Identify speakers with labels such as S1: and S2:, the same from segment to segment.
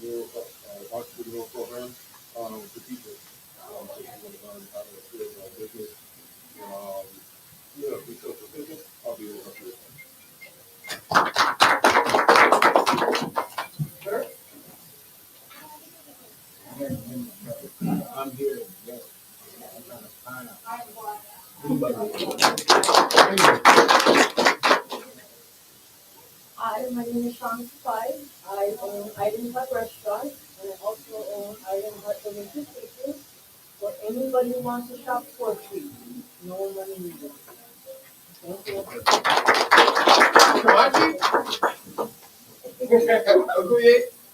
S1: entrepreneurial program for people. So if you want to learn how to build a business, be self-sufficient, I'll be able to help you with that. I'm here. Yes. I'm trying to find out.
S2: Hi, my name is Sean Supply. I own Item Hut Restaurant, and I also own Item Hut Delivery Station for anybody who wants to shop for free. No money needed. Thank you.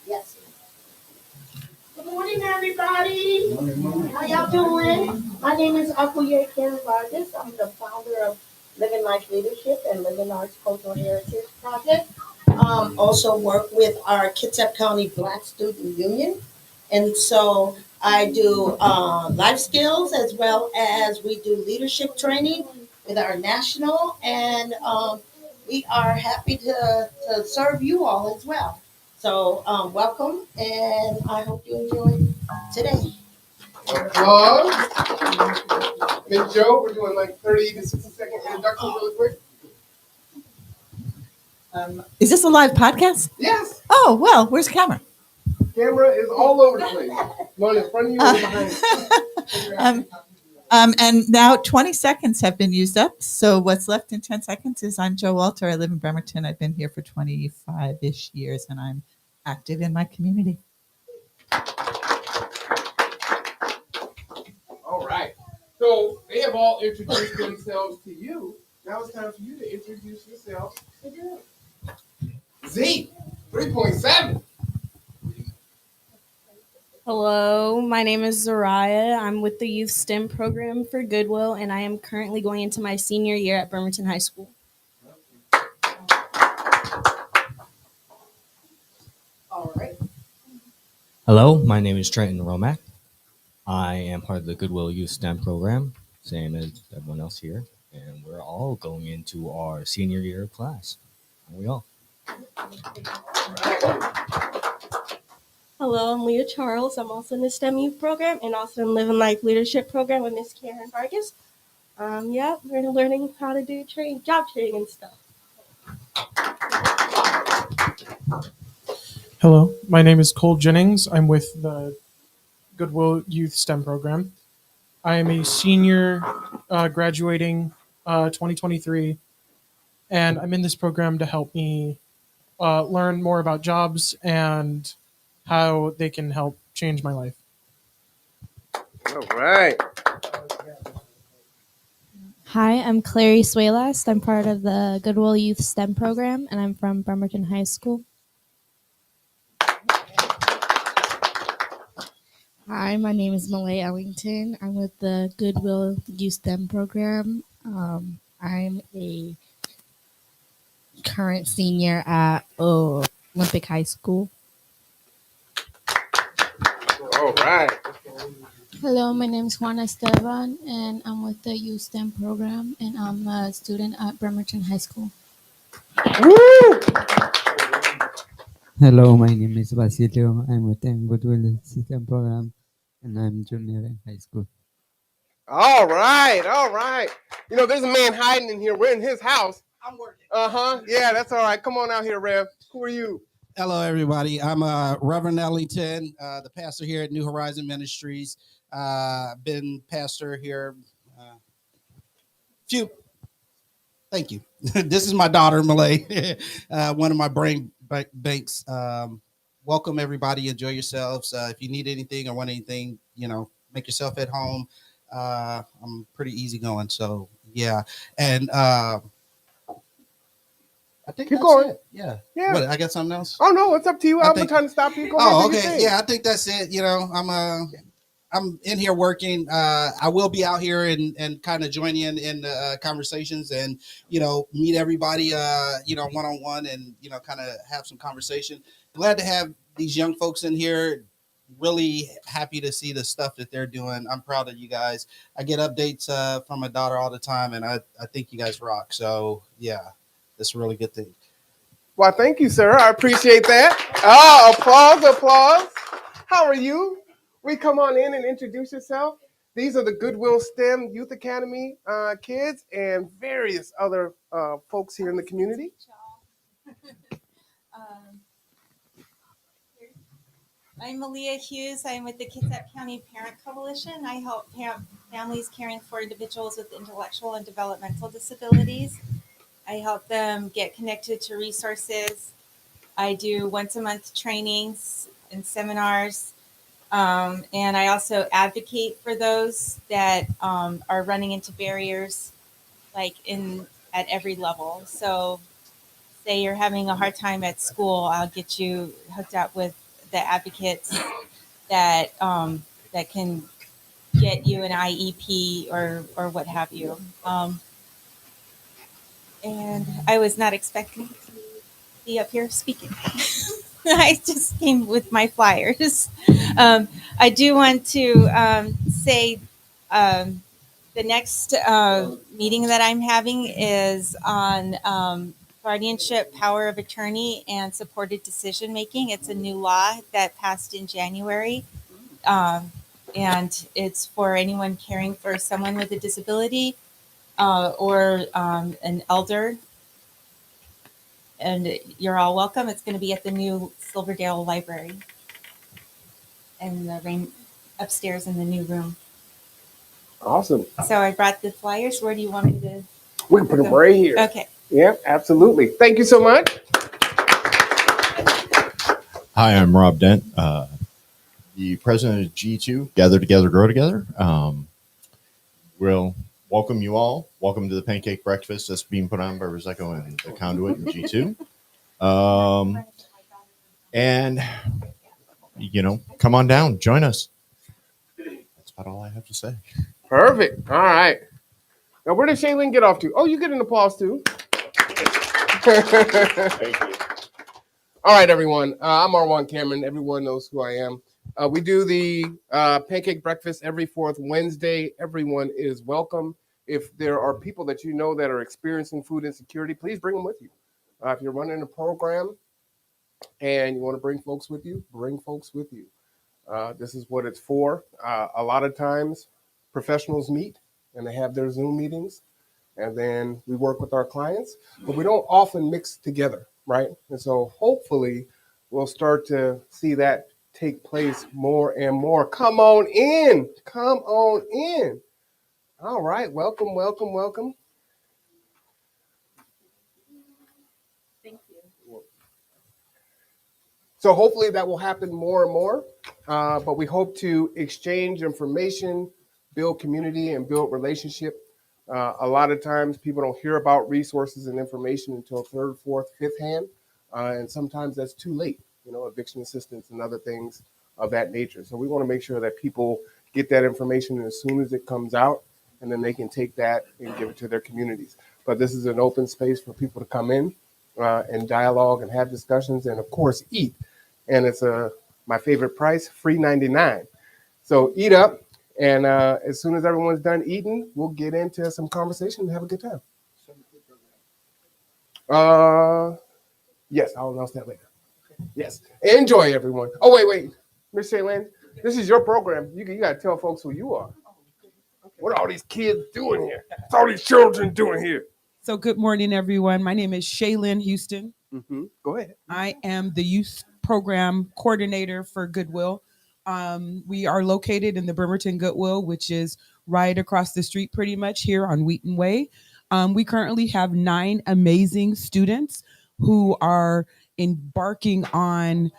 S2: Yes. Good morning, everybody. How y'all doing? My name is Akuye Karen Vargas. I'm the founder of Living Life Leadership and Living Arts Cultural Heritage Project. Also work with our Kitsap County Black Student Union. And so I do life skills as well as we do leadership training with our national. And we are happy to serve you all as well. So welcome, and I hope you enjoy today.
S1: Applause. Miss Joe, we're doing like 30 to 60-second introduction really quick.
S3: Is this a live podcast?
S1: Yes.
S3: Oh, well, where's the camera?
S1: Camera is all over the place. One in front of you and behind you.
S3: And now 20 seconds have been used up. So what's left in 10 seconds is I'm Joe Walter. I live in Bremerton. I've been here for 25-ish years, and I'm active in my community.
S1: All right. So they have all introduced themselves to you. Now it's time for you to introduce yourself to them. Z, 3.7.
S4: Hello, my name is Zariah. I'm with the Youth STEM program for Goodwill, and I am currently going into my senior year at Bremerton High School.
S2: All right.
S5: Hello, my name is Trenton Romack. I am part of the Goodwill Youth STEM program, same as everyone else here, and we're all going into our senior year of class. Aren't we all?
S6: Hello, I'm Leah Charles. I'm also in the STEM youth program and also in Living Life Leadership program with Miss Karen Vargas. We're learning how to do job training and stuff.
S7: Hello, my name is Cole Jennings. I'm with the Goodwill Youth STEM program. I am a senior graduating 2023, and I'm in this program to help me learn more about jobs and how they can help change my life.
S1: All right.
S8: Hi, I'm Clary Swaylast. I'm part of the Goodwill Youth STEM program, and I'm from Bremerton High School.
S9: Hi, my name is Malay Ellington. I'm with the Goodwill Youth STEM program. I'm a current senior at Olympic High School.
S1: All right.
S10: Hello, my name is Juana Esteban, and I'm with the Youth STEM program, and I'm a student at Bremerton High School.
S1: Woo!
S11: Hello, my name is Basilio. I'm with the Goodwill System program, and I'm junior in high school.
S1: All right, all right. There's a man hiding in here. We're in his house.
S2: I'm working.
S1: Yeah, that's all right. Come on out here, Rev. Who are you?
S12: Hello, everybody. I'm Reverend Ellington, the pastor here at New Horizon Ministries. Been pastor here. Thank you. This is my daughter, Malay, one of my brain banks. Welcome, everybody. Enjoy yourselves. If you need anything or want anything, make yourself at home. I'm pretty easygoing, so yeah. And I think
S1: keep
S12: that's
S1: going.
S12: It. Yeah.
S1: Yeah.
S12: What, I got something else?
S1: Oh no, it's up to you. I'm trying to stop you. Go
S12: ahead, okay. Yeah, I think that's it. I'm in here working. I will be out here and kind of join in the conversations and meet everybody one-on-one and kind of have some conversation. Glad to have these young folks in here. Really happy to see the stuff that they're doing. I'm proud of you guys. I get updates from my daughter all the time, and I think you guys rock. So yeah, that's a really good thing.
S1: Well, thank you, sir. I appreciate that. Oh, applause, applause. How are you? We come on in and introduce yourself. These are the Goodwill STEM Youth Academy kids and various other folks here in the community.
S13: I'm Malia Hughes. I'm with the Kitsap County Parent Coalition. I help families caring for individuals with intellectual and developmental disabilities. I help them get connected to resources. I do once a month trainings and seminars. And I also advocate for those that are running into barriers like at every level. So say you're having a hard time at school, I'll get you hooked up with the advocates that that can get you an IEP or what have you. And I was not expecting to be up here speaking. I just came with my flyers. I do want to say the next meeting that I'm having is on guardianship, power of attorney, and supported decision making. It's a new law that passed in January. And it's for anyone caring for someone with a disability or an elder. And you're all welcome. It's going to be at the new Silverdale Library and the upstairs in the new room.
S1: Awesome.
S13: So I brought the flyers. Where do you want me to?
S1: We can put them right here.
S13: Okay.
S1: Yeah, absolutely. Thank you so much.
S14: Hi, I'm Rob Dent, the president of G2, Gather Together, Grow Together. We'll welcome you all. Welcome to the Pancake Breakfast that's being put on by Roseco and the Conduit and G2. And, come on down. Join us. That's about all I have to say.
S1: Perfect. All right. Now, where did Shaylin get off to? Oh, you get an applause, too.
S14: Thank you.
S1: All right, everyone. I'm Marwan Cameron. Everyone knows who I am. We do the Pancake Breakfast every fourth Wednesday. Everyone is welcome. If there are people that you know that are experiencing food insecurity, please bring them with you. If you're running a program and you want to bring folks with you, bring folks with you. This is what it's for. A lot of times, professionals meet and they have their Zoom meetings, and then we work with our clients, but we don't often mix together, right? And so hopefully we'll start to see that take place more and more. Come on in. Come on in. All right. Welcome, welcome, welcome.
S13: Thank you.
S1: So hopefully that will happen more and more, but we hope to exchange information, build community, and build relationship. A lot of times people don't hear about resources and information until third, fourth, fifth hand, and sometimes that's too late, eviction assistance and other things of that nature. So we want to make sure that people get that information as soon as it comes out, and then they can take that and give it to their communities. But this is an open space for people to come in and dialogue and have discussions and, of course, eat. And it's my favorite price, free 99. So eat up. And as soon as everyone's done eating, we'll get into some conversation and have a good time. Yes, I'll announce that later. Yes. Enjoy, everyone. Oh, wait. Miss Shaylin, this is your program. You got to tell folks who you are. What are all these kids doing here? What's all these children doing here?
S15: So good morning, everyone. My name is Shaylin Houston.
S1: Mm-hmm. Go ahead.
S15: I am the youth program coordinator for Goodwill. We are located in the Bremerton Goodwill, which is right across the street pretty much here on Wheaton Way. We currently have 9 amazing students who are embarking on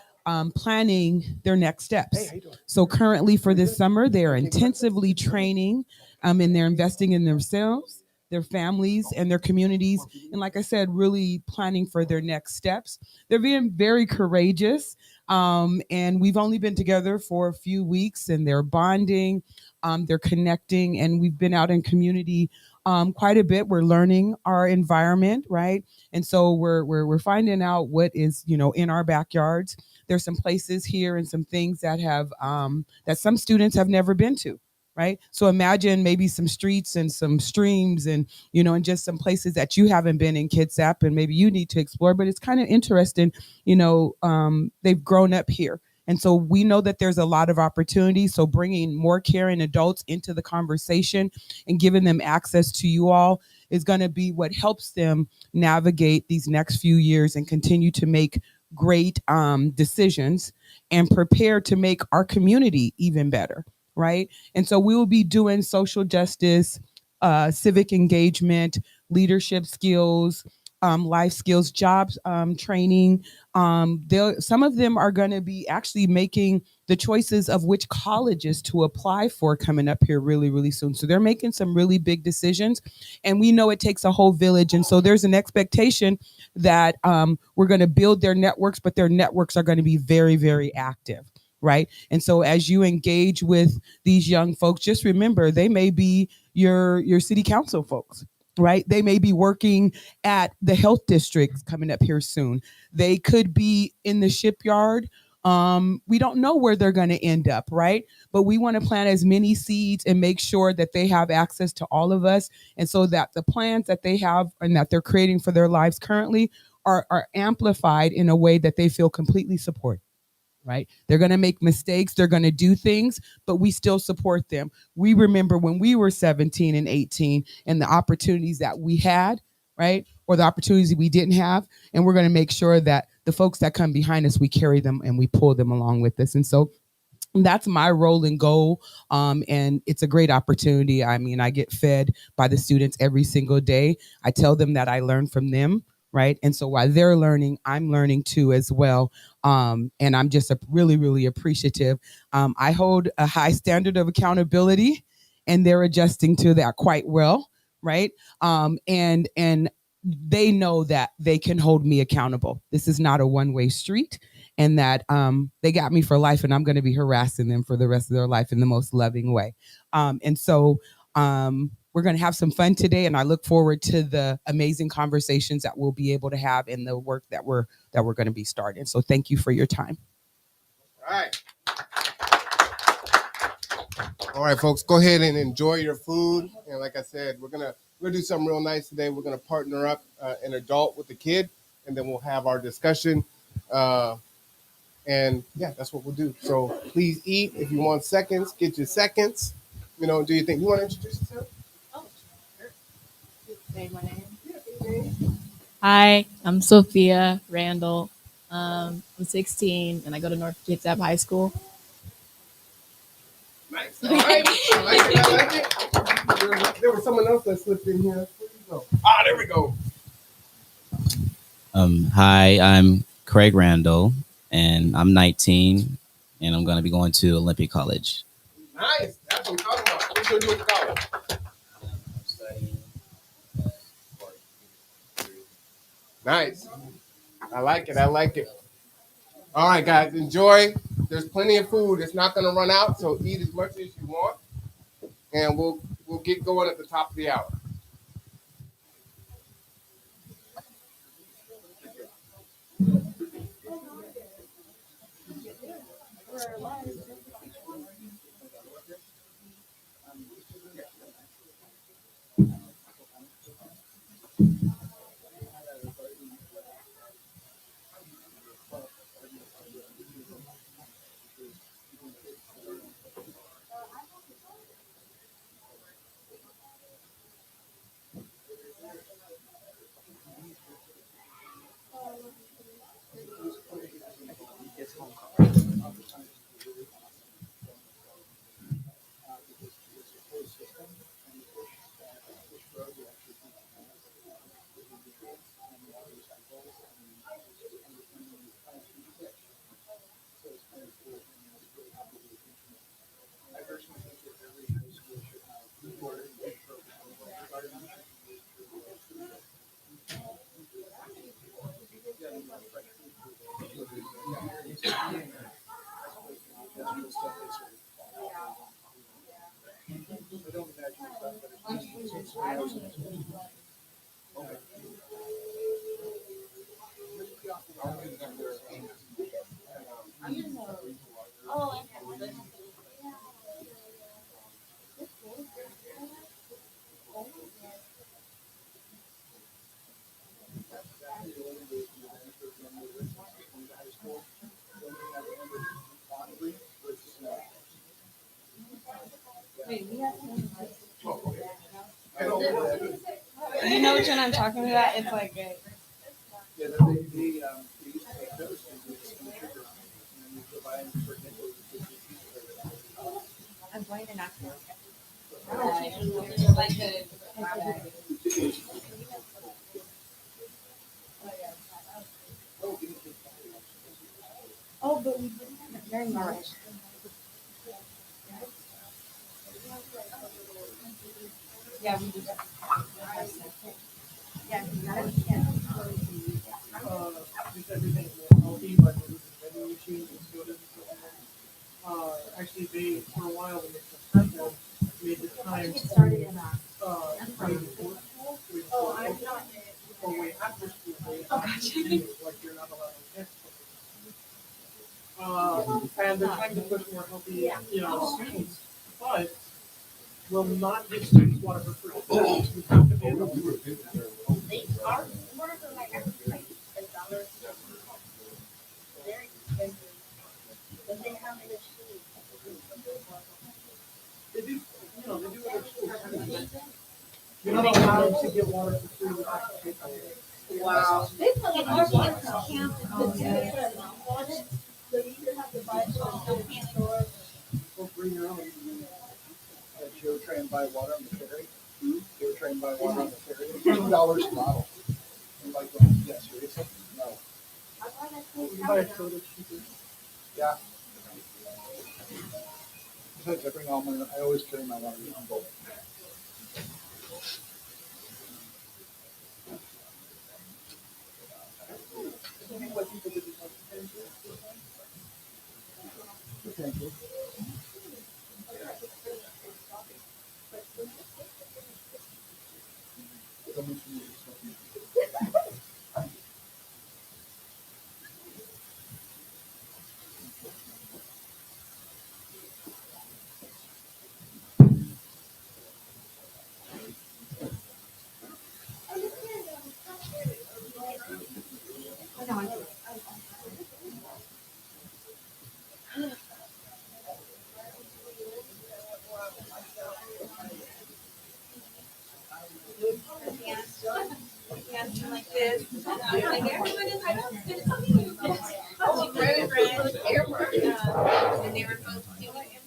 S15: planning their next steps.
S1: Hey, how you doing?
S15: So currently for this summer, they are intensively training and they're investing in themselves, their families, and their communities. And like I said, really planning for their next steps. They're being very courageous. And we've only been together for a few weeks, and they're bonding, they're connecting, and we've been out in community quite a bit. We're learning our environment, right? And so we're finding out what is, in our backyards. There's some places here and some things that have that some students have never been to, right? So imagine maybe some streets and some streams and, and just some places that you haven't been in Kitsap and maybe you need to explore, but it's kind of interesting, they've grown up here. And so we know that there's a lot of opportunity. So bringing more caring adults into the conversation and giving them access to you all is going to be what helps them navigate these next few years and continue to make great decisions and prepare to make our community even better, right? And so we will be doing social justice, civic engagement, leadership skills, life skills, jobs training. Some of them are going to be actually making the choices of which colleges to apply for coming up here really, really soon. So they're making some really big decisions, and we know it takes a whole village. And so there's an expectation that we're going to build their networks, but their networks are going to be very, very active. Right. And so as you engage with these young folks, just remember they may be your city council folks, right? They may be working at the health districts coming up here soon. They could be in the shipyard. We don't know where they're going to end up, right? But we want to plant as many seeds and make sure that they have access to all of us. And so that the plans that they have and that they're creating for their lives currently are amplified in a way that they feel completely supported. Right? They're going to make mistakes. They're going to do things, but we still support them. We remember when we were 17 and 18 and the opportunities that we had, right? Or the opportunities we didn't have. And we're going to make sure that the folks that come behind us, we carry them and we pull them along with us. And so that's my role and goal. And it's a great opportunity. I mean, I get fed by the students every single day. I tell them that I learn from them. Right. And so while they're learning, I'm learning too as well. And I'm just really, really appreciative. I hold a high standard of accountability and they're adjusting to that quite well. Right. And they know that they can hold me accountable. This is not a one-way street, and that they got me for life and I'm going to be harassing them for the rest of their life in the most loving way. And so we're going to have some fun today, and I look forward to the amazing conversations that we'll be able to have in the work that we're going to be starting. So thank you for your time.
S1: All right, folks, go ahead and enjoy your food. And like I said, we're gonna do something real nice today. We're gonna partner up an adult with a kid, and then we'll have our discussion. And yeah, that's what we'll do. So please eat. If you want seconds, get your seconds. Do your thing. You want to introduce yourself?
S16: Say my name. Hi, I'm Sophia Randall. I'm 16 and I go to North Kitsap High School.
S1: Nice. All right. I like it. I like it. There was someone else that slipped in here. Where did you go? Ah, there we go.
S17: Hi, I'm Craig Randall, and I'm 19, and I'm going to be going to Olympic College.
S1: Nice. That's what I'm talking about. What you doing in college?
S17: I'm studying.
S1: Nice. I like it. I like it. All right, guys, enjoy. There's plenty of food. It's not going to run out, so eat as much as you want, and we'll get going at the top of the hour.
S4: You know which one I'm talking about? It's like a,
S13: I'm going to knock you. Oh, but we didn't have it very much. Yeah, we did that. Yeah, we got it. Yeah.
S7: Just everything healthy, like vending machines and sodas and stuff like that. Actually, they for a while when they first had them, made the time right before school, or way after school. Like you're not allowed to get. And they're trying to push more healthy, students, but will not give students water for free. You have to be able to.
S2: They are more of like $10. Very expensive. But they have in the street.
S7: They do, they do other schools. You're not allowed to get water for free without paying for it.
S2: Wow. They put like more camp on it. So you either have to buy it from the store.
S7: Or bring your own.
S18: Did you ever try and buy water on the ferry? You ever try and buy water on the ferry? $2 a bottle. I'm like, yeah, seriously? No.
S7: You buy a soda cheaper.
S18: Yeah. Besides, I always carry my water on boat. Thank you.
S13: Like this. Like everyone is like, oh, red, and they were both doing it.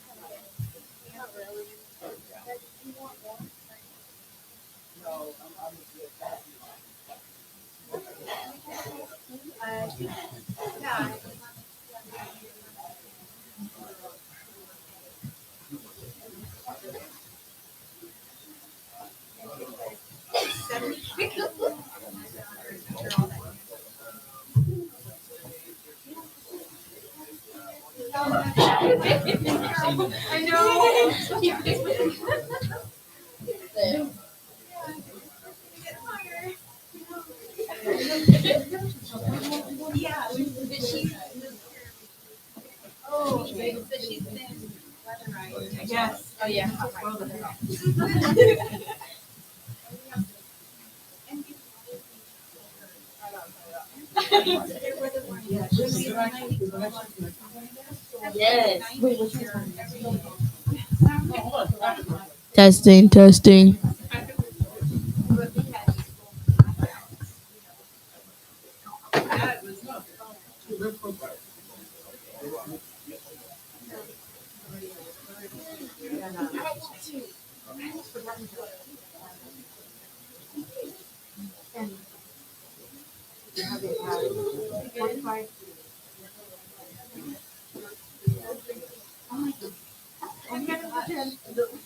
S13: Yeah. I know. Yeah, but she's. Oh, but she's been weatherized. Yes. Oh yeah.
S2: Yes.
S13: Wait, what's your name?
S9: Testing, testing.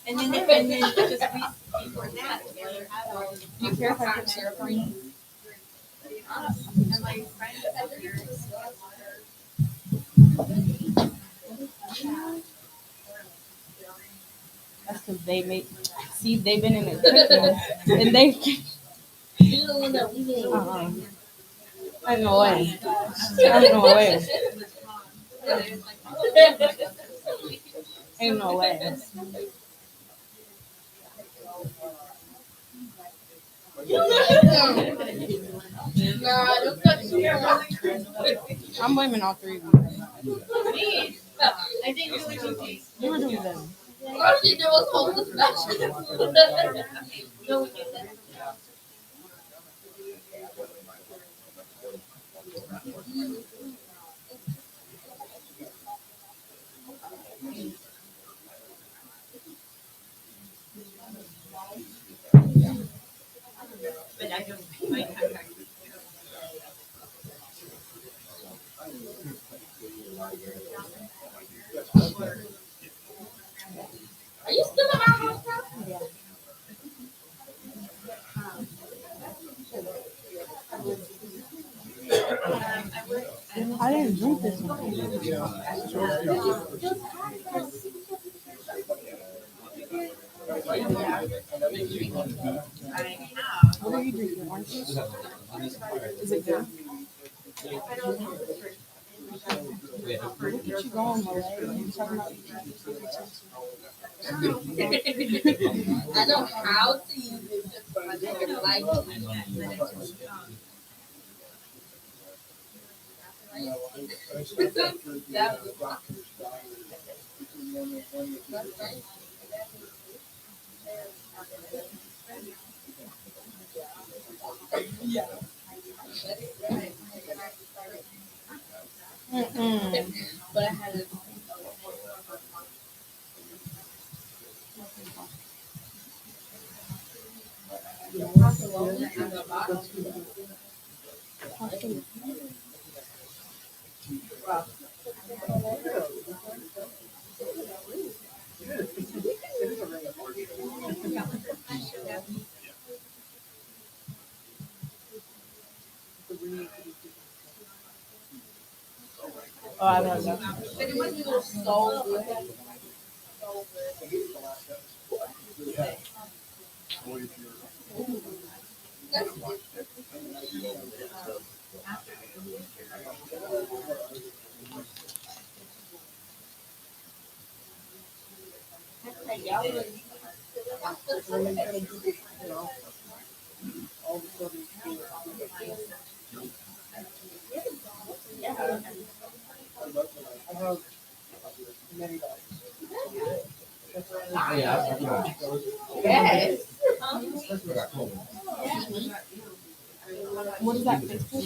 S13: And then just before that, do you care if I put syrup on you? And my friend up here.
S4: that's because they make, see, they've been in the kitchen and they, I know way. I know way. Ain't no way. I'm blaming all three of you.
S13: I think you were doing
S4: You were doing them.
S2: All she did was hold the special. No, we did that. But I don't my contact. Are you still in our house now? Yeah.
S6: I didn't drink this one. What are you drinking? Orange juice? Is it good? Look at you going, Malay. You talking about
S2: I know how to use it, just but I never like it. That was yeah. But I had it.
S6: Oh, I don't know.
S2: It was so good. Yes.
S6: What is that? Facebook?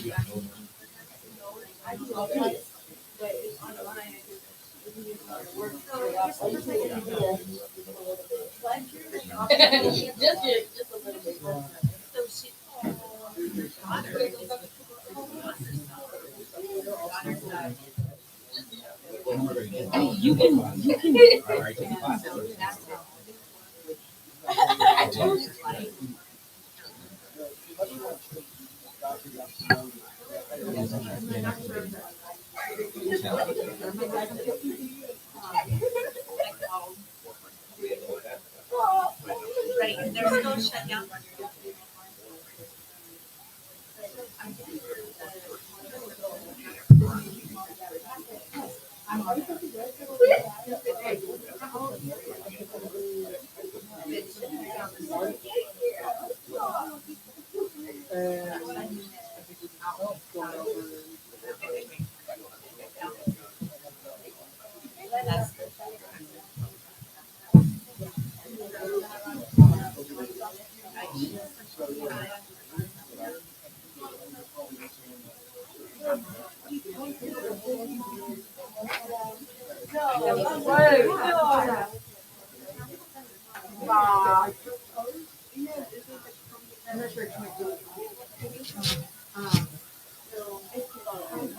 S2: Just a little bit. So she.
S6: Hey, you can.
S2: I told you.
S13: Right, and they're still shut down.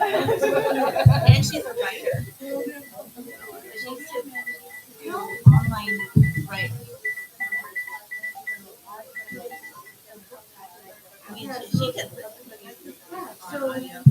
S13: And she's a writer. She's online writer. I mean, she can. Oh yeah.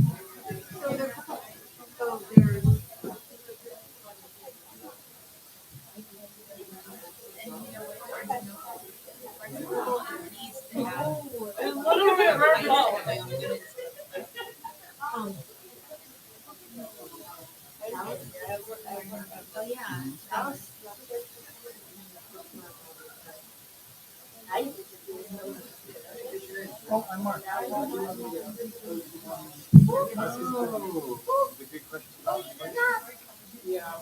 S18: Oh, I'm Mark. Yeah,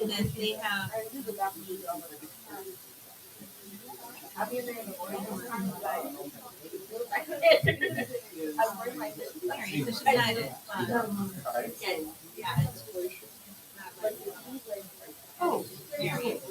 S13: And then they have. Oh, there he is.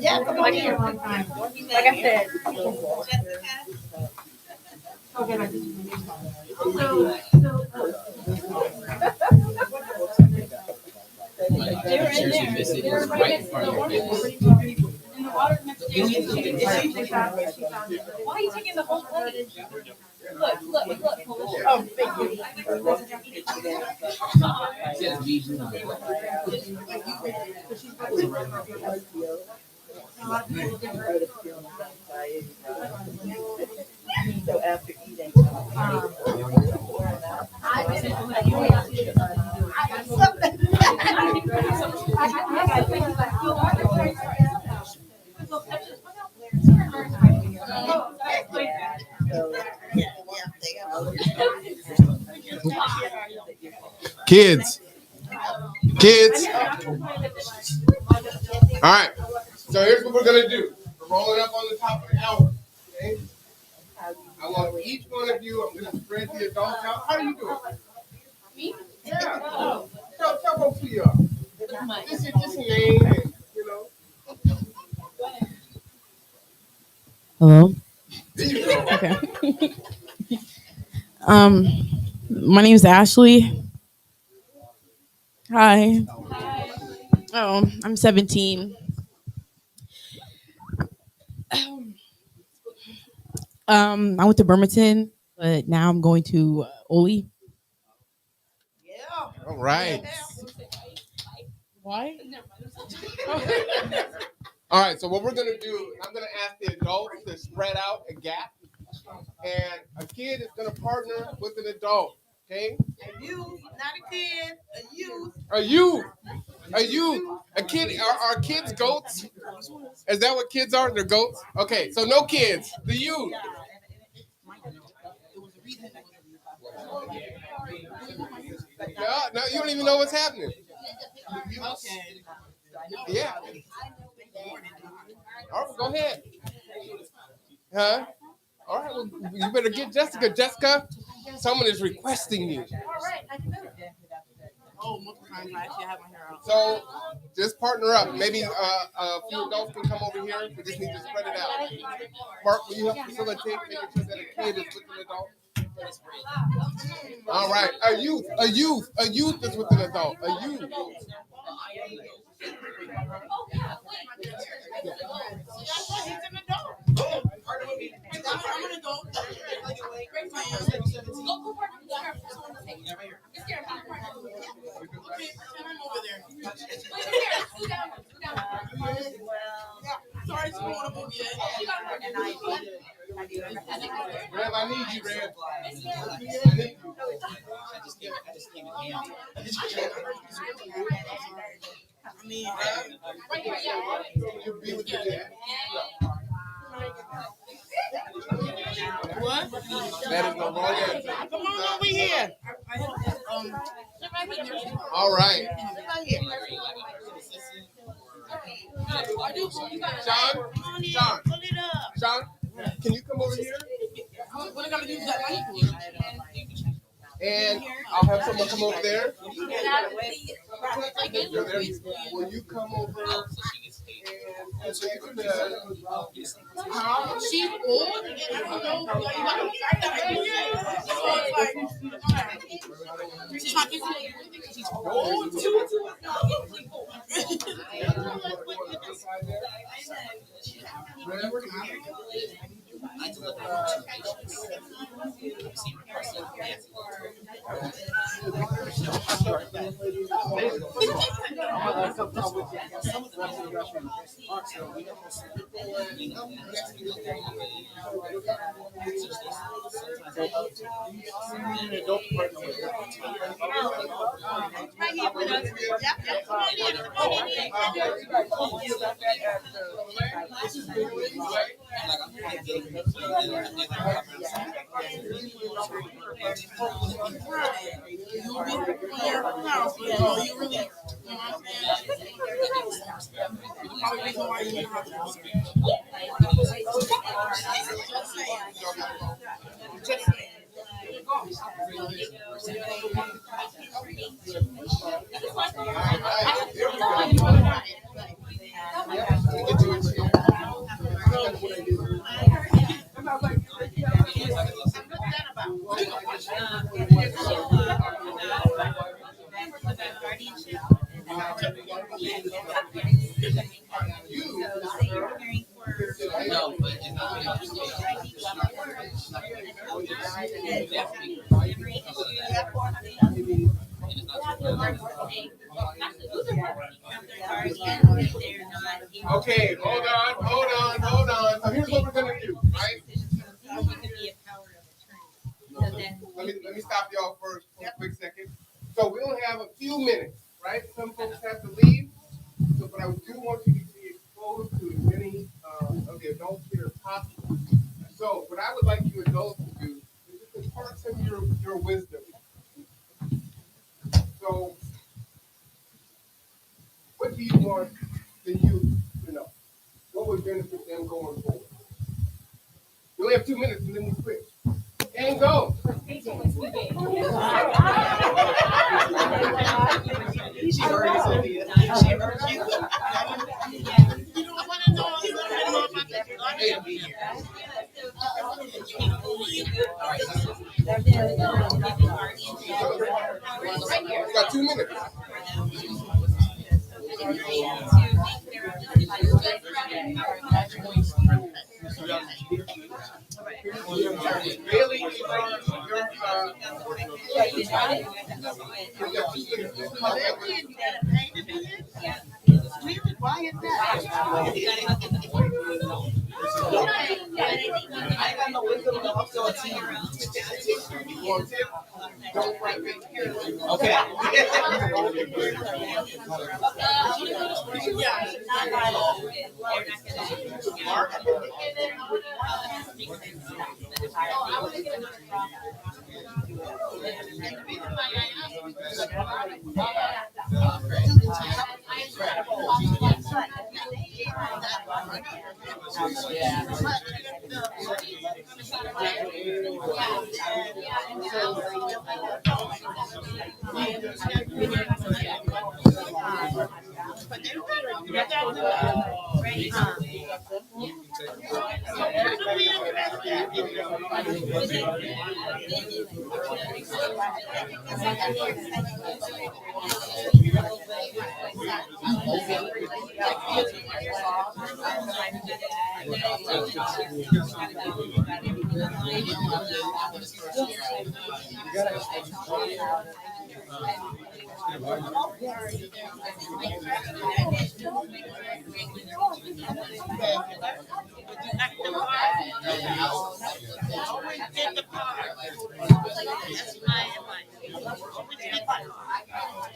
S2: Yeah, come on here. Like I said.
S13: Why are you taking the whole plate? Look, look, look. Oh, thank you.
S2: So after eating.
S1: Kids. Kids. All right. So here's what we're going to do. We're rolling up on the top of the hour. Okay? I want each one of you, I'm going to spread the adults out. How are you doing? Me? Yeah. Tell folks who you are. This is just a name, and, you know.
S19: Hello.
S1: There you go.
S19: Okay. My name is Ashley. Hi. Oh, I'm 17. I went to Bremerton, but now I'm going to Ole.
S1: All right.
S19: Why?
S1: All right, so what we're going to do, I'm going to ask the adults to spread out a gap, and a kid is going to partner with an adult, okay?
S2: A youth, not a kid, a youth.
S1: A youth. A youth. A kid. Are kids goats? Is that what kids are? They're goats? Okay, so no kids. The youth. No, you don't even know what's happening.
S2: Okay.
S1: Yeah. All right, go ahead. Huh? All right, well, you better get Jessica. Jessica, someone is requesting you.
S2: All right, I can do it. Oh, multiple times I actually have my hair out.
S1: So just partner up. Maybe a few adults can come over here. We just need to spread it out. Mark, will you help facilitate making sure that a kid is with an adult? All right, a youth is with an adult. A youth. Rev, I need you, Rev. You be with your dad.
S2: What?
S1: That is the wrong answer.
S2: Come on over here.
S1: All right. Sean, can you come over here?
S2: What are gonna use that light?
S1: And I'll have someone come over there. Will you come over? And so you can,
S2: She's old, and I don't know. She's old too.
S1: Okay, hold on. So here's what we're gonna do, right? Let me stop y'all for a quick second. So we only have a few minutes, right? Some folks have to leave. So, but I do want you to be exposed to as many of the adults here as possible. So what I would like you adults to do is just impart some of your wisdom. So what do you want the youth to know? What would benefit them going forward? We only have 2 minutes and then we switch. And go.
S2: She heard you, Sophia. She heard you. You don't want to know a little bit more about the
S1: We got 2 minutes. Really,
S2: why is that? I got no wisdom. I'm still a teen. Okay.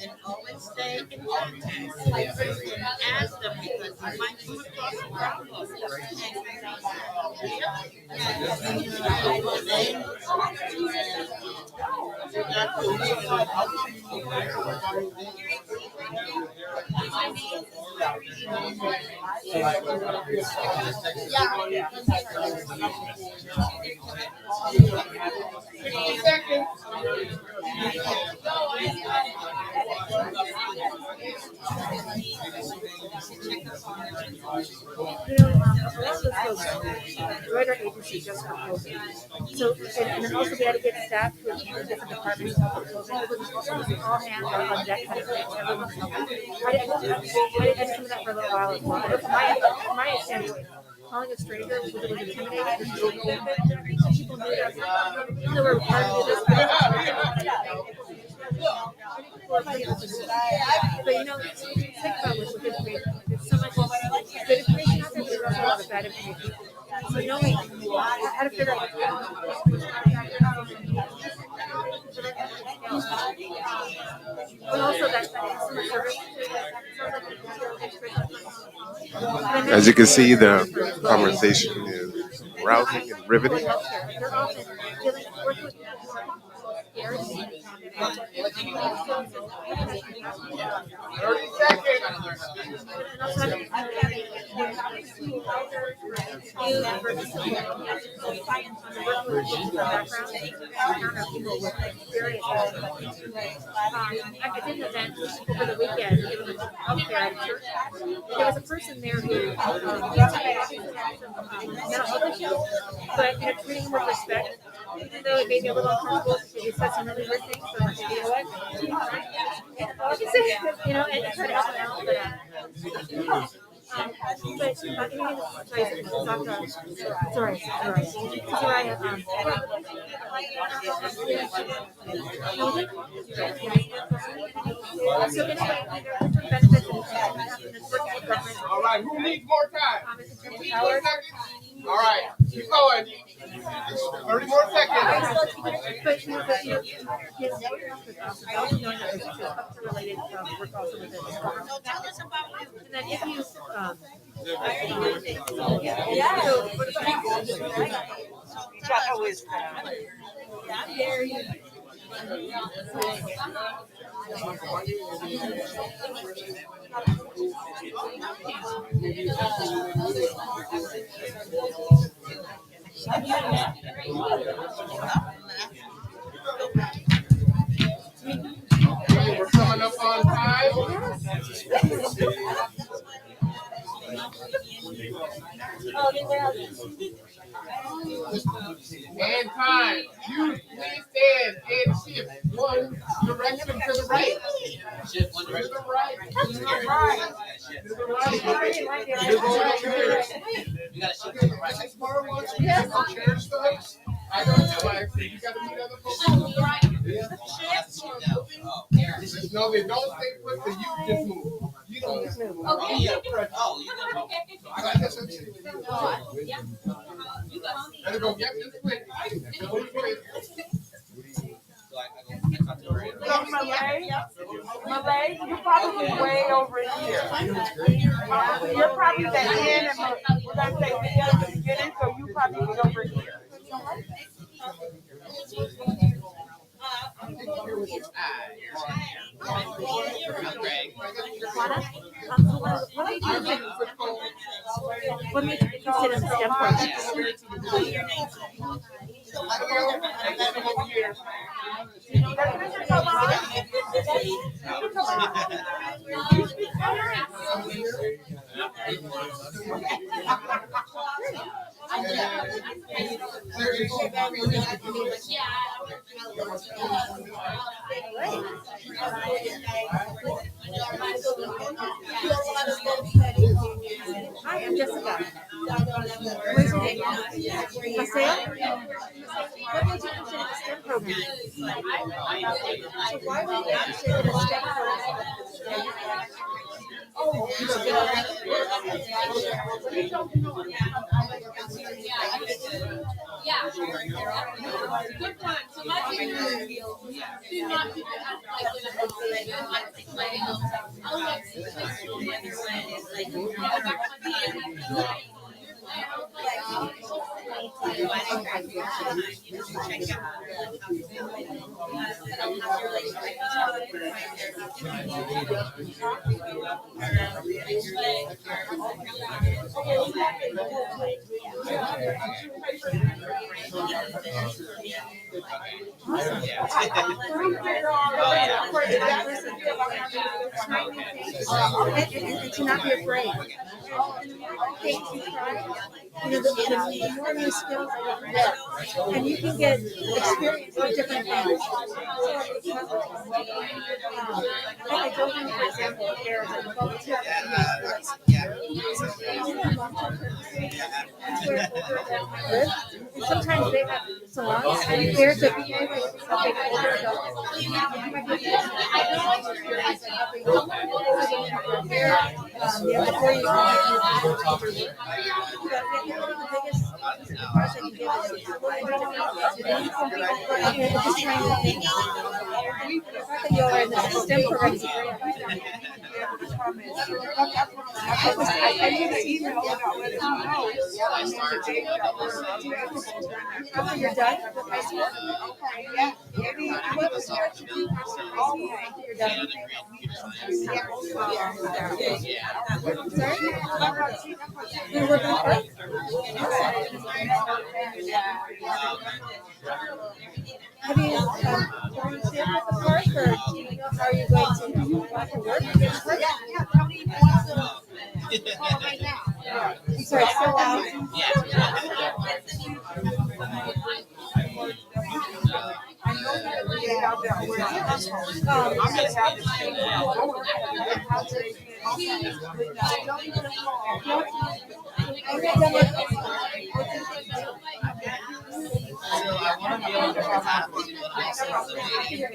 S2: And always stay in contact and ask them because you might come across a problem.
S20: Joined our agency just for COVID. So, and then also we had to get staff from different departments for COVID. It was all hands on deck kind of thing. Everyone's helping. I did some of that for a little while as well. But from my standpoint, calling a stranger was intimidating. People knew that even though we're required to do this. But you know, think about this with information. There's so much good information out there, but there's also a lot of bad information. So knowing how to figure out but also that customer service.
S1: As you can see, the conversation is rousing and riveting.
S20: They're often dealing with I did an event over the weekend. It was out there at church. There was a person there who mental health issues, but treating him with respect, even though it made me a little uncomfortable because he said some really weird things. So I'm like, you know what? And try to help him out,
S1: All right, who needs more time? All right, keep going. 30 more seconds.
S20: And then if you
S1: We're coming up on time. And time. You please stand and shift one direction to the right. Shift one direction to the right. To the right. To the right. You gotta shift to the right. This is more once we get some chair stuff. I don't know why. You gotta meet other folks. No, they don't stay put. The you just move. You don't just move. Okay. I got this. Let's go get this quick.
S2: Malay, you're probably way over here. You're probably the end, and we're going to say me at the beginning, so you probably be over here.
S20: what makes you interested in the STEM program? Hi, I'm Jessica. What's your name? Marcel? What made you interested in the STEM program? So why were you interested in the STEM program? And to not be afraid. And the more things you try, the more new skills that you get. And you can get experience with different things. I told you, for example, there's a volunteer. And sometimes they have salons and there's a people helping older adults. You might be before you the biggest advice I can give is just trying to think. The fact that you are in the STEM program is great. I need an email about whether you know. After you're done with high school? Okay, yeah. What was your you're done? Sorry? You're working hard? Have you volunteered at the park, or are you going to work at the park? Yeah. How many people want to right now? I'm sorry, it's so loud. I know that we have that word. I'm going to have to say I want to be able to have I use it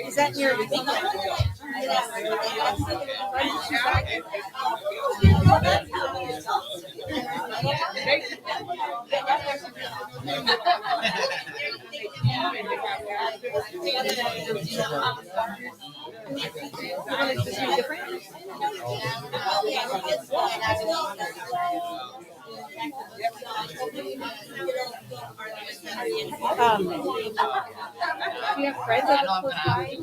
S20: Is that your do you have friends that live close by?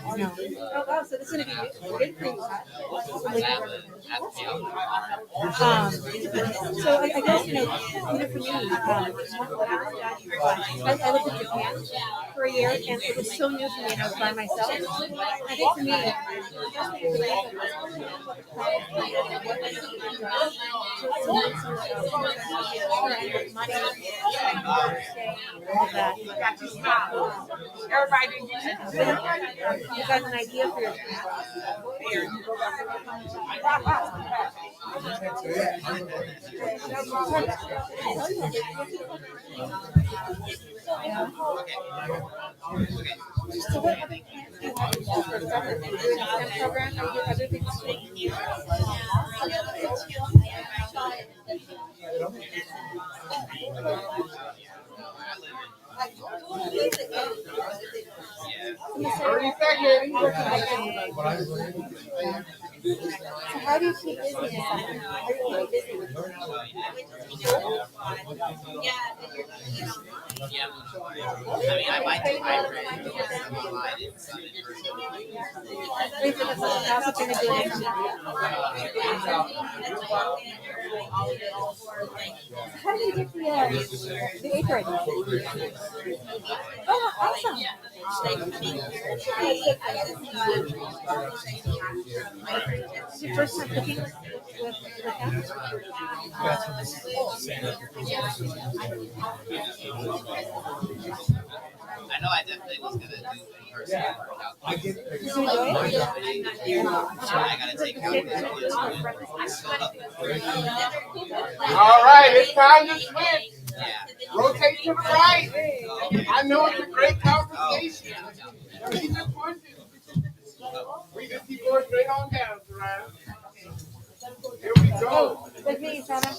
S20: No. Oh, wow, so this is going to be big for you, huh? So I guess, for me, I lived in Japan for a year, and it was so new for me, and I was by myself. I think for me, money, all that. Everybody, you got an idea for your So what other plans do you have for summer? Are you doing a STEM program? Are you doing other things too? So how do you keep busy in the summer? How do you keep busy with How do you get the apron? Oh, awesome. Is your first time cooking with them?
S21: I know I definitely was gonna do person.
S20: Did you enjoy it?
S21: I gotta take care of
S1: All right, it's time to switch. Rotate to the right. I know it's a great conversation. We just keep going straight on down, Soraya. Here we go.
S20: With me, Sana.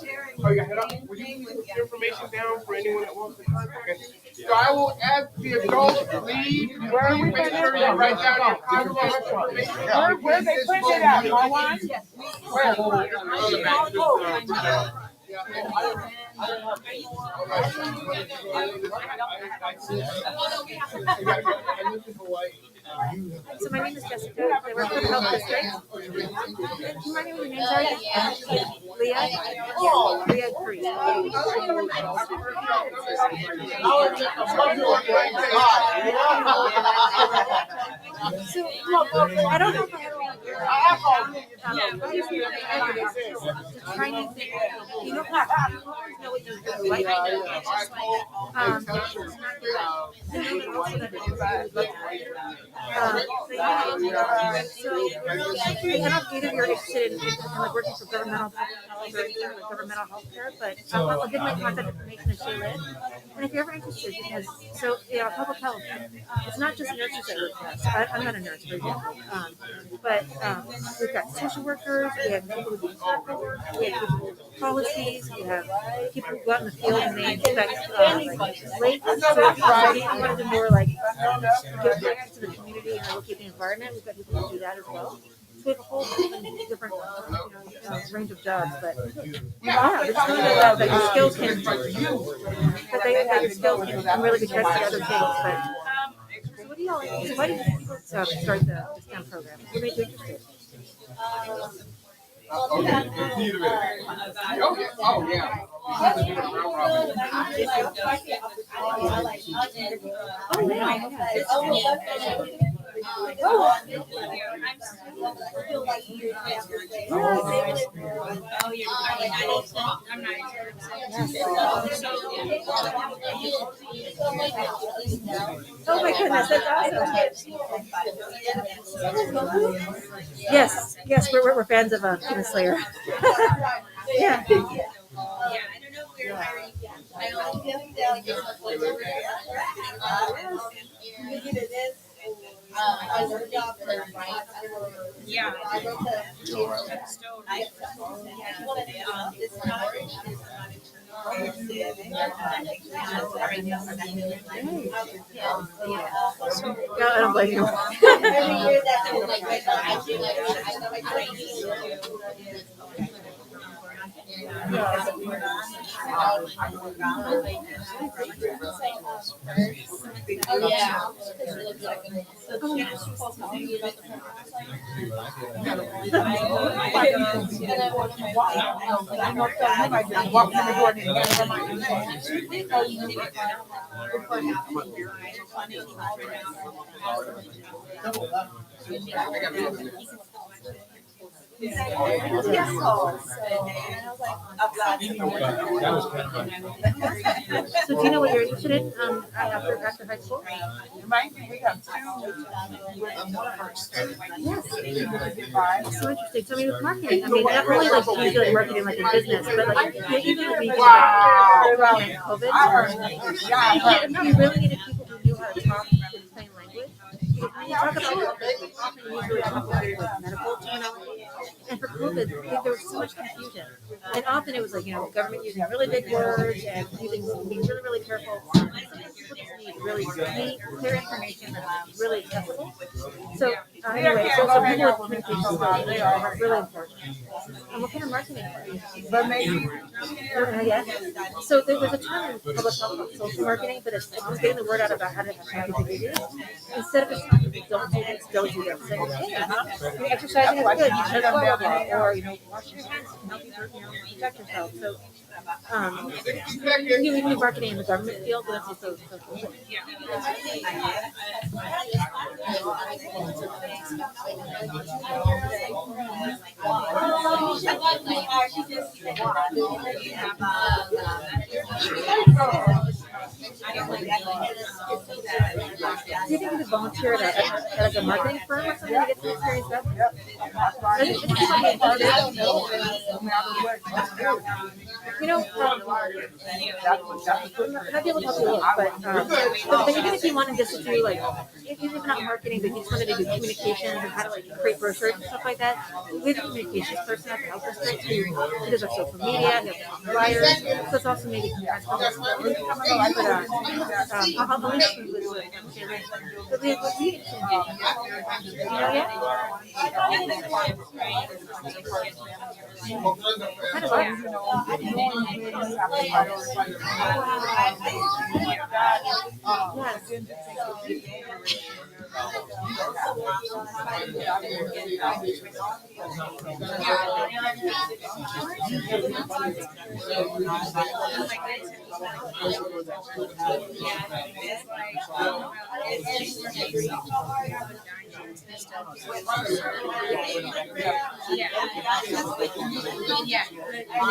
S1: Oh, you head up. Would you put your information down for anyone that wants to contact? So I will ask the adults to leave. Please make sure you write down your contact information.
S2: Where they put it at, Marwan? Where?
S20: So my name is Jessica. I work for the health district. Do you mind if your names are Leah? Leah Cree. So I don't know if I try new things. You don't have to know what you like. So I don't know if you're interested in like working for governmental health care, but I'll give my contact information and share it. And if you're ever interested, because public health, it's not just nurses that work for us. I'm not a nurse, for example, but we've got social workers, we have people who do clinical work, we have people who do policies, we have people who go out in the field and they inspect lakes. So if you want to do more like give back to the community and look at the environment, we've got people who do that as well. So we have a whole different range of jobs, but yeah, it's really that your skills can really be tested other things. But so what do y'all like? So why did people start the STEM program? What made you interested?
S1: Oh yeah.
S20: Oh my goodness, that's awesome. Yes, we're fans of Demon Slayer. Yeah. I don't blame you. So do you know what you're interested in after high school? Yes. So interesting. So I mean, with marketing, I mean, not only like do you do like marketing like in business, but like even with me during COVID, we really needed people who knew how to talk in plain language. Because when you talk about health, we often usually talk about like medical terminology. And for COVID, there was so much confusion. And often it was like, government using really big words and being really, really careful. Sometimes people just need really neat, clear information that's really accessible. So anyway, so people with communication skills are really important. And what kind of marketing are you? Yeah. So there's a term in public health called social marketing, but it's getting the word out about how to have behavior. Instead of just telling people don't do this, don't do this. Saying, hey, exercising is good. You should blah, blah, blah. Or wash your hands can help you protect yourself. So you can do marketing in the government field, but that's also social. Do you think you could volunteer at a marketing firm or something to get some experience that? How do you look up to look? But even if you wanted just to do like, even not marketing, but you just wanted to do communications and how to like create brochures and stuff like that, we have a communications person at the health district who does our social media, who has flyers, so it's also maybe I'll link you with but we have what we can do. Yet? Kind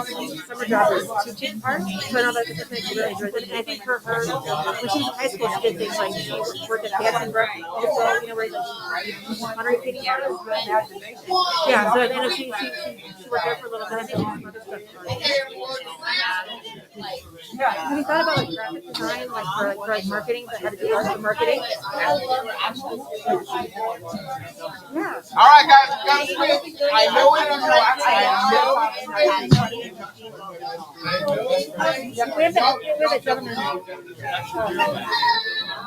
S20: of summer job is teaching art, so I know that she really enjoys it. And I think for her, when she was in high school, she did things like she worked at Dancing Breath, also, where like pottery painting artist. Yeah, so I know she worked there for a little bit. I think she did other stuff. Have you thought about like graphic design, like for marketing, but how to do art for marketing? Yeah.
S1: All right, guys, I know it.
S20: We have a gentleman.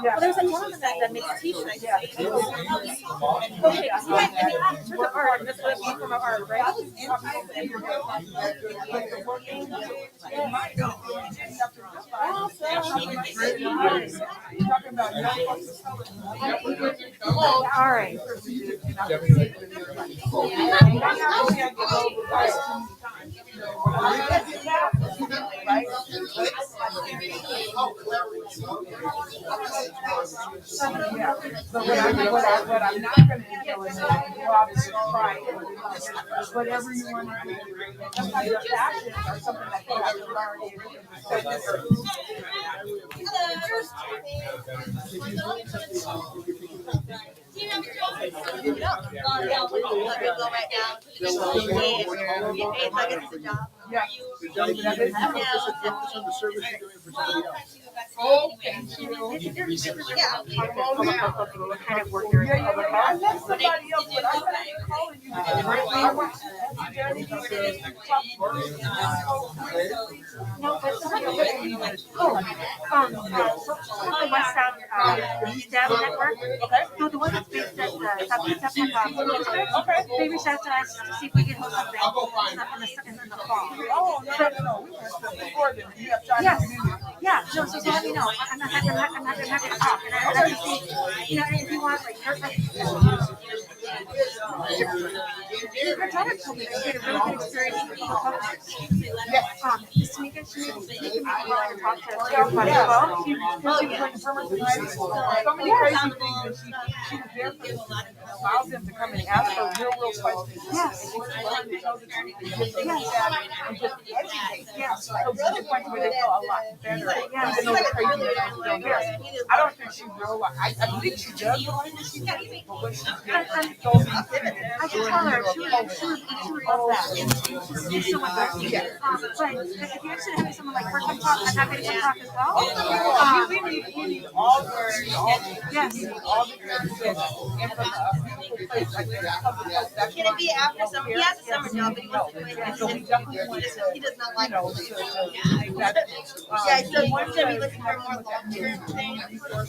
S20: Well, there's a gentleman that makes t-shirts. Okay, so in terms of art, that's what I'm from art, right? All right.
S3: But what I'm not going to do is go out and try whatever you want to do. Sometimes the fashion or something like that you learn. Oh, thank you.
S20: Yeah.
S3: What kind of work there is public health? I met somebody else, but I'm not calling you. I want
S20: No, but the West South STEM network. No, the one that's based at they reached out to us to see if we could host something in the fall.
S3: Oh, no. We went before then. You have time
S20: Yes.
S3: to do it.
S20: Yeah, so let me know. I'm not happy to talk. And I'd like to see, if you want, like, her daughter told me that she had a really good experience with public health. Just to make it, she made me willing to talk to everybody as well.
S3: She was like so many crazy things, and she was there for allows them to come and ask her real questions.
S20: Yes.
S3: And she's trying to tell the truth and give them feedback and just educate.
S20: Yes.
S3: So to the point where they feel a lot better.
S20: Yes.
S3: Even though the craziness is still there. I don't think she realized. I believe she does realize what she's doing, but when she's different, she's so
S20: I should tell her she would love that. She's so much better. But if you're interested in having someone like her come talk, I'm happy to come talk as well.
S3: We need all the
S20: yes.
S3: We need all the parents and from a beautiful place like this.
S20: Can it be after summer? He has a summer job, but he wants to go in.
S3: So we definitely want to,
S20: he does not like
S3: yeah,
S20: so what's going to be looking for more long-term things?
S3: Because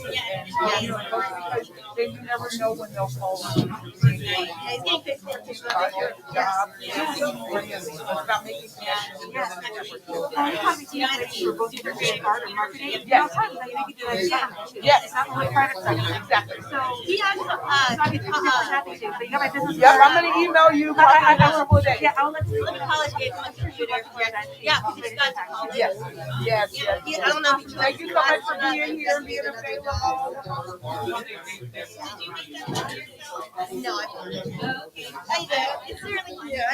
S3: then you never know when they'll call.
S20: Yeah, he's getting fixed into
S3: job. It's about making connections and building a network.
S20: For both either art or marketing.
S3: Yes.
S20: Yes. It's not only private sector.
S3: Exactly.
S20: So he has happy to, but you got my business.
S3: Yep, I'm going to email you probably in a couple of days.
S20: Yeah, I'll let you know. College gave him a computer for that. Yeah, because he's gone to college.
S3: Yes.
S20: I don't know.
S3: Thank you so much for being here and being available.
S20: No, I don't. I do. It's really cute. I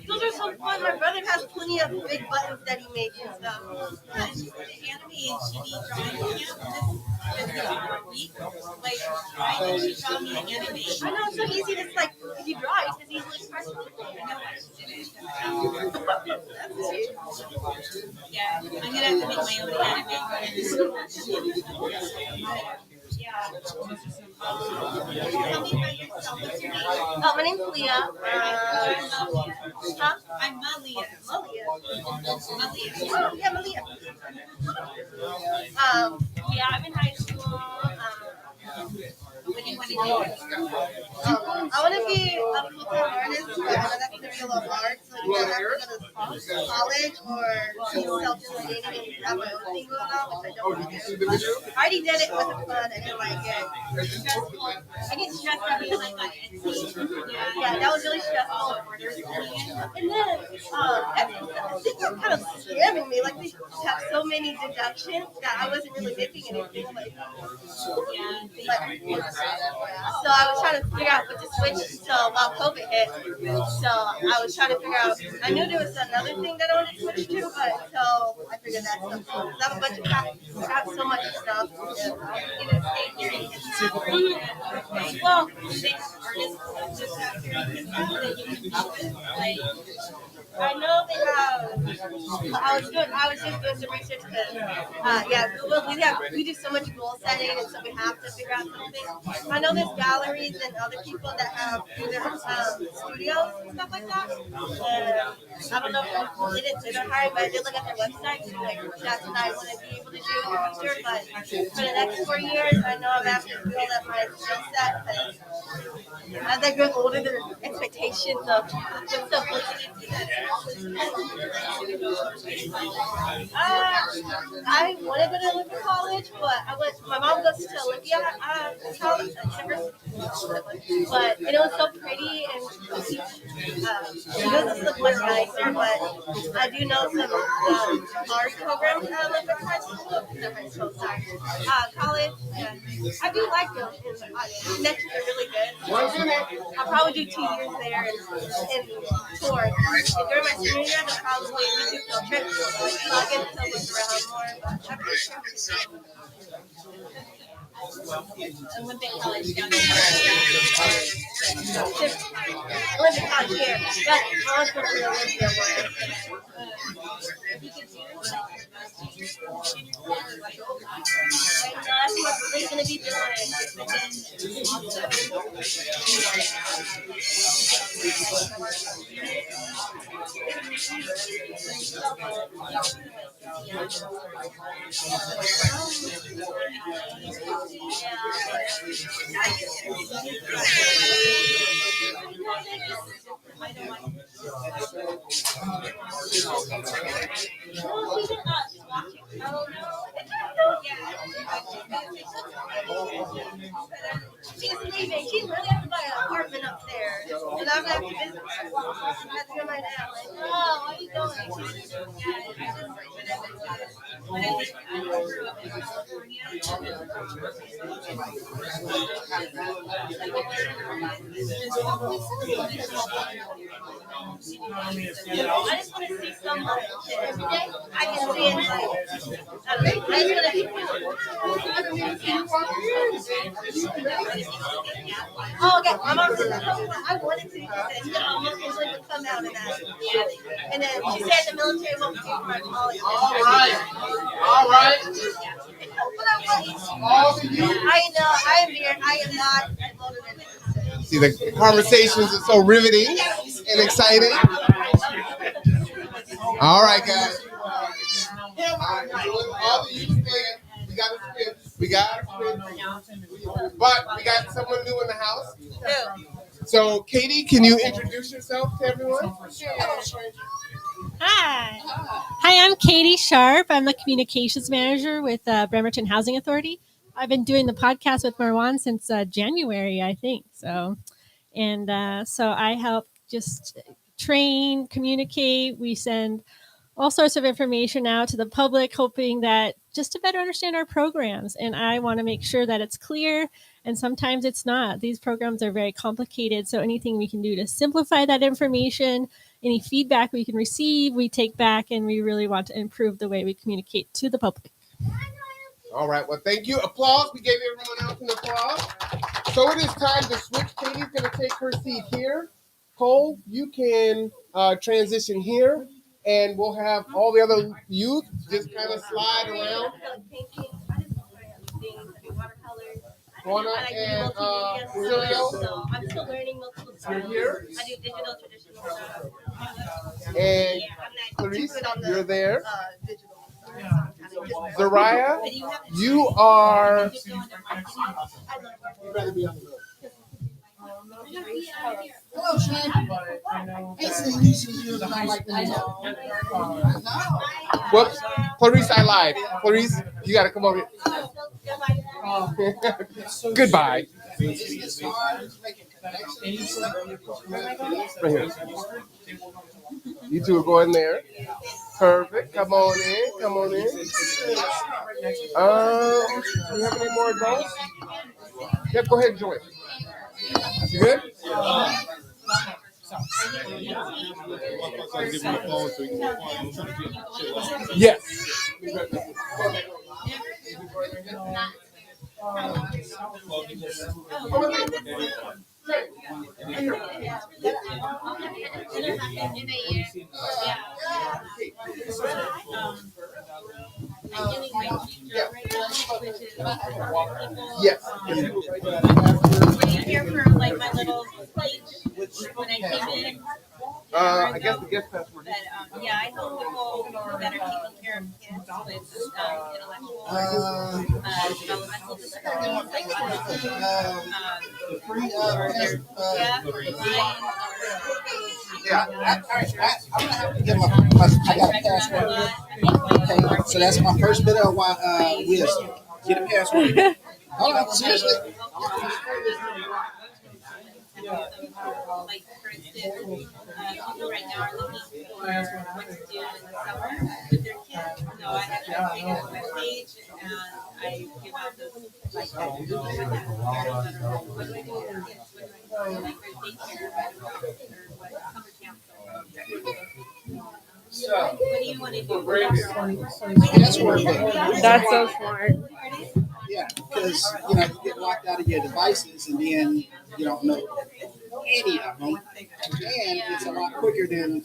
S20: Those are so fun. My brother has plenty of big buttons that he makes and stuff. I know it's so easy. It's like if you draw, it's as easy as personal.
S13: Yeah, I'm gonna have to make my own anime.
S20: My name's Leah.
S13: I'm Malia.
S20: Oh, yeah, Malia. I'm in high school.
S13: What do you want to do?
S20: I want to be a full-time artist, but I know that's going to be a little hard. So you either have to go to college or be self-sustaining and have my own thing going on, which I don't want to do. I already did it. It wasn't fun. I didn't like it.
S13: I get stressed out because I like it.
S20: Yeah, that was really stressful. And then, I think they're kind of scamming me. Like, they have so many deductions that I wasn't really making anything. So I was trying to figure out what to switch to while COVID hit. So I was trying to figure out, I knew there was another thing that I wanted to switch to, but until I figured that stuff out. Because I have a bunch of I have so much stuff.
S13: Well,
S20: I know they have. I was just doing some research because, we do so much goal setting, and so we have to figure out something. I know there's galleries and other people that have studios and stuff like that. I don't know if they don't hire, but I did look at their website. Like that's what I want to be able to do in the future. But for the next 4 years, I know I'm after to build up my skill set. But as I grow older, the expectations of stuff. I want to go to Olympia College, but my mom goes to Olympia College, but it was so pretty and it doesn't look much nicer. But I do know some art programs at Olympia College. Yeah. I do like them. Connections are really good. I'll probably do 2 years there and tour. And during my senior year, they'll probably do field trips. So I get to look around more. But I'm pretty sure.
S6: Olympic College down there. Olympic College here. But I was going to Olympia that's what we're going to be She's leaving. She's really have to buy an apartment upstairs. And I'm having business. That's where my dad like, oh, what are you doing? I just want to see someone every day. I can see it like, I just oh, okay. My mom said, I wanted to. She said, no, I'm going to come out and ask. And then she said the military won't pay for my college. All right. All right. I know. I am not motivated.
S1: See, the conversations are so riveting and exciting. All right, guys. All the youth stand. We got to spin. We got to spin. But we got someone new in the house. So, Katie, can you introduce yourself to everyone?
S5: Hi. Hi, I'm Katie Sharp. I'm the communications manager with Bremerton Housing Authority. I've been doing the podcast with Marwan since January, I think. So I help just train, communicate. We send all sorts of information out to the public, hoping that just to better understand our programs. And I want to make sure that it's clear. And sometimes it's not. These programs are very complicated. So anything we can do to simplify that information, any feedback we can receive, we take back, and we really want to improve the way we communicate to the public.
S1: All right. Well, thank you. Applause. We gave everyone else an applause. So it is time to switch. Katie's going to take her seat here. Cole, you can transition here, and we'll have all the other youth just kind of slide around. Juana and Celio.
S6: So I'm still learning multiple skills.
S1: Here.
S6: I do digital, traditional stuff.
S1: And Clarice, you're there. Zariah, you are.
S2: Hello, Shannon. Hey, see you since you're like
S1: Whoops, Clarice, I lied. Clarice, you got to come over here. Goodbye. Right here. You two are going there. Perfect. Come on in. Come on in. Do we have any more adults? Yep, go ahead and join. You good? Yes. Yes.
S6: Here for like my little plate when I came in.
S1: I guess the guest password.
S6: Yeah, I help people that are taking care of kids with intellectual developmental disabilities.
S12: I'm gonna have to get I got a password. Okay, so that's my first bit of wisdom. Get a password. Hold on, seriously.
S6: Like, for instance, people right now are looking for what to do in the summer with their kids. So I have to create a web page and I give out those like what do I do with kids? What do I do like for daycare or what summer camp? What do you want to do?
S5: That's so smart.
S12: because you know you get locked out of your devices and then you don't know any of them, and it's a lot quicker than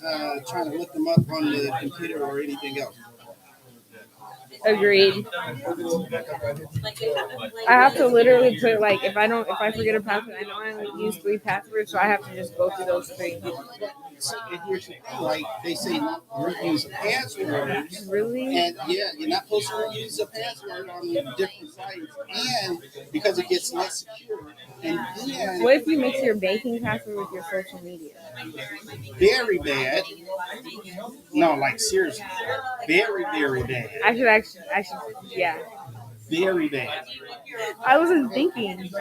S12: trying to look them up on the computer or anything else.
S8: Agreed. I have to literally put like if I forget a password, I know I only use 3 passwords, so I have to just go through those 3.
S12: And here's the thing, like they say, reuse a password.
S8: Really?
S12: And yeah, you're not supposed to reuse a password on different sites, and because it gets less secure. And then,
S8: What if you mix your banking password with your social media?
S12: very bad. No, like seriously, very bad.
S8: Actually, yeah.
S12: Very bad.
S8: I wasn't thinking.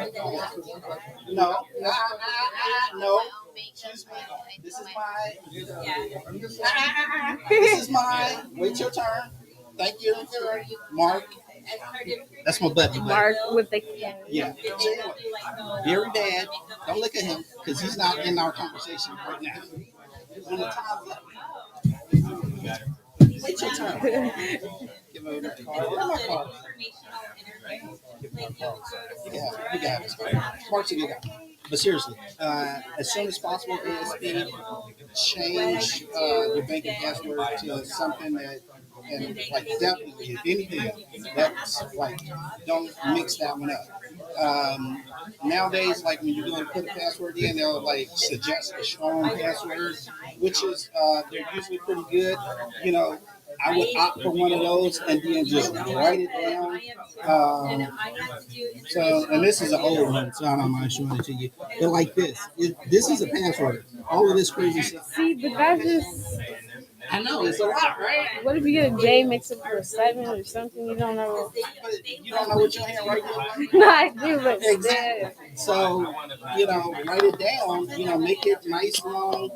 S12: No. Excuse me. This is mine. Wait your turn. Thank you, Mark. That's my buddy.
S8: Mark with the
S12: yeah. Very bad. Don't look at him because he's not in our conversation right now. When the time's up. Wait your turn. Give him a card. You got it. Mark's a good guy. But seriously, as soon as possible, ASP, change your banking password to something that, and like definitely, if anything, that's like, don't mix that one up. Nowadays, like when you go and put a password in, they'll like suggest a strong password, which is, they're usually pretty good. You know, I would opt for one of those and then just write it down. And this is an old one, so I don't mind showing it to you. But like this, this is a password. All of this crazy stuff.
S8: See, but that's just.
S12: I know, it's a lot, right?
S8: What if you get a J mixed up for a 7 or something? You don't know.
S12: You don't know what your hand right now.
S8: No, I do, but
S12: exactly. So, you know, write it down. You know, make it nice, long,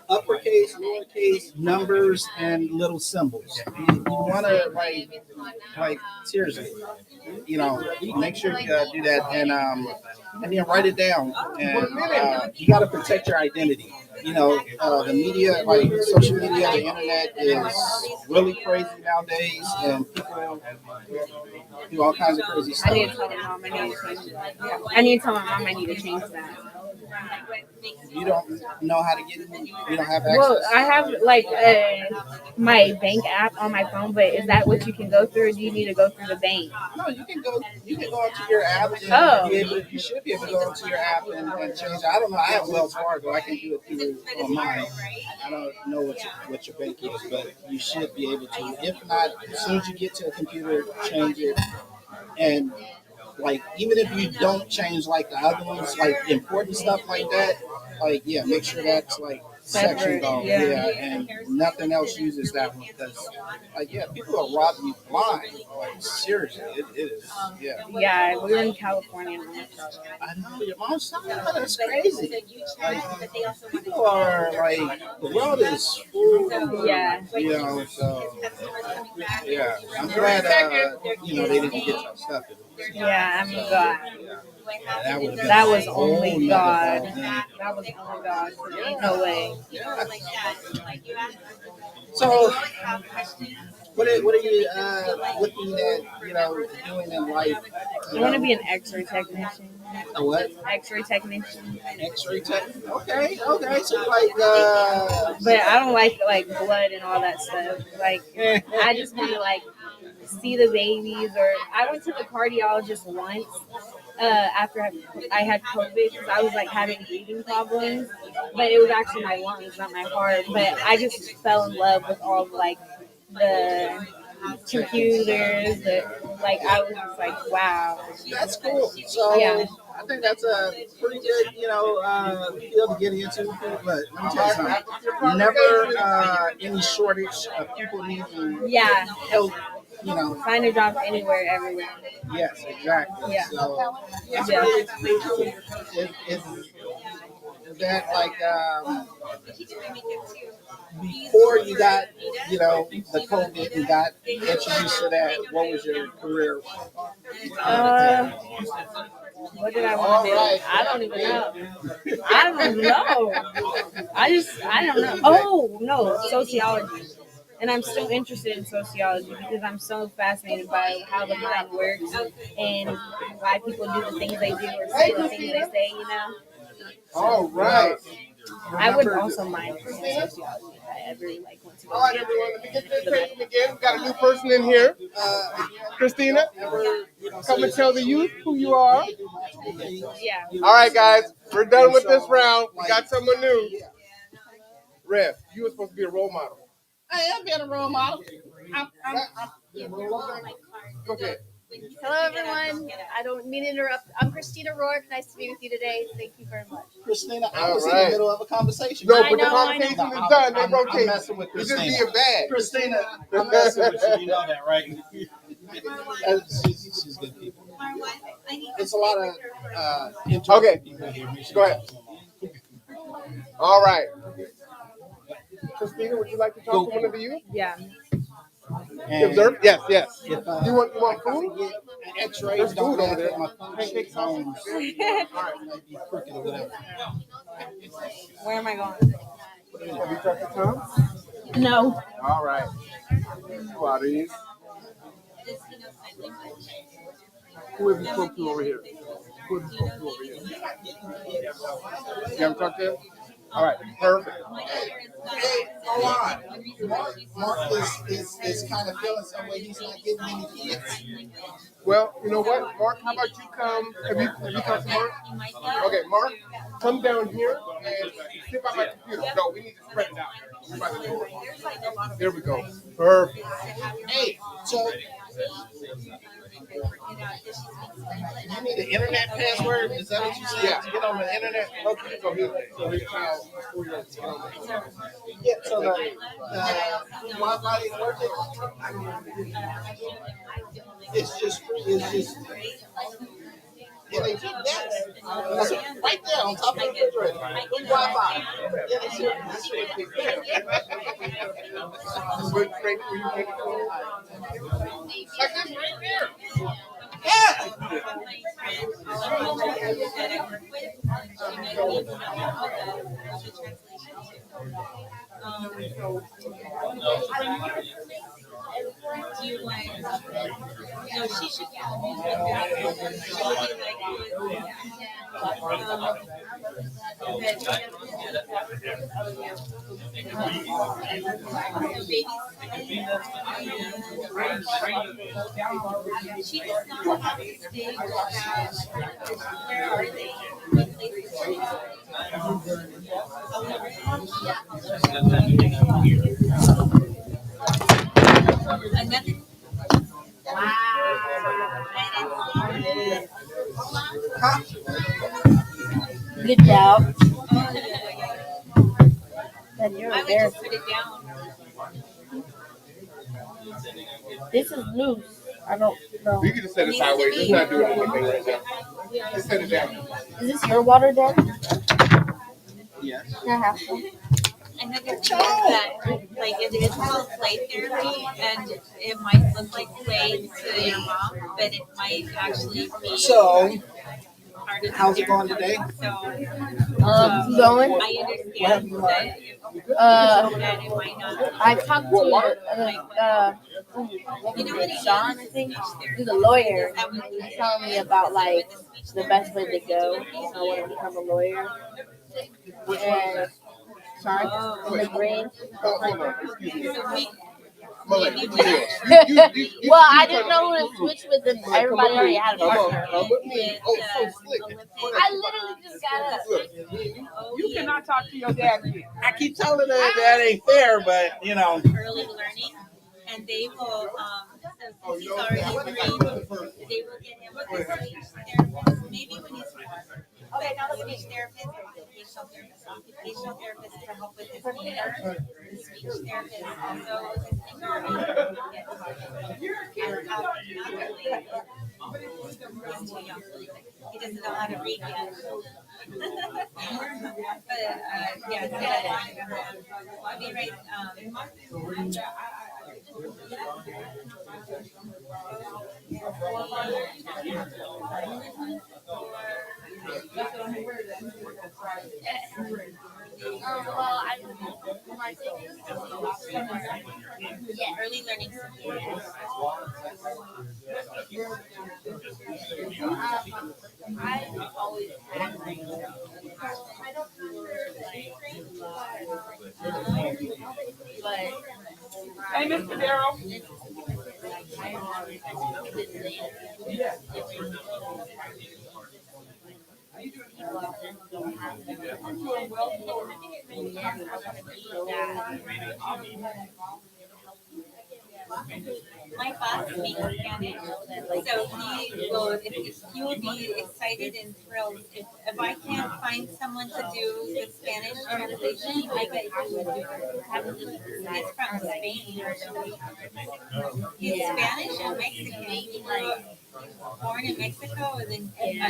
S12: uppercase, lowercase, numbers, and little symbols. You want to like seriously, you know, make sure you do that, and then write it down. And you got to protect your identity. You know, the media, like social media, the internet is really crazy nowadays, and people do all kinds of crazy stuff.
S8: I need to tell my mom I need to change that. I need to tell my mom I need to change that.
S12: You don't know how to get it? You don't have access?
S8: Well, I have like my bank app on my phone, but is that what you can go through, or do you need to go through the bank?
S12: No, you can go onto your app and you should be able to go onto your app and change it. I don't know. I have Wells Fargo. I can do it through on mine. I don't know what your bank is, but you should be able to. If not, as soon as you get to a computer, change it. And like, even if you don't change like the other ones, like important stuff like that, like, yeah, make sure that's like sectioned off. Yeah, and nothing else uses that one because, like, yeah, people are robbing you blind. Like, seriously, it is. Yeah.
S8: Yeah, we were in California.
S12: I know, your mom's telling me, that's crazy. Like, people are like, the world is full.
S8: Yeah.
S12: You know, so, yeah. I'm glad, you know, they didn't get your stuff.
S8: Yeah, I'm glad.
S12: Yeah,
S8: that was only God. That was only God. Ain't no way.
S12: So, what are you looking at, you know, doing in life?
S8: I want to be an X-ray technician.
S12: A what?
S8: X-ray technician.
S12: X-ray technician. Okay. So like,
S8: but I don't like blood and all that stuff. Like, I just want to like see the babies. Or I went to the cardiologist once after I had COVID because I was like having breathing problems, but it was actually my lungs, not my heart. But I just fell in love with all of, like the computers. Like I was just like, wow,
S12: that's cool. So yeah. I think that's a pretty good, you know, field to get into. But let me tell you something. Never any shortage of people needing help. You know,
S8: find a job anywhere, everywhere.
S12: Yes, exactly.
S8: Yeah.
S12: So, is that like before you got, you know, the COVID and got introduced to that? What was your career?
S8: What did I want to do? I don't even know. I don't know. I don't know. Oh no, sociology. and I'm still interested in sociology because I'm so fascinated by how the mind works and why people do the things they do or say the things they say.
S1: All right.
S8: I would also mind for sociology if I ever went to.
S1: All right, everyone. Let me get the attention again. We got a new person in here. Christina, come and tell the youth who you are.
S8: Yeah.
S1: All right, guys. We're done with this round. We got someone new. Rev, you were supposed to be a role model.
S2: I am being a role model.
S1: Go ahead.
S10: Hello, everyone. I don't mean to interrupt. I'm Christina Rourke. Nice to be with you today. Thank you very much.
S12: Christina, I was in the middle of a conversation.
S1: No, but the conversation is done. They rotate.
S12: I'm messing with
S1: You
S12: Christina.
S1: just being bad.
S12: Christina, I'm messing with you. You know that, right? She's good people. It's a lot of
S1: Okay. Go ahead. All right. Christina, would you like to talk to one of the youth?
S8: Yeah.
S1: Observe? Yes, yes.
S12: If,
S1: you want food?
S12: Get an X-ray,
S1: There's
S12: don't
S1: food over there.
S12: my pancake bones. Crooked or whatever.
S8: Where am I going?
S1: Have you talked to Tom?
S8: No.
S1: All right. Who are these? Who have you spoke to over here? Who have you spoke to over here? You haven't talked to him? All right, perfect.
S12: Hey, hold on. Mark is kind of feeling some way he's not getting many kids.
S1: Well, you know what, Mark? How about you come? Have you talked to Mark? Okay, Mark, come down here and sit by my computer. No, we need to spread it out. By the door. There we go. Perfect.
S12: Hey, so you need an internet password? Is that what you said?
S1: Yeah.
S12: To get on the internet? Okay.
S1: So his child, 4-year-old, get on there.
S12: Yeah, so the Wi-Fi is working. It's just, and they keep that right there on top of the refrigerator. Wi-Fi. Yeah, it's here.
S1: Good break for you, like this right there.
S12: Yeah.
S6: Do you like? No, she should. She does not have to stay where are they? Another.
S2: Good job. Then you're
S6: I would
S2: there.
S6: just put it down.
S2: This is loose. I don't know.
S1: You can just set it sideways. It's not doing anything right now. Just set it down.
S2: Is this your water, Dad?
S12: Yes.
S2: Can I have some?
S6: Another thing is that, like, it is called play therapy, and it might look like play to your mom, but it might actually be.
S12: So,
S6: part of
S12: how's
S6: the
S12: it going
S6: therapy.
S12: today?
S6: So,
S2: Going.
S6: I understand that, that it might not.
S2: I talked to Sean, I think, who's a lawyer. He's telling me about like the best way to go. I want to become a lawyer. And sorry, in the brain.
S1: Hold on. Excuse me. Well,
S2: I didn't know who to switch with, and everybody already had a partner.
S1: Come with me. Oh, so slick.
S2: I literally just got up.
S3: You cannot talk to your dad again.
S12: I keep telling her that ain't fair, but you know.
S6: Early learning, and they will, since he's already agreed, they will get him with a speech therapist, maybe when he's 4. Okay, now the speech therapist, occupational therapist to help with his hair, the speech therapist also his finger. He's too young. He doesn't know how to read yet. But yeah, I'll be right.
S2: Well,
S13: Early learning support. I've always had
S3: Hey, Mr. Darrell.
S13: My boss speaks Spanish, so he will be excited and thrilled if I can't find someone to do the Spanish translation. I bet he would do it. He's from Spain. He's Spanish and Mexican. He born in Mexico and then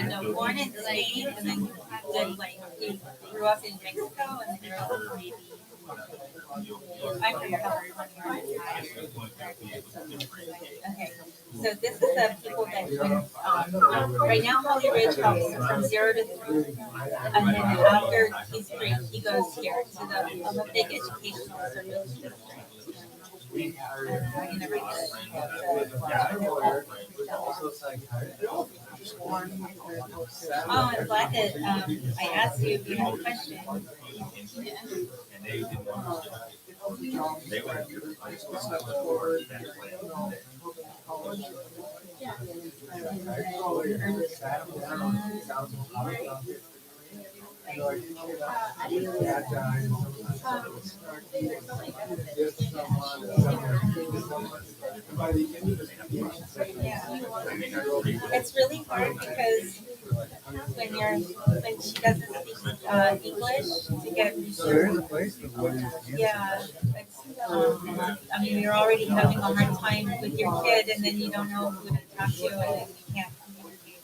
S13: no, born in Spain and then he grew up in Mexico and then I forgot how okay. So this is the people that right now Holly Ridge helps from 0 to 3. And then after he's 3, he goes here to the big educational service district. Oh, I'm glad that I asked you if you had a question. It's really hard because when she doesn't speak English to get yeah, I mean you're already having a hard time with your kid and then you don't know who to talk to and then you can't communicate.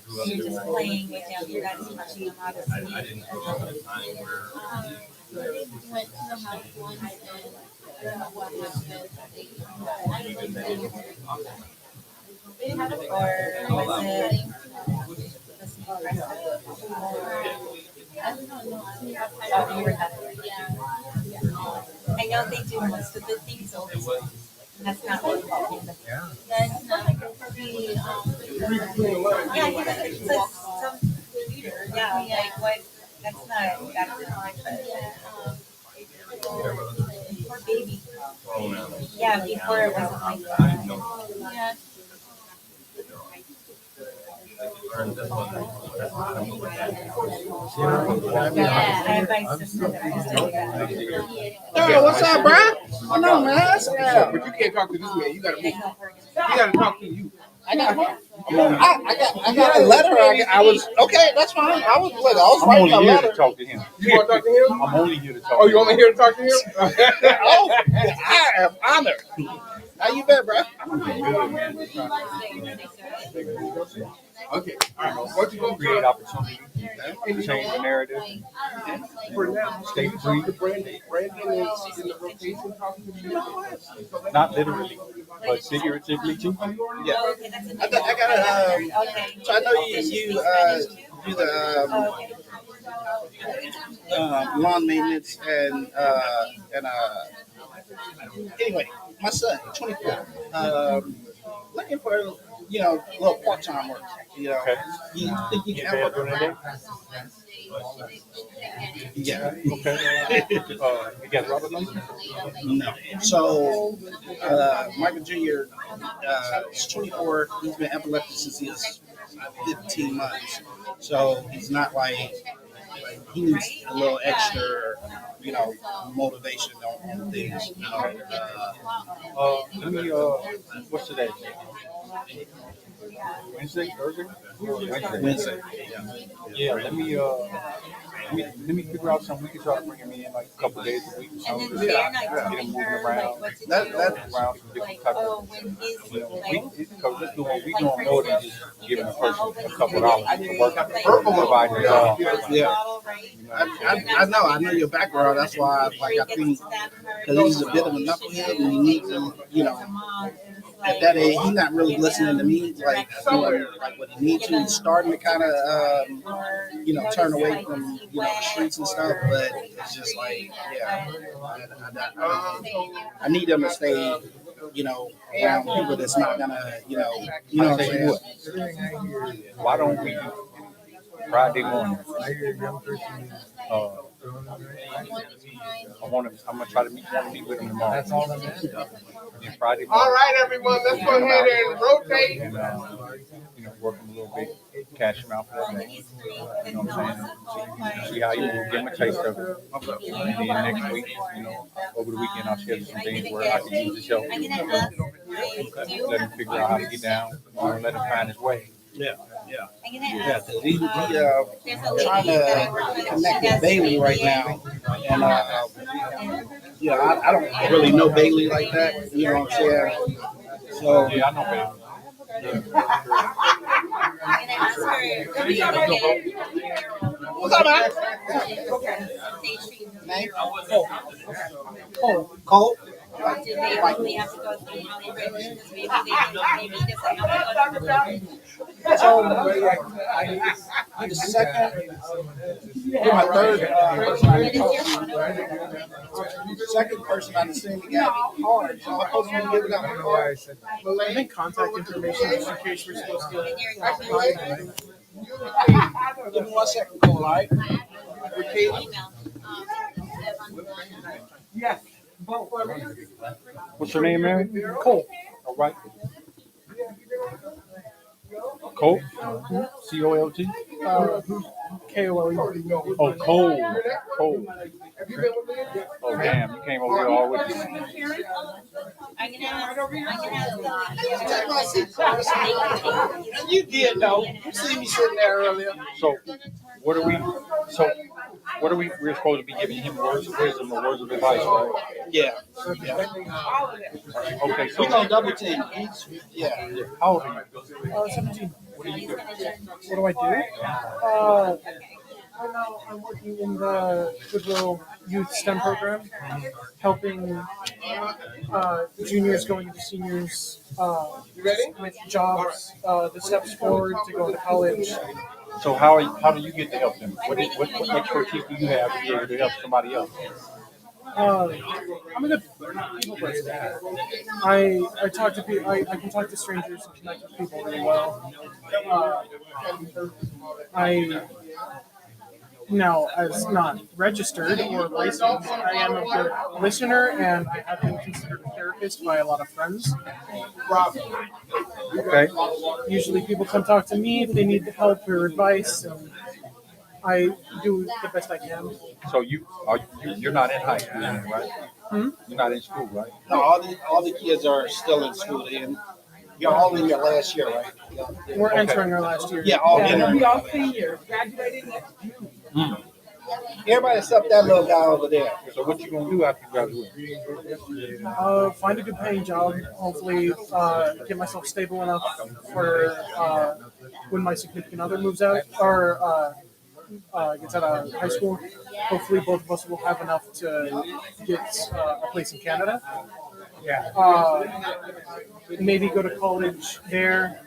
S13: So you're just playing with them. You're not teaching them how to speak. Went to the house once and I don't know what happened. Or was it? I know they do most of the things, so that's not what we call it. That's not the, yeah, it's some computer, yeah, like what, that's poor baby. Yeah, before it wasn't like that. Yeah.
S2: Hey, what's up, bro? Oh no, man. That's
S1: But you can't talk to this man. You gotta move. You gotta talk to you.
S2: I got a letter. I was okay. That's fine. I was writing a letter.
S11: Talk to him.
S1: You want to talk to him?
S11: I'm only here to talk.
S1: Oh, you only here to talk to him?
S2: Oh, I am honored. How you been, bro?
S1: Okay. All right. What you gonna
S11: create opportunity, change the narrative.
S1: For now,
S11: Stay free.
S1: Brandon is in the rotation talking to you.
S11: Not literally, but figuratively too.
S2: Yeah. I got so I know you do the lawn maintenance and anyway, my son, 24, looking for little part-time work.
S11: Okay.
S2: You think you can help
S11: during the day?
S2: Yeah.
S11: Okay. You got a Robert license?
S2: No. So Michael Jr. Is 24. He's been epileptic since he was 15 months. So he's not like he needs a little extra, motivation on things.
S11: Let me. What's today? Wednesday, Thursday?
S2: Wednesday.
S11: Yeah. Let me figure out something. We can try to bring him in like a couple of days a week or something.
S13: Yeah.
S11: Get him moving around.
S2: That's
S11: around some different type of. Because let's do what we doing more than just giving a person a couple of dollars to work. Providing
S2: yeah. I know your background. That's why I think because he's a bit of a knucklehead and you need to,
S12: at that age, he's not really listening to me doing like what he needs to. He's starting to kind of turn away from the streets and stuff, but it's just like I need him to stay around people that's not gonna what I'm saying.
S11: Why don't we Friday morning? I'm gonna try to meet with him tomorrow. And Friday morning.
S1: All right, everyone, let's go ahead and rotate.
S11: And work him a little bit, cash him out for that day. You know what I'm saying? See how he move, give him a taste of it. And then next week, over the weekend, I'll schedule some things where I can use his help. Let him figure out how to get down, or let him find his way.
S12: Yeah. He trying to connect with Bailey right now, and I don't really know Bailey like that. You know what I'm saying? So
S11: yeah, I know Bailey.
S12: What's up, man? Name? Cole.
S6: Do they only have to go through county bridge? Because maybe they decide not to go through
S12: The second, my third second person on the scene got hard. So I'm supposed to give it out my card.
S7: I think contact information just in case we're supposed to.
S12: Give me 1 second, Cole, all right?
S7: Yes.
S11: What's your name, Mary?
S7: Cole.
S11: All right. Colt? C-O-L-T?
S7: K-O-L-E.
S11: Oh, Cole. Cole. Oh, damn. You came over here all with us.
S12: You did, though. You see me sitting there earlier.
S11: So, we're supposed to be giving him words of wisdom or words of advice, right?
S12: Yeah.
S11: Okay, so.
S12: We're going to double team. Yeah.
S11: How old are you?
S7: 17.
S11: What do you do?
S7: What do I do? Right now, I'm working in the Goodwill Youth STEM program, helping juniors going into seniors with jobs, the steps forward to go to college.
S11: So how do you get to help them? What expertise do you have to be able to help somebody else?
S7: I'm a good people person. I talk to people. I can talk to strangers and connect with people really well. Now, as not registered or licensed, I am a good listener, and I have been considered a therapist by a lot of friends.
S11: Okay.
S7: Usually people come talk to me if they need help or advice, and I do the best I can.
S11: So you're not in high school, right?
S7: Hmm?
S11: You're not in school, right?
S12: No, all the kids are still in school. You're all in your last year, right?
S7: We're entering our last year.
S12: Yeah, all in.
S3: We all seniors, graduating next June.
S12: Everybody except that little guy over there.
S11: So what you gonna do after you graduate?
S7: Find a good paying job. Hopefully, get myself stable enough for when my significant other moves out or gets out of high school. Hopefully, both of us will have enough to get a place in Canada. Maybe go to college there.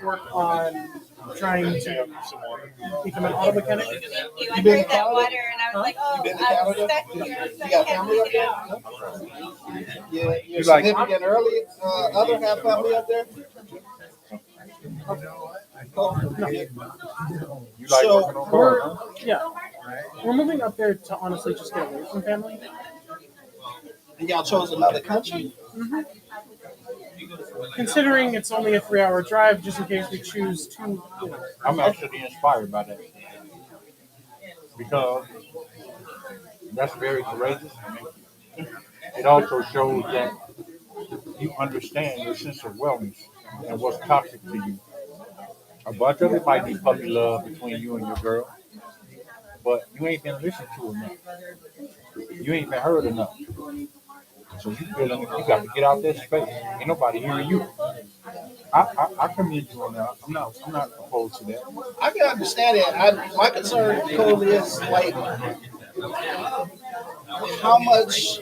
S7: Work on trying to become an auto mechanic.
S6: I drank that water and I was like, oh, I'm stuck here.
S12: You got family up there? Yeah, your significant early other have family up there?
S11: You like working on cars, huh?
S7: Yeah. We're moving up there to honestly just get away from family.
S12: And y'all chose another country?
S7: Mm-hmm. Considering it's only a 3-hour drive, just in case we choose to.
S11: I'm actually inspired by that because that's very courageous. It also shows that you understand your sense of wellness and what's toxic to you. A bunch of it might be puppy love between you and your girl, but you ain't been listened to enough. You ain't been heard enough. So you feel like you got to get out that space. Ain't nobody hearing you. I commend you on that. I'm not opposed to that.
S12: I can understand it. My concern, Cole, is like how much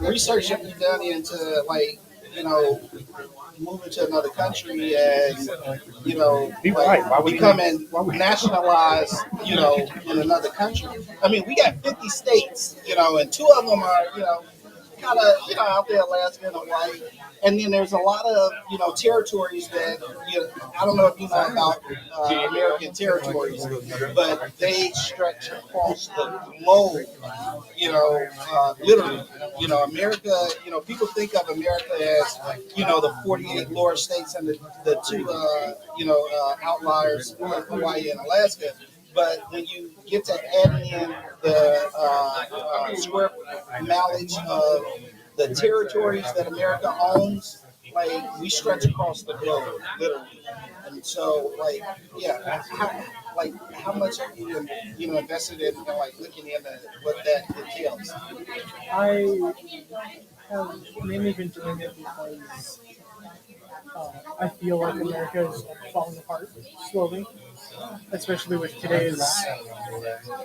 S12: research have you done into like moving to another country and
S11: He's right. Why would he
S12: becoming
S11: why would he-
S12: nationalized, in another country. I mean, we got 50 states, and two of them are, kind of, out there, Alaska and Hawaii. And then there's a lot of, territories that, I don't know if you know about American territories, but they stretch across the globe, literally. America, people think of America as, the 48 lower states and the two, outliers, Hawaii and Alaska. But when you get to adding in the square mileage of the territories that America owns, like we stretch across the globe, literally. And so, how much have you, invested in, looking into what that entails?
S7: I have mainly been doing it because I feel like America is falling apart slowly, especially with today's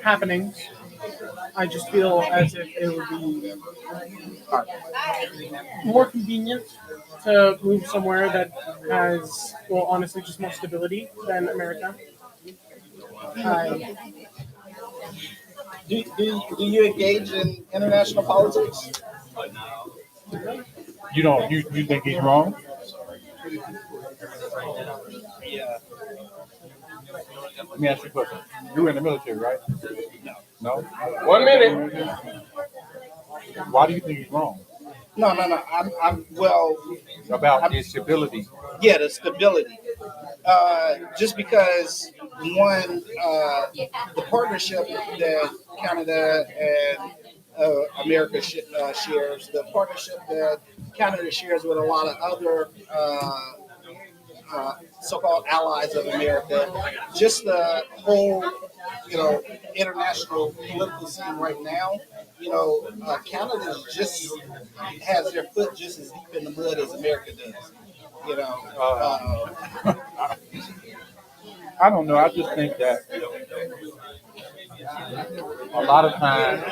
S7: happenings. I just feel as if it would be more convenient to move somewhere that has, well, honestly, just more stability than America.
S12: Do you engage in international politics?
S11: You think he's wrong?
S12: Yeah.
S11: Let me ask you a question. You were in the military, right? No.
S1: 1 minute.
S11: Why do you think he's wrong?
S12: No. I'm well
S11: about the stability.
S12: Yeah, the stability. Just because one, the partnership that Canada and America shares, the partnership that Canada shares with a lot of other so-called allies of America, just the whole, international political scene right now. Canada just has their foot just as deep in the mud as America does.
S11: I don't know. I just think that a lot of times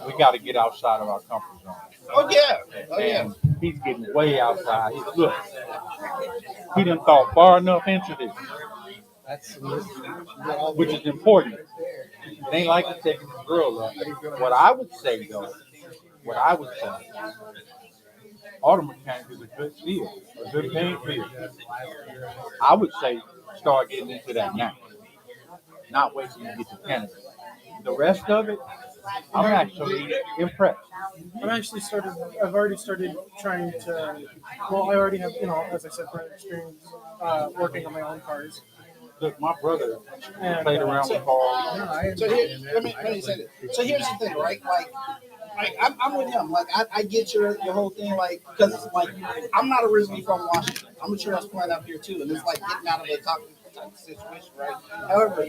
S11: we got to get outside of our comfort zone.
S12: Oh yeah.
S11: And he's getting way outside. Look, he done thought far enough into this, which is important. It ain't like he's taking his girl up. What I would say, auto mechanic is a good field, a good paying field. I would say start getting into that now, not wait till you get to Canada. The rest of it, I'm actually impressed.
S7: I've already started trying to, well, I already have, as I said, prior experience working on my own cars.
S11: Look, my brother played around with cars.
S12: So let me say this. So here's the thing, right? I'm with him. I get your whole thing, because I'm not originally from Washington. I'm a transplant up here too, and it's like getting out of a toxic situation, right? However,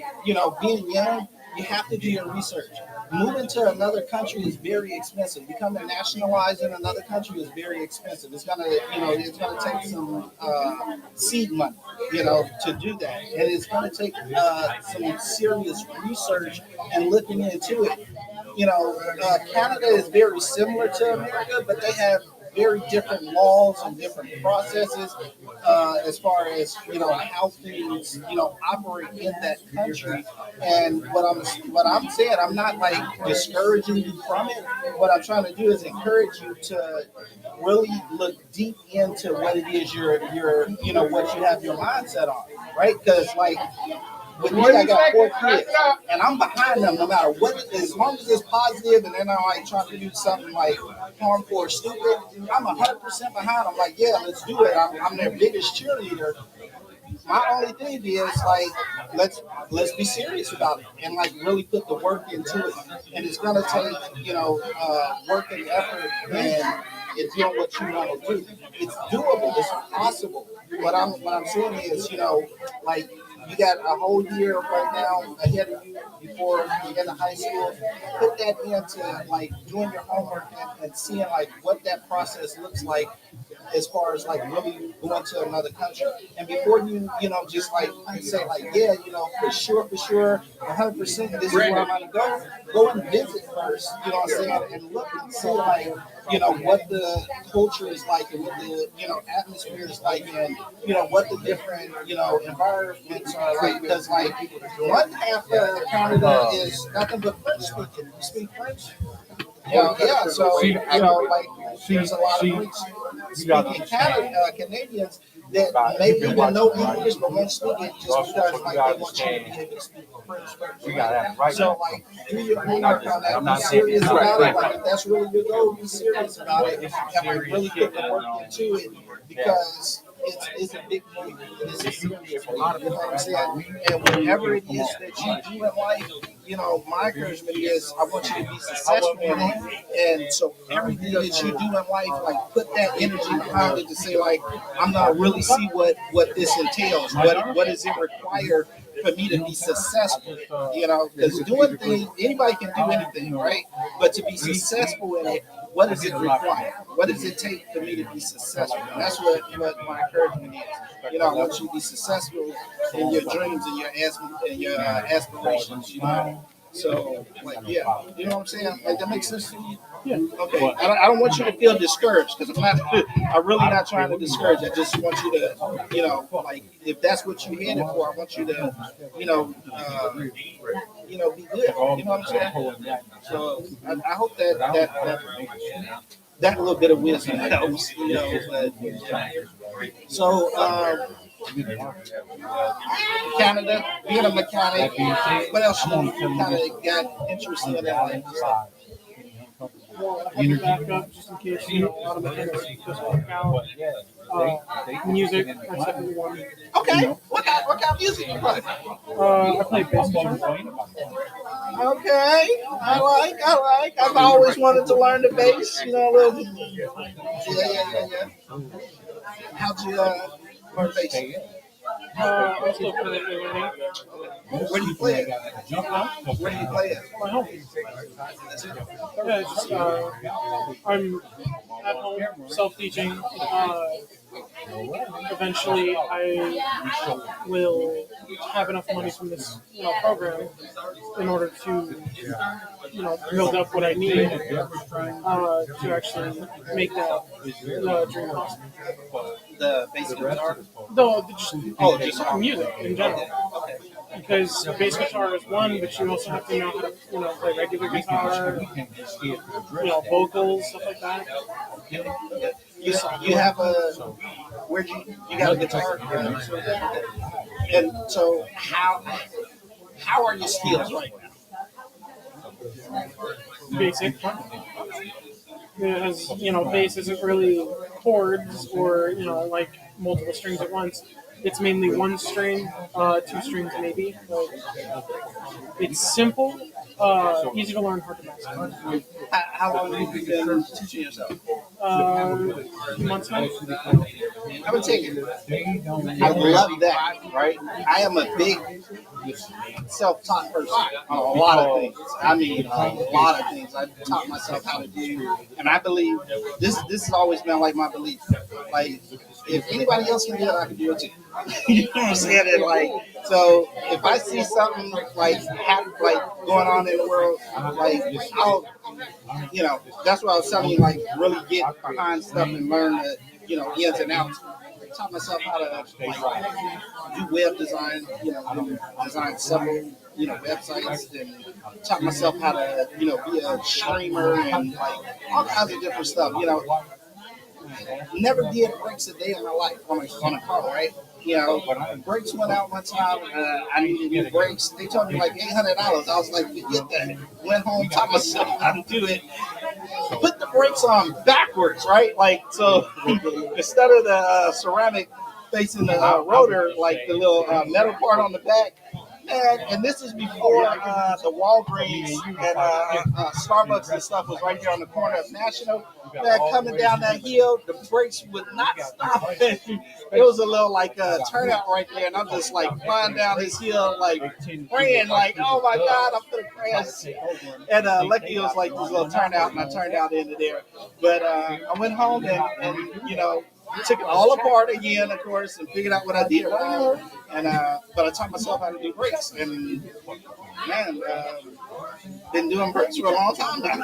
S12: being young, you have to do your research. Moving to another country is very expensive. Becoming nationalized in another country is very expensive. It's gonna take some seed money, to do that, and it's gonna take some serious research and looking into it. Canada is very similar to America, but they have very different laws and different processes as far as how things operate in that country. And what I'm saying, I'm not discouraging you from it. What I'm trying to do is encourage you to really look deep into what it is you're what you have your mindset on, right? Because with me, I got 4 kids, and I'm behind them no matter what it is. As long as it's positive and they're not trying to do something harmful or stupid, I'm 100% behind them. Yeah, let's do it. I'm their biggest cheerleader. My only thing is let's be serious about it and really put the work into it. And it's gonna take work and effort and doing what you want to do. It's doable. It's possible. What I'm saying is you got a whole year right now ahead of you before you get to high school. Put that into doing your homework and seeing what that process looks like as far as like really going to another country. And before you know, just like say like, yeah, you know, for sure, 100% this is where I'm gonna go and visit first, you know what I'm saying, and look and see like, you know, what the culture is like and what the, you know, atmosphere is like and, you know, what the different, you know, environments are like. Because like one half of Canada is nothing but French speaking. You speak French? Yeah. So you know, like there's a lot of French speaking Canadians that may even know English but won't speak it just because like they want you to be able to speak French first. So like do your homework on that. Be serious about it. Like if that's really your goal, be serious about it and like really put the work into it because it's a big deal. It's a serious thing. You know what I'm saying? And whatever it is that you do in life, you know, my encouragement is I want you to be successful in it. And so everything that you do in life, like put that energy behind it to say like, I'm gonna really see what this entails. What does it require for me to be successful? You know, because doing things, anybody can do anything, right? But to be successful in it, what does it require? What does it take for me to be successful? And that's what my encouragement is. You know, I want you to be successful in your dreams and your aspirations. You know. So, like, yeah, you know what I'm saying? Like, that makes sense to you? Yeah. Okay. I don't want you to feel discouraged because I'm really not trying to discourage. I just want you to, you know, like, if that's what you're headed for, I want you to, you know, be good. You know what I'm saying? So, I hope that little bit of wisdom helps, you know. But, so, Canada, being a mechanic, what else you kind of got interested in?
S7: Backup, just in case, you know, a lot of mechanics just work out. Music, that's definitely one.
S12: Okay, what kind of music you play?
S7: I play bass guitar.
S12: Okay, I like. I've always wanted to learn the bass, you know, a little. Yeah. How'd you learn bass?
S7: I'm still currently learning.
S12: Where do you play it? Where do you play it?
S7: My home. Yeah, just, I'm at home, self-teaching. Eventually, I will have enough money from this, you know, program in order to, you know, build up what I need to actually make that dream possible.
S12: The bass guitar?
S7: No, just music in general. Because bass guitar is one, but you also have to know how to, you know, play regular guitar, you know, vocals, stuff like that.
S12: You have where'd you got a guitar? And so how are your skills right now?
S7: Basic. Because, you know, bass isn't really chords or, you know, like multiple strings at once. It's mainly one string, 2 strings maybe. But it's simple, easy to learn, hard to master.
S12: How long have you been teaching yourself?
S7: Months now.
S12: I would take it. I love that, right? I am a big self-taught person on a lot of things. I mean, a lot of things. I taught myself how to do, and I believe this has always been like my belief. Like, if anybody else can do it, I can do it too. You know what I'm saying? And like, so if I see something like going on in the world, like I'll, you know, that's what I was telling you. Like, really get behind stuff and learn the, you know, ins and outs. I taught myself how to like, do web design, you know, design several, you know, websites, and taught myself how to, you know, be a streamer and like all kinds of different stuff. You know, never did brakes a day in my life on a car, right? You know, brakes went out one time. I needed new brakes. They told me like $800. I was like, forget that. Went home, taught myself how to do it. Put the brakes on backwards, right? Like, so instead of the ceramic facing the rotor, like the little metal part on the back. And this is before the Walgreens and Starbucks and stuff was right there on the corner of National. Man, coming down that hill, the brakes would not stop. It was a little like turnout right there, and I'm just like flying down this hill, like praying, like, oh my God, I'm gonna crash. And lucky it was like this little turnout, and I turned out into there. But I went home and you know, took it all apart again, of course, and figured out what I did wrong. And but I taught myself how to do brakes, and man, been doing brakes for a long time now,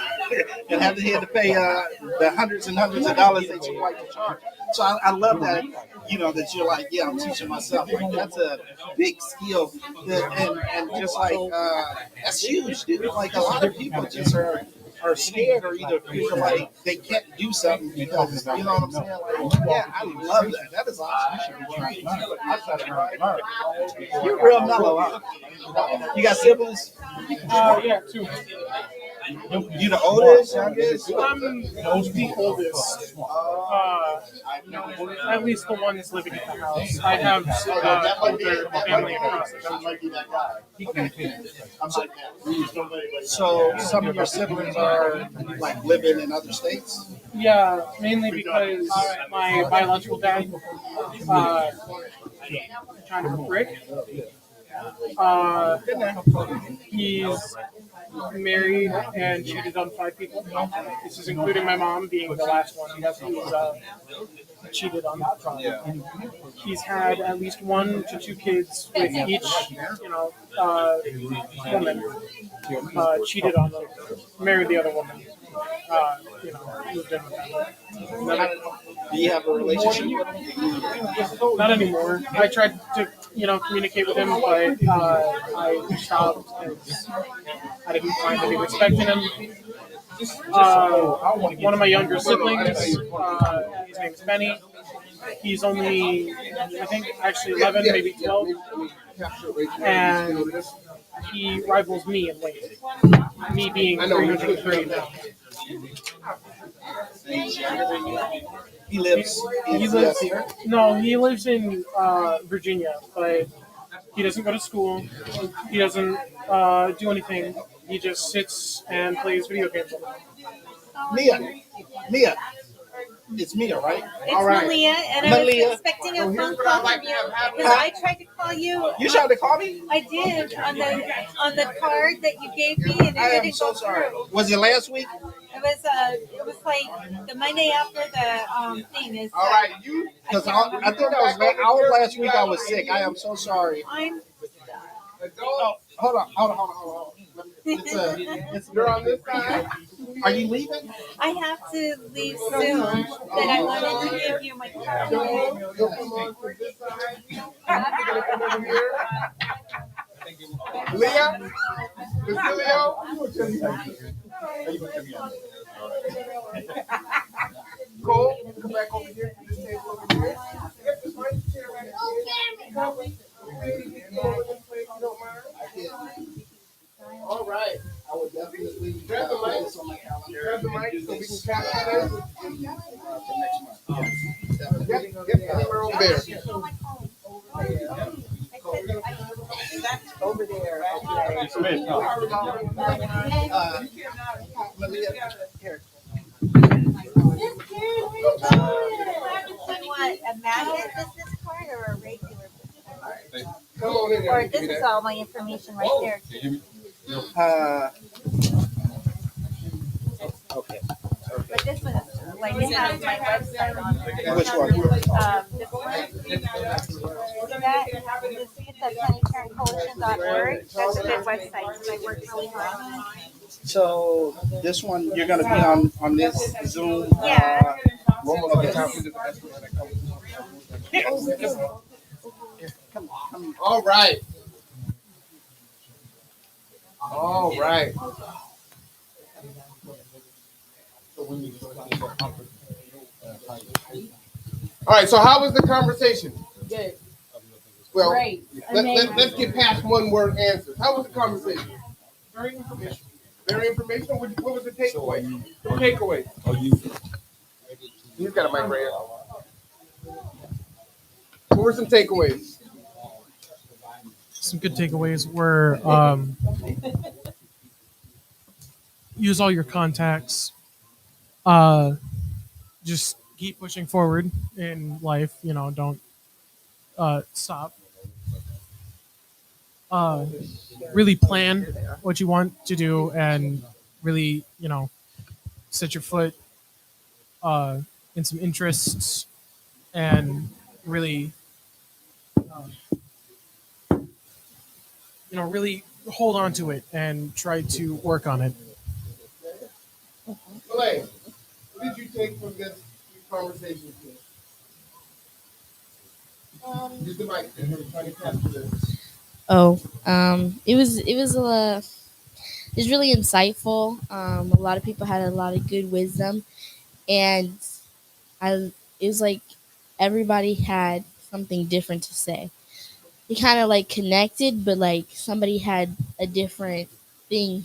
S12: and haven't had to pay the hundreds and hundreds of dollars that you like to charge. So I love that, that you're like, yeah, I'm teaching myself. Like that's a big skill, and just like that's huge, dude. Like a lot of people just are scared or either feel like they can't do something because you know what I'm saying. Like, yeah, I love that. That is awesome. You're real mellow, huh? You got siblings?
S7: Yeah, 2.
S12: You the oldest, youngest?
S7: I'm the oldest. At least the one that's living in the house. I have older family across the country.
S12: So some of your siblings are like living in other states?
S7: Yeah, mainly because my biological dad kind of a prick. He's married and cheated on 5 people. This is including my mom being the last one. He's cheated on. He's had at least 1 to 2 kids with each, woman. Cheated on them, married the other woman. Moved in with them.
S12: Do you have a relationship with him?
S7: Not anymore. I tried to, communicate with him, but I stopped because I didn't find any respect in him. One of my younger siblings, his name is Benny. He's only, I think, actually 11, maybe 12, and he rivals me in weight. Me being 330 pounds.
S12: He lives here?
S7: No, he lives in Virginia, but he doesn't go to school. He doesn't do anything. He just sits and plays video games all the time.
S12: Mia. It's Mia, right?
S13: It's Malia, and I was expecting a phone call from you because I tried to call you.
S12: You tried to call me?
S13: I did on the card that you gave me, and it didn't go through.
S12: Was it last week?
S13: It was like the Monday after the thing is.
S12: All right, you. Because I think that was last week. I was sick. I am so sorry. Hold on. You're on this side. Are you leaving?
S13: I have to leave soon, but I wanted to give you my card.
S1: Leah? Basilio? Cole, come back over here to this table over here. All right.
S12: I would definitely
S1: grab the mic.
S12: this on my calendar.
S1: Grab the mic so we can capture this.
S12: For next month.
S1: Yep, anywhere over there.
S2: Over there.
S12: Here.
S13: You want a magnet business card or a regular business card?
S1: Come on in there.
S13: Or this is all my information right there.
S12: Okay.
S13: But this one is like it has my website on there.
S12: Which one?
S13: This one. See that? It's at countyparentcoalition.org. That's a good website because I worked really hard on it.
S12: So this one, you're going to be on this Zoom?
S13: Yeah.
S1: All right. All right. All right, so how was the conversation?
S2: Good.
S1: Well,
S2: Great.
S1: let's get past one word answers. How was the conversation? Very informational. Very informational. What was the takeaway? The takeaway. He's got a mic right here. What were some takeaways?
S7: Some good takeaways were use all your contacts. Just keep pushing forward in life. Don't stop. Really plan what you want to do and really, set your foot in some interests and really, really hold on to it and try to work on it.
S1: Malay, what did you take from this conversation today? Use the mic. We're trying to capture this.
S9: It was really insightful. A lot of people had a lot of good wisdom, and it was like everybody had something different to say. It kind of like connected, but like somebody had thing,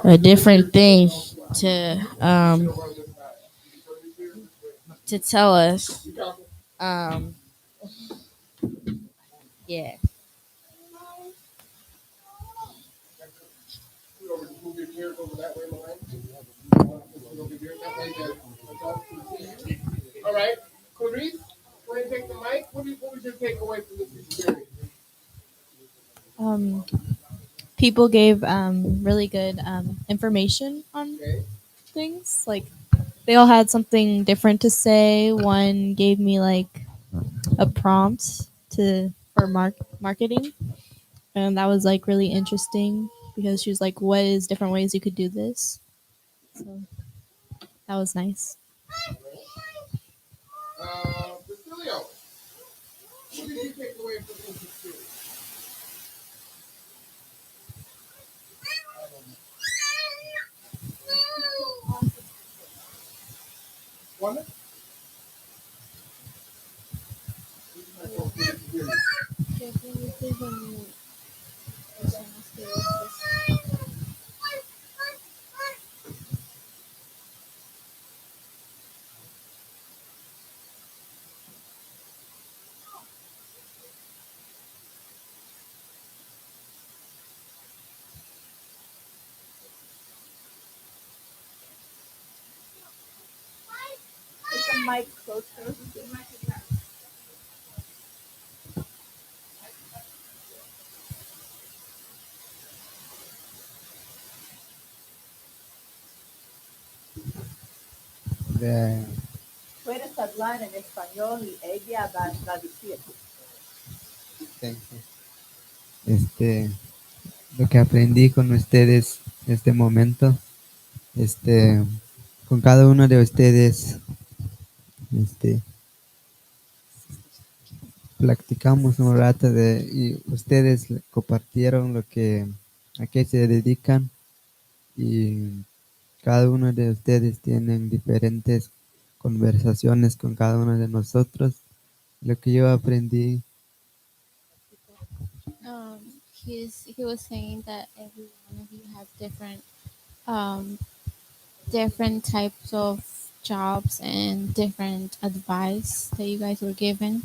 S9: a different thing to tell us. Um, yeah.
S1: Move your chairs over that way, Malay. Over here, that way, adults can see you. All right, Clarice, go ahead and take the mic. What was your takeaway from this experience?
S4: People gave really good information on things. Like they all had something different to say. One gave me like a prompt for marketing, and that was like really interesting because she was like, "What is different ways you could do this?" So that was nice.
S1: Basilio, what did you take away from this experience? Wanda?
S2: Is the mic closer? Puedes hablar en español y ella va a traducir.
S14: Thank you. Lo que aprendí con ustedes en este momento, con cada uno de ustedes, practicamos un rato y ustedes compartieron a qué se dedican y cada uno de ustedes tienen diferentes conversaciones con cada uno de nosotros. Lo que yo aprendí.
S22: He was saying that every one of you have um, different types of jobs and different advice that you guys were given.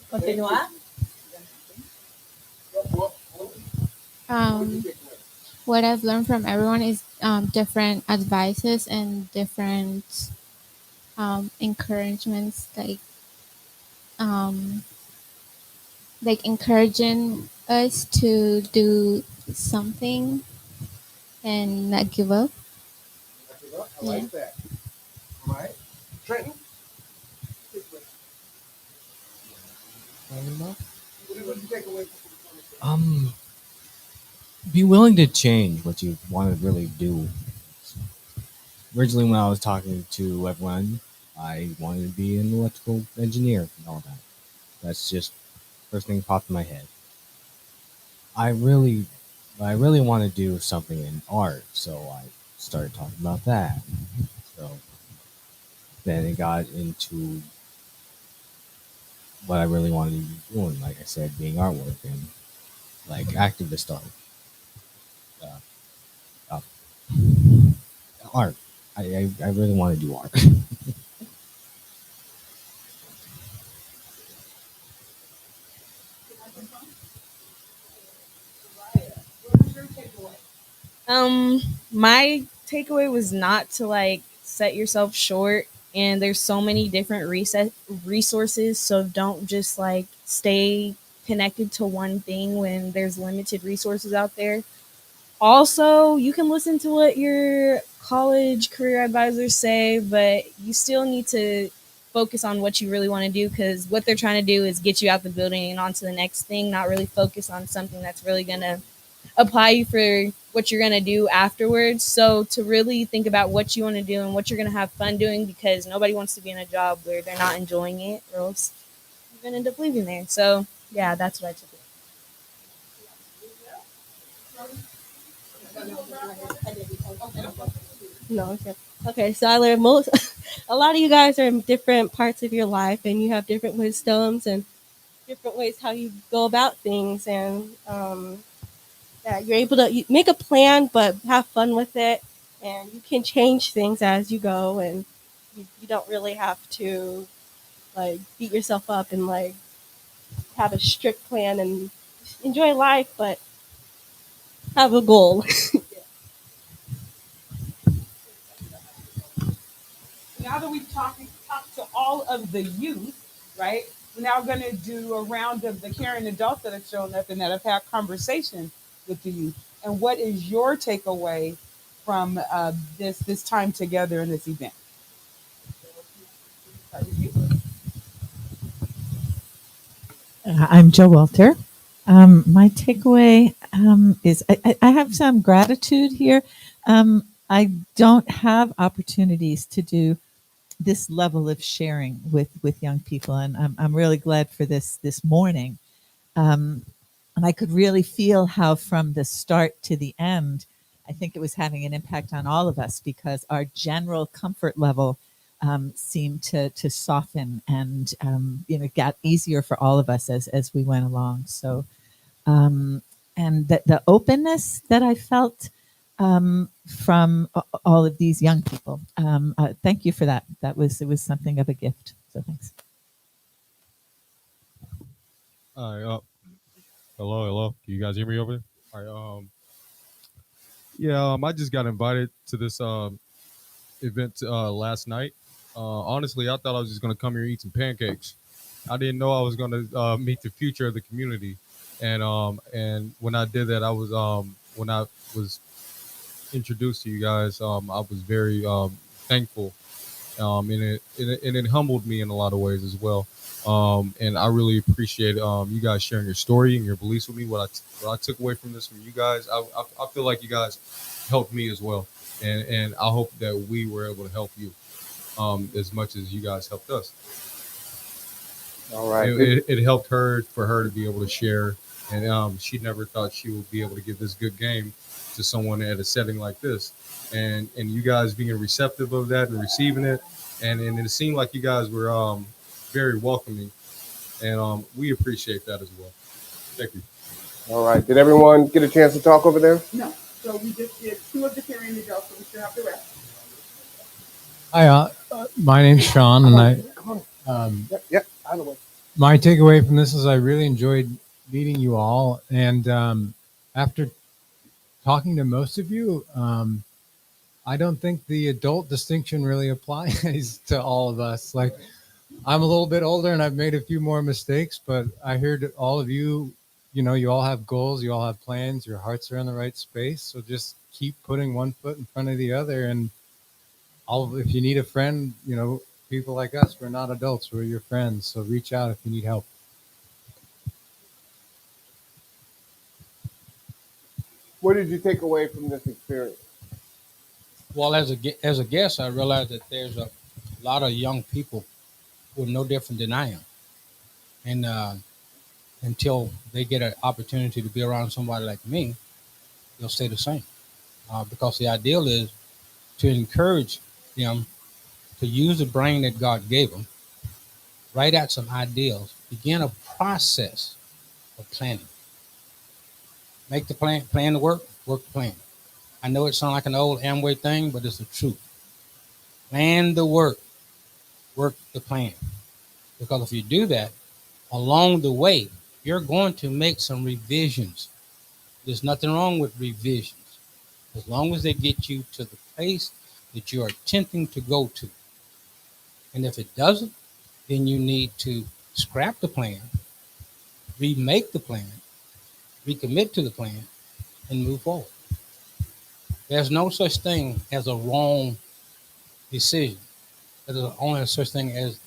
S2: Continuar.
S22: What I've learned from everyone is different advices and different encouragements, like encouraging us to do something and not give up.
S1: I like that. All right. Trenton? What did you take away from this?
S23: Be willing to change what you want to really do. Originally, when I was talking to everyone, I wanted to be an electrical engineer and all that. That's just first thing popped in my head. I really want to do something in art, so I started talking about that. So then it got into what I really wanted to be doing, like I said, being artwork and like activist art. Uh, art. I really want to do art.
S4: My takeaway was not to like set yourself short, and there's so many different resources, so don't just like stay connected to one thing when there's limited resources out there. also, you can listen to what your college career advisors say, but you still need to focus on what you really want to do, because what they're trying to do is get you out the building and on to the next thing, not really focus on something that's really going to apply you for what you're going to do afterwards. So to really think about what you want to do and what you're going to have fun doing, because nobody wants to be in a job where they're not enjoying it, or else you're going to end up leaving there. So yeah, that's what I took.
S5: No, okay. Okay, so I learned most. A lot of you guys are in different parts of your life, and you have different wisdoms and different ways how you go about things, and that you're able to make a plan, but have fun with it, and you can change things as you go, and you don't really have to like beat yourself up and like have a strict plan and enjoy life, but have a goal.
S3: Now that we've talked to all of the youth, right? We're now going to do a round of the caring adults that have shown up and that have had conversation with the youth. And what is your takeaway from this time together in this event?
S15: I'm Joe Walter. My takeaway is I have some gratitude here. I don't have opportunities to do this level of sharing with young people, and I'm really glad for this morning. And I could really feel how from the start to the end, I think it was having an impact on all of us, because our general comfort level seemed to soften, and it got easier for all of us as we went along. So, and the openness that I felt from all of these young people, thank you for that. It was something of a gift. So thanks.
S16: All right. Hello. Can you guys hear me over there? All right. Yeah. I just got invited to this event last night. Honestly, I thought I was just gonna come here and eat some pancakes. I didn't know I was gonna meet the future of the community, and when I did that, I was when I was introduced to you guys, I was very thankful, and it humbled me in a lot of ways as well. And I really appreciate you guys sharing your story and your beliefs with me. What I took away from this from you guys, I feel like you guys helped me as well, and I hope that we were able to help you as much as you guys helped us.
S1: All right.
S16: It helped her for her to be able to share, and she never thought she would be able to give this good game to someone at a setting like this, and you guys being receptive of that and receiving it, and it seemed like you guys were very welcoming, and we appreciate that as well. Thank you.
S1: All right. Did everyone get a chance to talk over there?
S3: No. So we just did two of the caring adults, so we still have the rest.
S17: Hi, my name's Sean, and
S1: Yep. By the way.
S17: my takeaway from this is I really enjoyed meeting you all, and after talking to most of you, I don't think the adult distinction really applies to all of us. Like, I'm a little bit older and I've made a few more mistakes, but I heard all of you, you all have goals, you all have plans, your hearts are in the right space. So just keep putting one foot in front of the other. And if you need a friend, people like us, we're not adults, we're your friends. So reach out if you need help.
S1: What did you take away from this experience?
S24: Well, as a guest, I realized that there's a lot of young people who are no different than I am, and until they get an opportunity to be around somebody like me, they'll stay the same. Because the ideal is to encourage them to use the brain that God gave them, write out some ideals, begin a process of planning. Make the plan to work the plan. I know it sounds like an old Amway thing, but it's the truth. Plan the work the plan. Because if you do that, along the way, you're going to make some revisions. There's nothing wrong with revisions, as long as they get you to the place that you are attempting to go to. And if it doesn't, then you need to scrap the plan, remake the plan, recommit to the plan, and move forward. There's no such thing as a wrong decision. There's only such thing as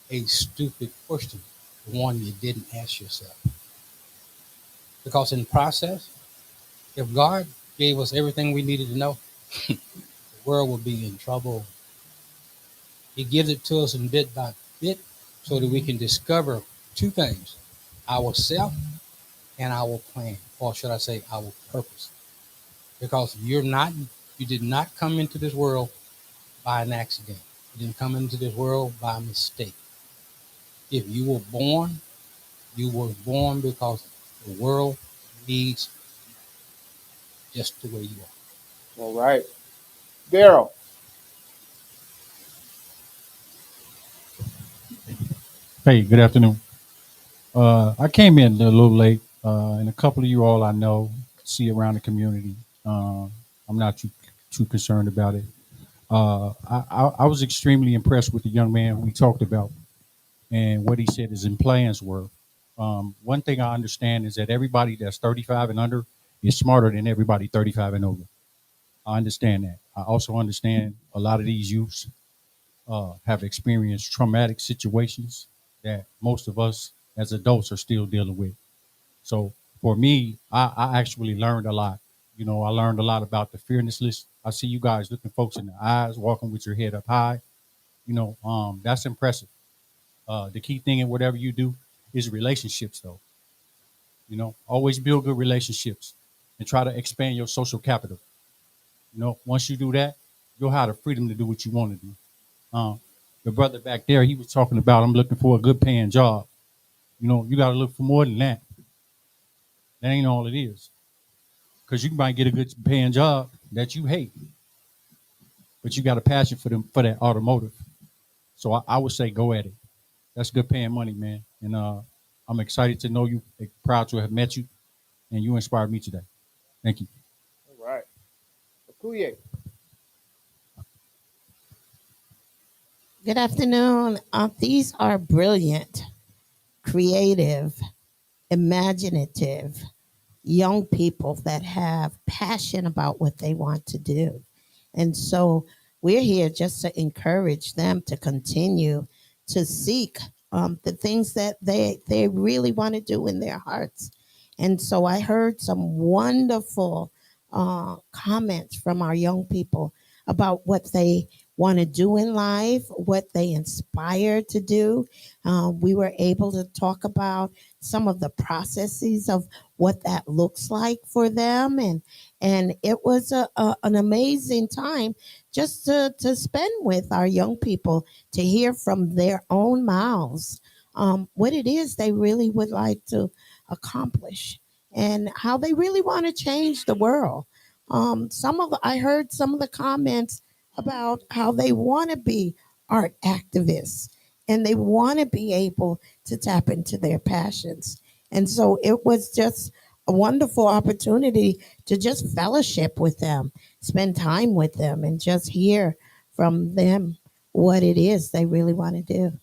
S24: a stupid question, one you didn't ask yourself. Because in the process, if God gave us everything we needed to know, the world would be in trouble. He gives it to us in bit by bit so that we can discover two things: ourself and our plan, or should I say our purpose. Because you did not come into this world by an accident. You didn't come into this world by a mistake. If you were born, you were born because the world needs just the way you are.
S1: All right. Daryl.
S18: Hey, good afternoon. I came in a little late, and a couple of you all I know see around the community. I'm not too concerned about it. I was extremely impressed with the young man we talked about and what he said his plans were. One thing I understand is that everybody that's 35 and under is smarter than everybody 35 and over. I understand that. I also understand a lot of these youths have experienced traumatic situations that most of us as adults are still dealing with. So for me, I actually learned a lot. You know, I learned a lot about the fearlessness. I see you guys looking folks in the eyes, walking with your head up high. You know, that's impressive. The key thing in whatever you do is relationships, though. You know, always build good relationships and try to expand your social capital. You know, once you do that, you'll have the freedom to do what you want to do. The brother back there, he was talking about, I'm looking for a good paying job. You know, you got to look for more than that. That ain't all it is. Because you might get a good paying job that you hate, but you got a passion for that automotive. So I would say go at it. That's good paying money, man. And I'm excited to know you, proud to have met you, and you inspired me today. Thank you.
S1: All right. Akuye.
S2: Good afternoon. These are brilliant, creative, imaginative young people that have passion about what they want to do. And so we're here just to encourage them to continue to seek the things that they really want to do in their hearts. And so I heard some wonderful comments from our young people about what they want to do in life, what they inspire to do. We were able to talk about some of the processes of what that looks like for them, and it was an amazing time just to spend with our young people to hear from their own mouths what it is they really would like to accomplish and how they really want to change the world. I heard some of the comments about how they want to be art activists and they want to be able to tap into their passions. And so it was just a wonderful opportunity to just fellowship with them, spend time with them, and just hear from them what it is they really want to do.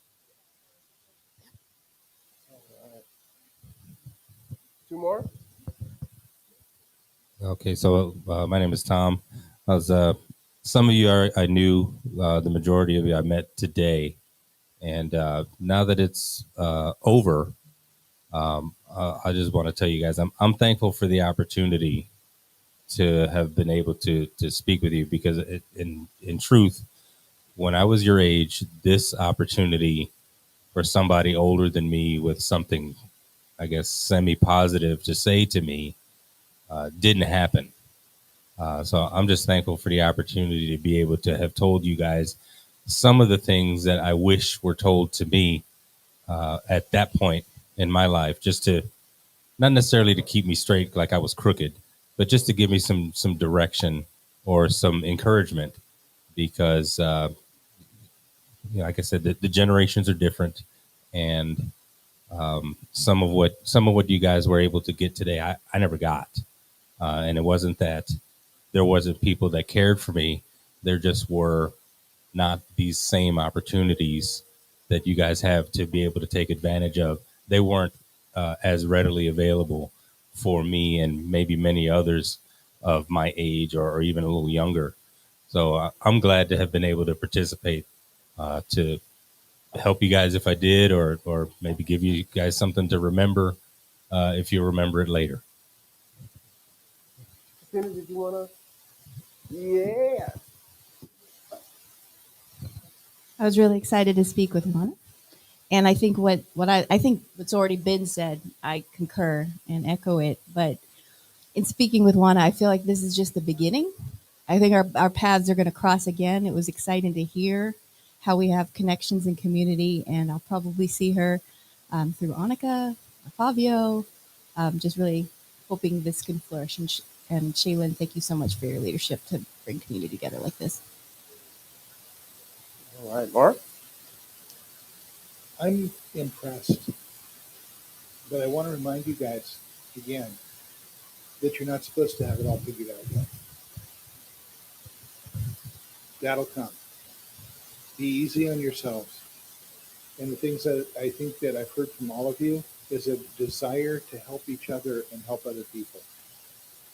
S1: Two more.
S19: Okay, so my name is Tom. I was some of you I knew, the majority of you I met today, and now that it's over, I just want to tell you guys I'm thankful for the opportunity to have been able to speak with you because in truth, when I was your age, this opportunity for somebody older than me with something, I guess, semi-positive to say to me didn't happen. So I'm just thankful for the opportunity to be able to have told you guys some of the things that I wish were told to me at that point in my life, just to not necessarily to keep me straight like I was crooked, but just to give me some direction or some encouragement because, like I said, the generations are different, and some of what you guys were able to get today, I never got, and it wasn't that there wasn't people that cared for me. There just were not these same opportunities that you guys have to be able to take advantage of. They weren't as readily available for me and maybe many others of my age or even a little younger. So I'm glad to have been able to participate to help you guys if I did, or maybe give you guys something to remember if you remember it later.
S1: Tim, did you wanna? Yeah.
S8: I was really excited to speak with Juana. And I think I think what's already been said, I concur and echo it. But in speaking with Juana, I feel like this is just the beginning. I think our paths are going to cross again. It was exciting to hear how we have connections in community, and I'll probably see her through Annika, Fabio. Just really hoping this can flourish. And Shaylin, thank you so much for your leadership to bring community together like this.
S1: All right, Mark.
S10: I'm impressed, but I want to remind you guys again that you're not supposed to have it all figured out yet. That'll come. Be easy on yourselves. And the things that I think that I've heard from all of you is a desire to help each other and help other people.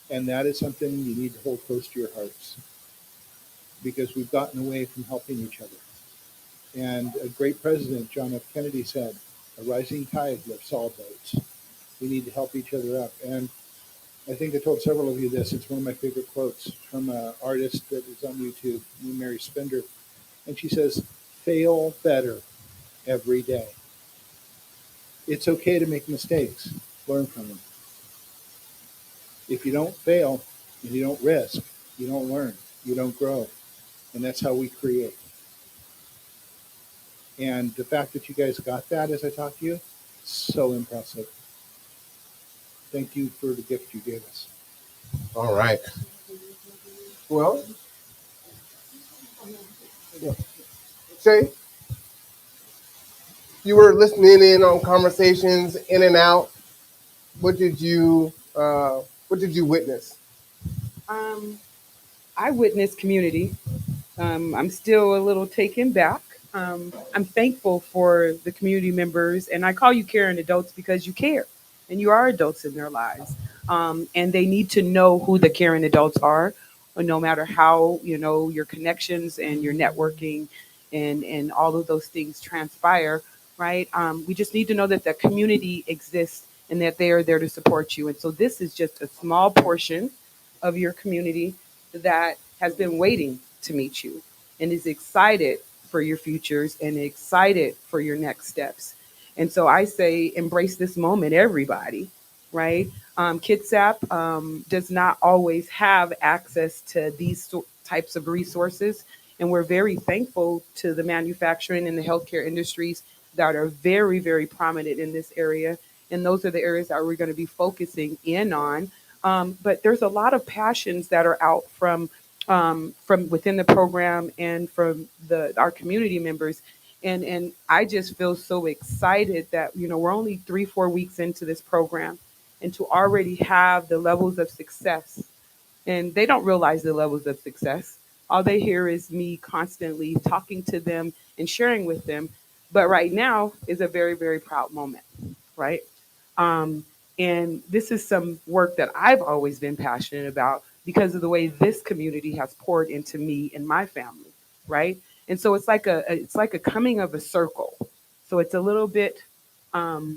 S10: And that is something you need to hold close to your hearts, because we've gotten away from helping each other. And a great president, John F. Kennedy, said, "A rising tide lifts all boats." We need to help each other up. And I think I told several of you this. It's one of my favorite quotes from an artist that is on YouTube, Mary Spender. And she says, "Fail better every day." It's okay to make mistakes. Learn from them. If you don't fail and you don't risk, you don't learn, you don't grow. And that's how we create. And the fact that you guys got that as I talked to you, so impressive. Thank you for the gift you gave us.
S1: All right. Well, Shay, you were listening in on conversations in and out. What did you witness?
S20: I witnessed community. I'm still a little taken back. I'm thankful for the community members, and I call you caring adults because you care, and you are adults in their lives. And they need to know who the caring adults are, no matter how your connections and your networking and all of those things transpire. Right? We just need to know that the community exists and that they are there to support you. And so this is just a small portion of your community that has been waiting to meet you and is excited for your futures and excited for your next steps. And so I say, embrace this moment, everybody, right? Kitsap does not always have access to these types of resources. And we're very thankful to the manufacturing and the healthcare industries that are very, very prominent in this area. And those are the areas that we're going to be focusing in on. But there's a lot of passions that are out from within the program and from our community members. And I just feel so excited that, we're only 3-4 weeks into this program, and to already have the levels of success. And they don't realize the levels of success. All they hear is me constantly talking to them and sharing with them. But right now is a very, very proud moment, right? And this is some work that I've always been passionate about because of the way this community has poured into me and my family, right? And so it's like a coming of a circle. So it's a little bit, I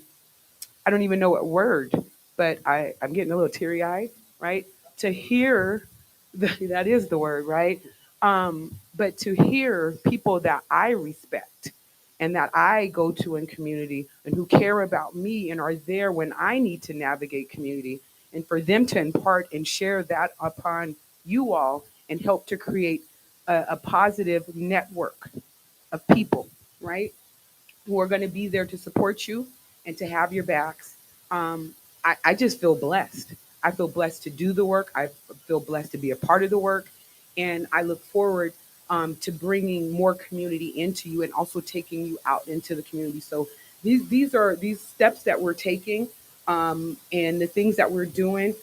S20: don't even know what word, but I'm getting a little teary eyed, right? To hear, that is the word, right? But to hear people that I respect and that I go to in community and who care about me and are there when I need to navigate community, and for them to impart and share that upon you all and help to create a positive network of people, right? Who are going to be there to support you and to have your backs. I just feel blessed. I feel blessed to do the work. I feel blessed to be a part of the work. And I look forward to bringing more community into you and also taking you out into the community. So these are these steps that we're taking and the things that we're doing.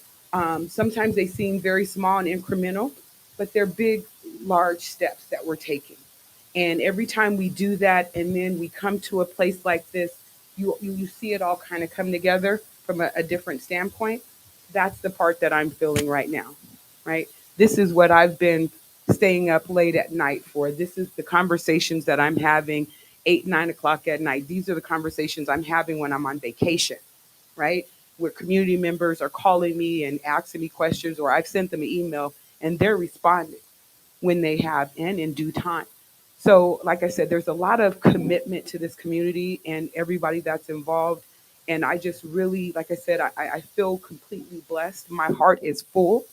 S20: Sometimes they seem very small and incremental, but they're big, large steps that we're taking. And every time we do that, and then we come to a place like this, you see it all kind of come together from a different standpoint. That's the part that I'm feeling right now. right? This is what I've been staying up late at night for. This is the conversations that I'm having 8, 9 o'clock at night. These are the conversations I'm having when I'm on vacation, right? Where community members are calling me and asking me questions, or I've sent them an email and they're responding when they have and in due time. So, like I said, there's a lot of commitment to this community and everybody that's involved. And I just really, like I said, I feel completely blessed. My heart is full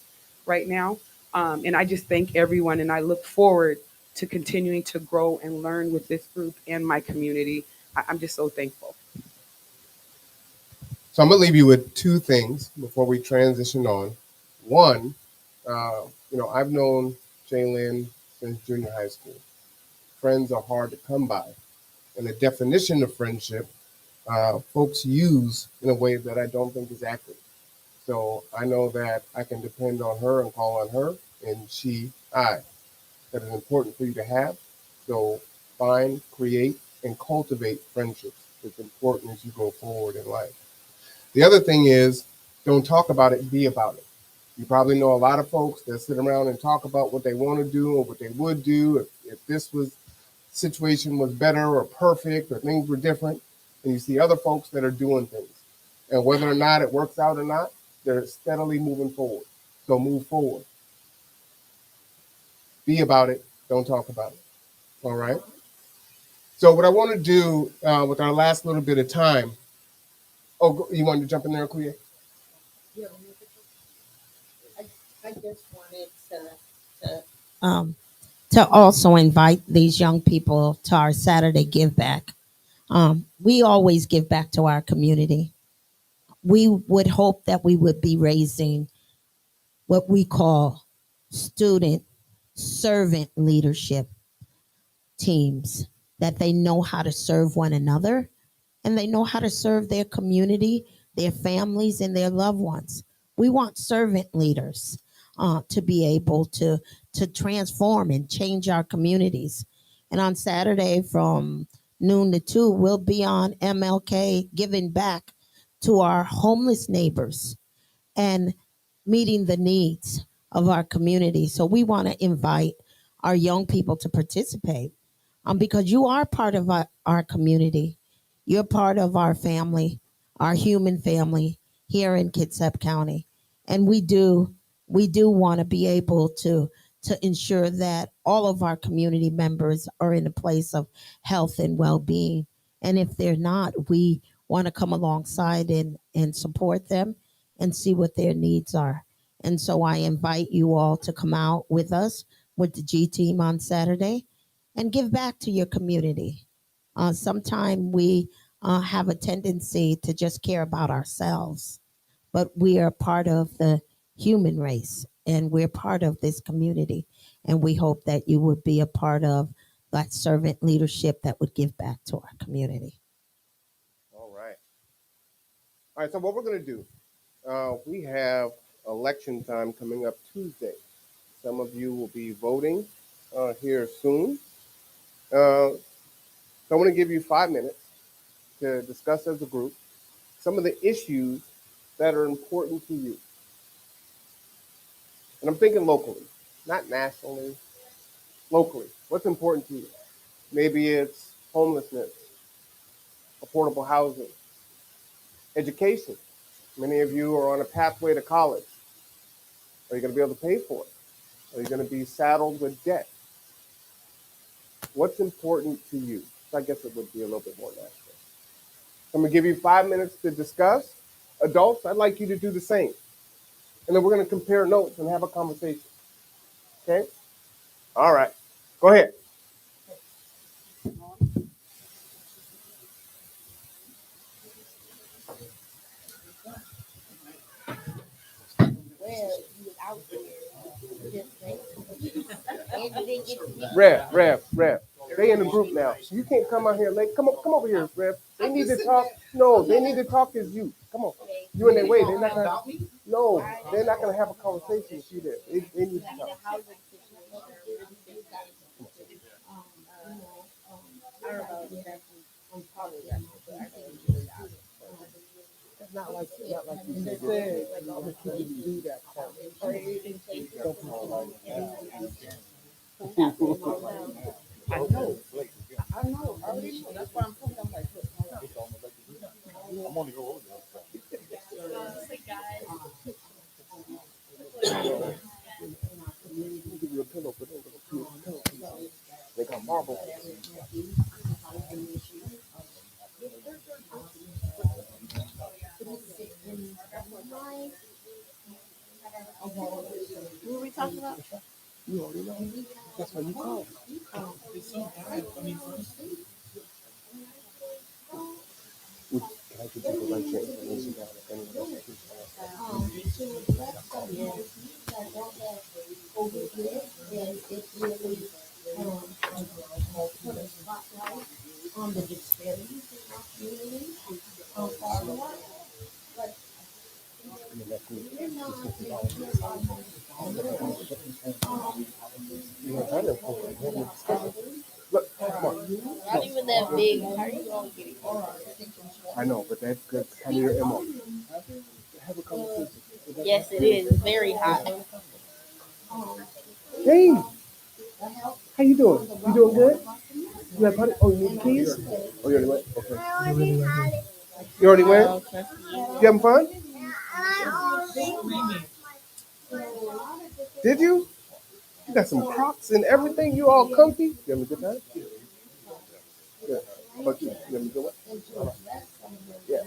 S20: right now. And I just thank everyone. And I look forward to continuing to grow and learn with this group and my community. I'm just so thankful.
S1: So I'm gonna leave you with two things before we transition on. One, I've known Jalen since junior high school. Friends are hard to come by, and the definition of friendship, folks use in a way that I don't think is accurate. So I know that I can depend on her and call on her, and I. That is important for you to have. So find, create, and cultivate friendships. It's important as you go forward in life. The other thing is, don't talk about it, be about it. You probably know a lot of folks that sit around and talk about what they want to do or what they would do if this was situation was better or perfect or things were different. And you see other folks that are doing things. And whether or not it works out or not, they're steadily moving forward. So move forward. Be about it. Don't talk about it. All right. So what I want to do with our last little bit of time. Oh, you wanted to jump in there, Kuya?
S2: I just wanted to also invite these young people to our Saturday Give Back. We always give back to our community. We would hope that we would be raising what we call student servant leadership teams, that they know how to serve one another and they know how to serve their community, their families, and their loved ones. We want servant leaders to be able to transform and change our communities. And on Saturday from noon to 2, we'll be on MLK giving back to our homeless neighbors and meeting the needs of our community. So we want to invite our young people to participate because you are part of our community. You're part of our family, our human family here in Kitsap County. And we do want to be able to ensure that all of our community members are in a place of health and well-being. And if they're not, we want to come alongside and support them and see what their needs are. And so I invite you all to come out with us with the G team on Saturday and give back to your community. Sometimes we have a tendency to just care about ourselves, but we are part of the human race and we're part of this community. And we hope that you would be a part of that servant leadership that would give back to our community.
S1: All right. All right, so what we're going to do, we have election time coming up Tuesday. Some of you will be voting here soon. So I want to give you 5 minutes to discuss as a group some of the issues that are important to you. And I'm thinking locally, not nationally, locally. What's important to you? Maybe it's homelessness, affordable housing, education. Many of you are on a pathway to college. Are you going to be able to pay for it? Are you going to be saddled with debt? What's important to you? So I guess it would be a little bit more natural. I'm going to give you 5 minutes to discuss. Adults, I'd like you to do the same. And then we're going to compare notes and have a conversation. Okay? All right. Go ahead. Rev. They in the group now. So you can't come out here late. Come over here, Rev. They need to talk. No, they need to talk as you. Come on. You in their way. They're not gonna. No, they're not gonna have a conversation with you there. They need to talk. It's not like you said, you didn't do that part.
S2: I know. I know. I already know. That's why I'm coming. I'm like, look,
S10: I'm only go over Give you a pillow, but they got marble.
S2: What are we talking about?
S10: You already know. That's why you call. Can I get you the right information down if anyone else is
S2: Put a spotlight on the disparities in our community, far and wide. But we're not
S10: Look, come on.
S9: Not even that big. How are you gonna get it?
S10: I know, but that's good. Kind of your MO. Have a conversation.
S9: Yes, it is. It's very hot.
S10: Hey, how you doing? You doing good? You have party? Oh, you need the keys? Oh, you already went? Okay. You already went? You having fun? Did you? You got some Crocs and everything. You all comfy? You having a good time? Good. How about you? You having a good one? All right. Yeah.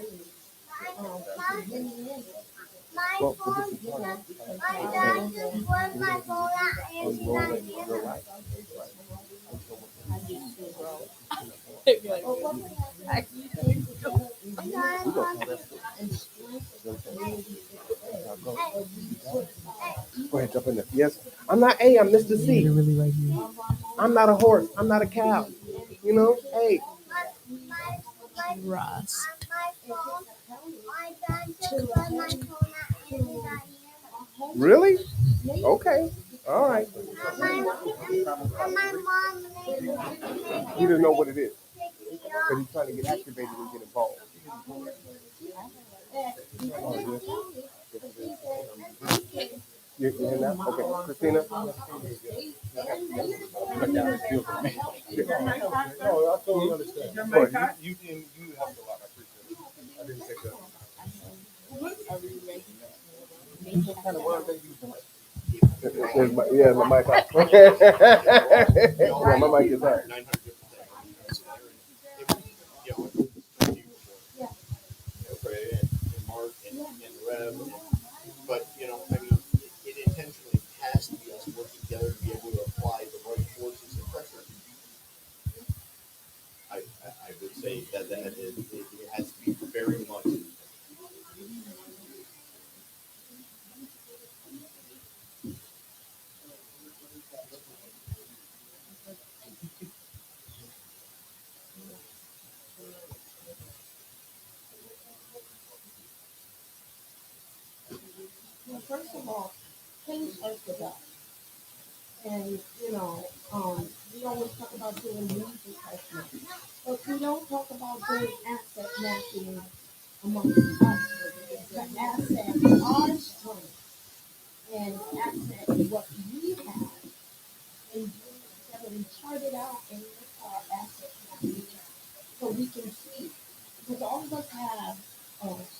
S10: Well, we'll get some party. Go ahead, jump in there. Yes. I'm not A, I'm Mr. C. I'm not a horse. I'm not a cow. You know? Hey.
S9: Rust.
S10: Really? Okay. All right. He doesn't know what it is. But he's trying to get activated and get involved. You hear that? Okay. Christina? No, I totally understand. You helped a lot. I appreciate it. I didn't take that. Yeah, my mic off. Yeah, my mic is on.
S6: But I mean, it intentionally has to be us working together to be able to apply the right forces and pressure. I would say that it has to be very much.
S2: Well, first of all, things are for that. And, we always talk about doing needs assessment, but we don't talk about doing asset matching amongst us. The asset, our strength, and asset what we have, and together and chart it out and look our asset matching so we can see. Because all of us have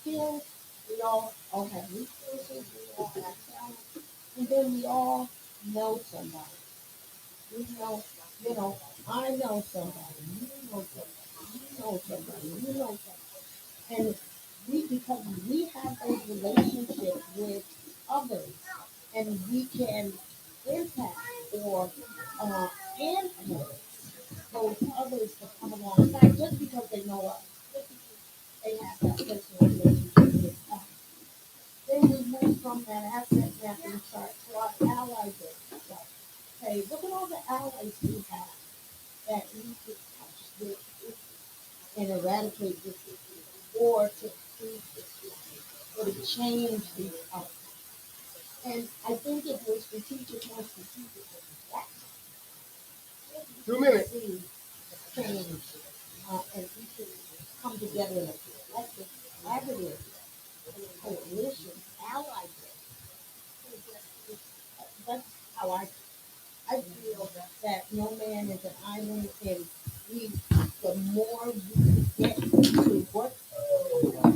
S2: skills, we all have resources, we all have talent, and then we all know somebody. We know, I know somebody, you know somebody, you know somebody, you know somebody. And because we have those relationships with others, and we can impact or influence those others to come alongside just because they know us, just because they have that personal relationship with us. Then we move from that asset mapping chart to our allies chart. Say, look at all the allies we have that we could touch this issue and eradicate this issue, or to improve this issue, or to change these outcomes. And I think if we're strategic, more strategic, that's
S10: 2 minutes.
S2: Change, and we should come together in a collective, collaborative, coalition, allied That's how I feel that no man is an island, and we, the more we get to work together,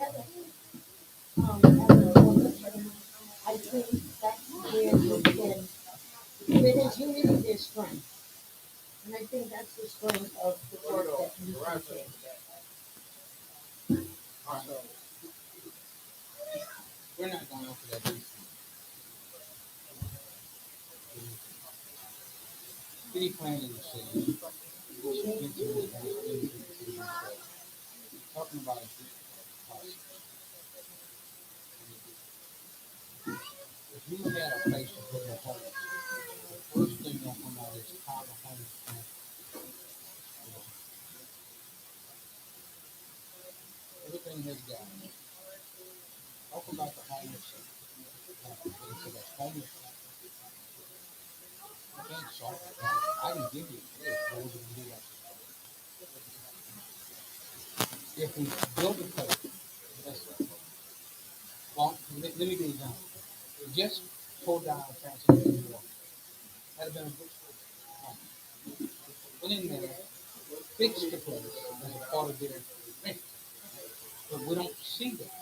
S2: as a coalition, I think that's where we can, where there's unity, there's strength. And I think that's the strength of the work that we can take.
S24: So we're not going over that reason. City planning is saying, talking about a process. If you had a place to put the homeless, the first thing gonna come out is how the homeless can. Everything has got. Talk about the homeless. So that's homeless. I can't solve it. I can give you a place where we can do that. If we build a place, that's well, let me give you an example. Just pull down Transportation New York. That'd have been a good story. Went in there, fixed the place as a part of their rent. But we don't see that.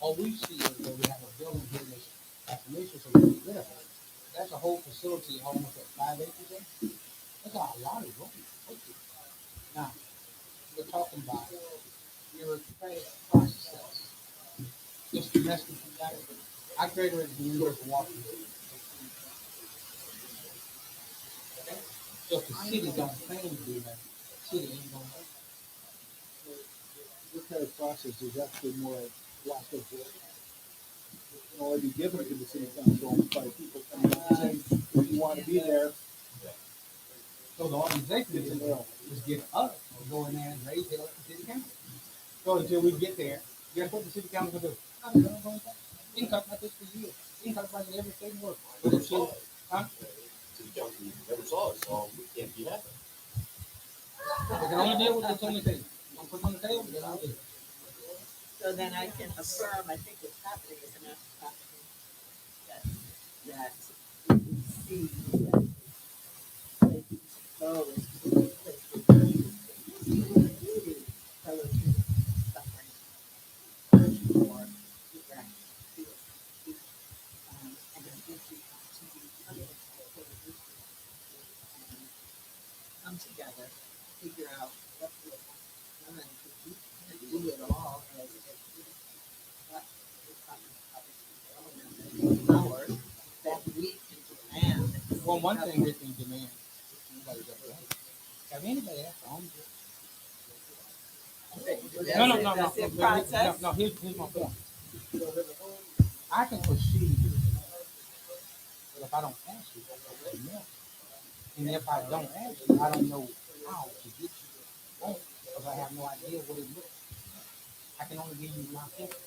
S24: All we see is that we have a building here that's affirmation, so we get rid of it. That's a whole facility almost at 5 acres there. That's a lot of room. Now, we're talking about bureaucratic process. Just domestic together. I graduated from the University of Washington. Okay? So if the city don't plan to do that, the city ain't gonna do it.
S10: This kind of process is actually more lack of work. It can only be given to the city council by people coming and saying, if you want to be there.
S24: So the organization is getting us to go in there and raise it up to city council. So until we get there, guess what the city council will do? We can talk about this for years. We can talk about it every state work. But if she, huh?
S6: City council never saw it, so we can't be happy.
S24: They can only deal with what's on the table. Don't put it on the table, they don't do it.
S2: So then I can affirm, I think what's happening is an that we see that those fellowship suffering or and then if we come together, figure out what we're doing, we can't do it all as power that we can demand.
S24: Well, one thing we can demand, have anybody asked for No, here's my point. I can perceive you, but if I don't ask you, I don't know. And if I don't ask you, I don't know how to get you home because I have no idea what it looks like. I can only give you my picture.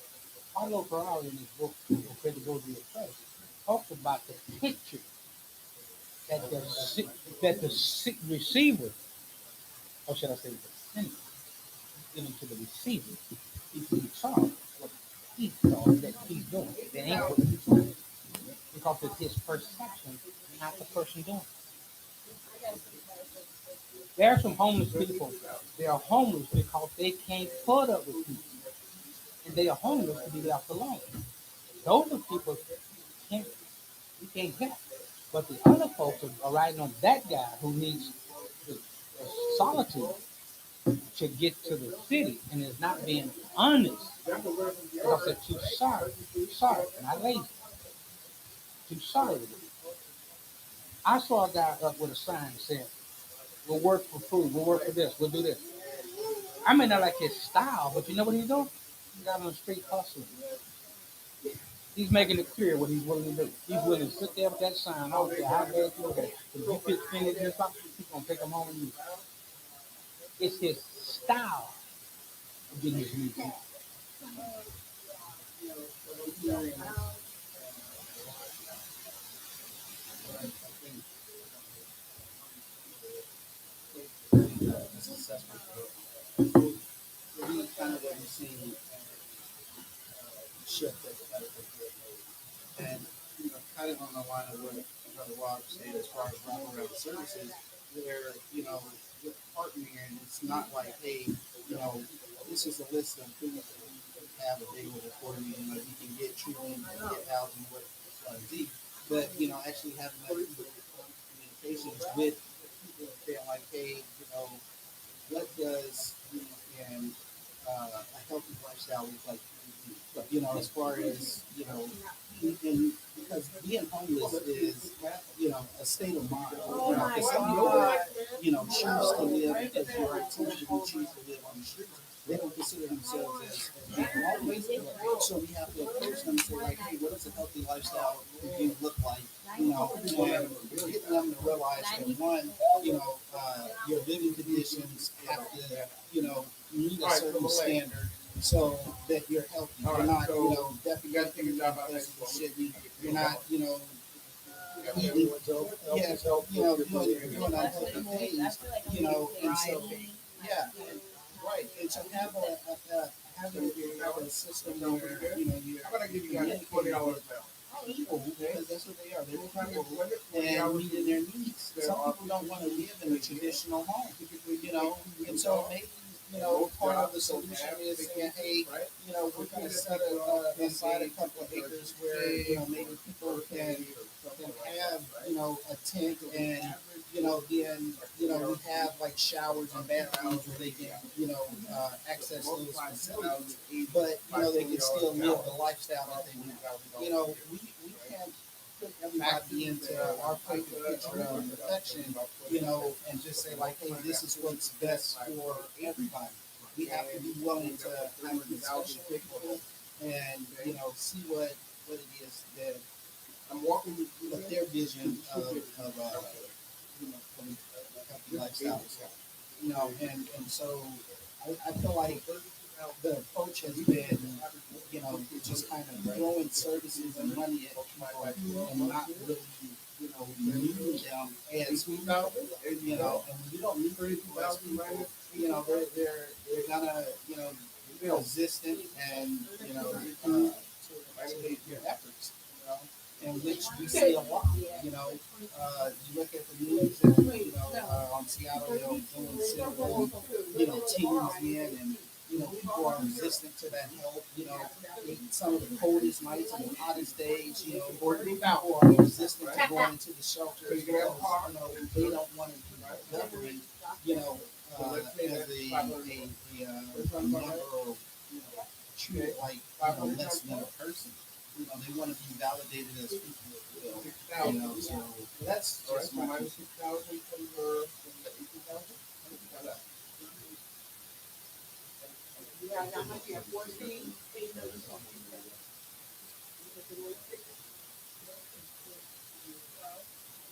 S24: Paulo Ferrari in his book, Credibility of Trust, talks about the picture that the receiver, or should I say the sender, giving to the receiver. He can charge what he thought that he's doing. That ain't what he's doing. Because it's his perception, not the person doing it. There are some homeless people. They are homeless because they can't put up with people. And they are homeless to be left alone. Those are people you can't help. But the other folks are riding on that guy who needs the solitude to get to the city and is not being honest because they're too sorry, not lazy, too sorry. I saw a guy up with a sign saying, "We'll work for food, we'll work for this, we'll do this." I may not like his style, but you know what he's doing? He's out on the street hustling. He's making it clear what he's willing to do. He's willing to sit there with that sign. I don't care how bad you look at it. If you fit fingers in his pocket, he's going to take them home and use it. It's his style of getting his needs met.
S6: This assessment. Really kind of what you see
S11: shift that's got to get made. And, kind of on the line of what Brother Rob said as far as wraparound services, where, with partnering, and it's not like, hey, this is a list of things that we have available for you, you can get treatment, you can get housing, what Z. But, actually having that communications with people and saying like, hey, what does and a healthy lifestyle look like for you? As far as and because being homeless is a state of mind. Because some people choose to live because you're right, some people choose to live on the streets. They don't consider themselves as being homeless. So we have to approach them and say like, hey, what does a healthy lifestyle for you look like? And get them to realize that one, your living conditions have to, meet a certain standard so that you're healthy. You're not, definitely because you should be. You're not, eating, doing unhealthy things, and so, yeah, right. And so have a system where, you're communicating with people, because that's what they are. They're people and meeting their needs. Some people don't want to live in a traditional home, and so maybe, part of the solution is saying, hey, we're going to set aside a couple of acres where, maybe people can have, a tent and, then, we have like showers and bathrooms where they can, access those facilities, but, they can still live the lifestyle that they want. We can't put everybody into our perfect picture of perfection, and just say like, hey, this is what's best for everybody. We have to be willing to have a discussion with people and, see what it is that I'm walking with their vision of from healthy lifestyles. And so I feel like the approach has been, just kind of throwing services and money at people and not really, needing them as people, and when you don't need people as people, they're gonna, be resistant and, to your efforts, in which we see a lot, you look at the news and, on Seattle, doing civil, teams in and, people are resistant to that help, some of the coldest nights and the hottest days, people are resistant to going into the shelters because, they don't want to be governed, as a member of, treated like, less than a person. They want to be validated as people. So that's just my 6,000 from the 18,000.
S2: You have how much? You have 14?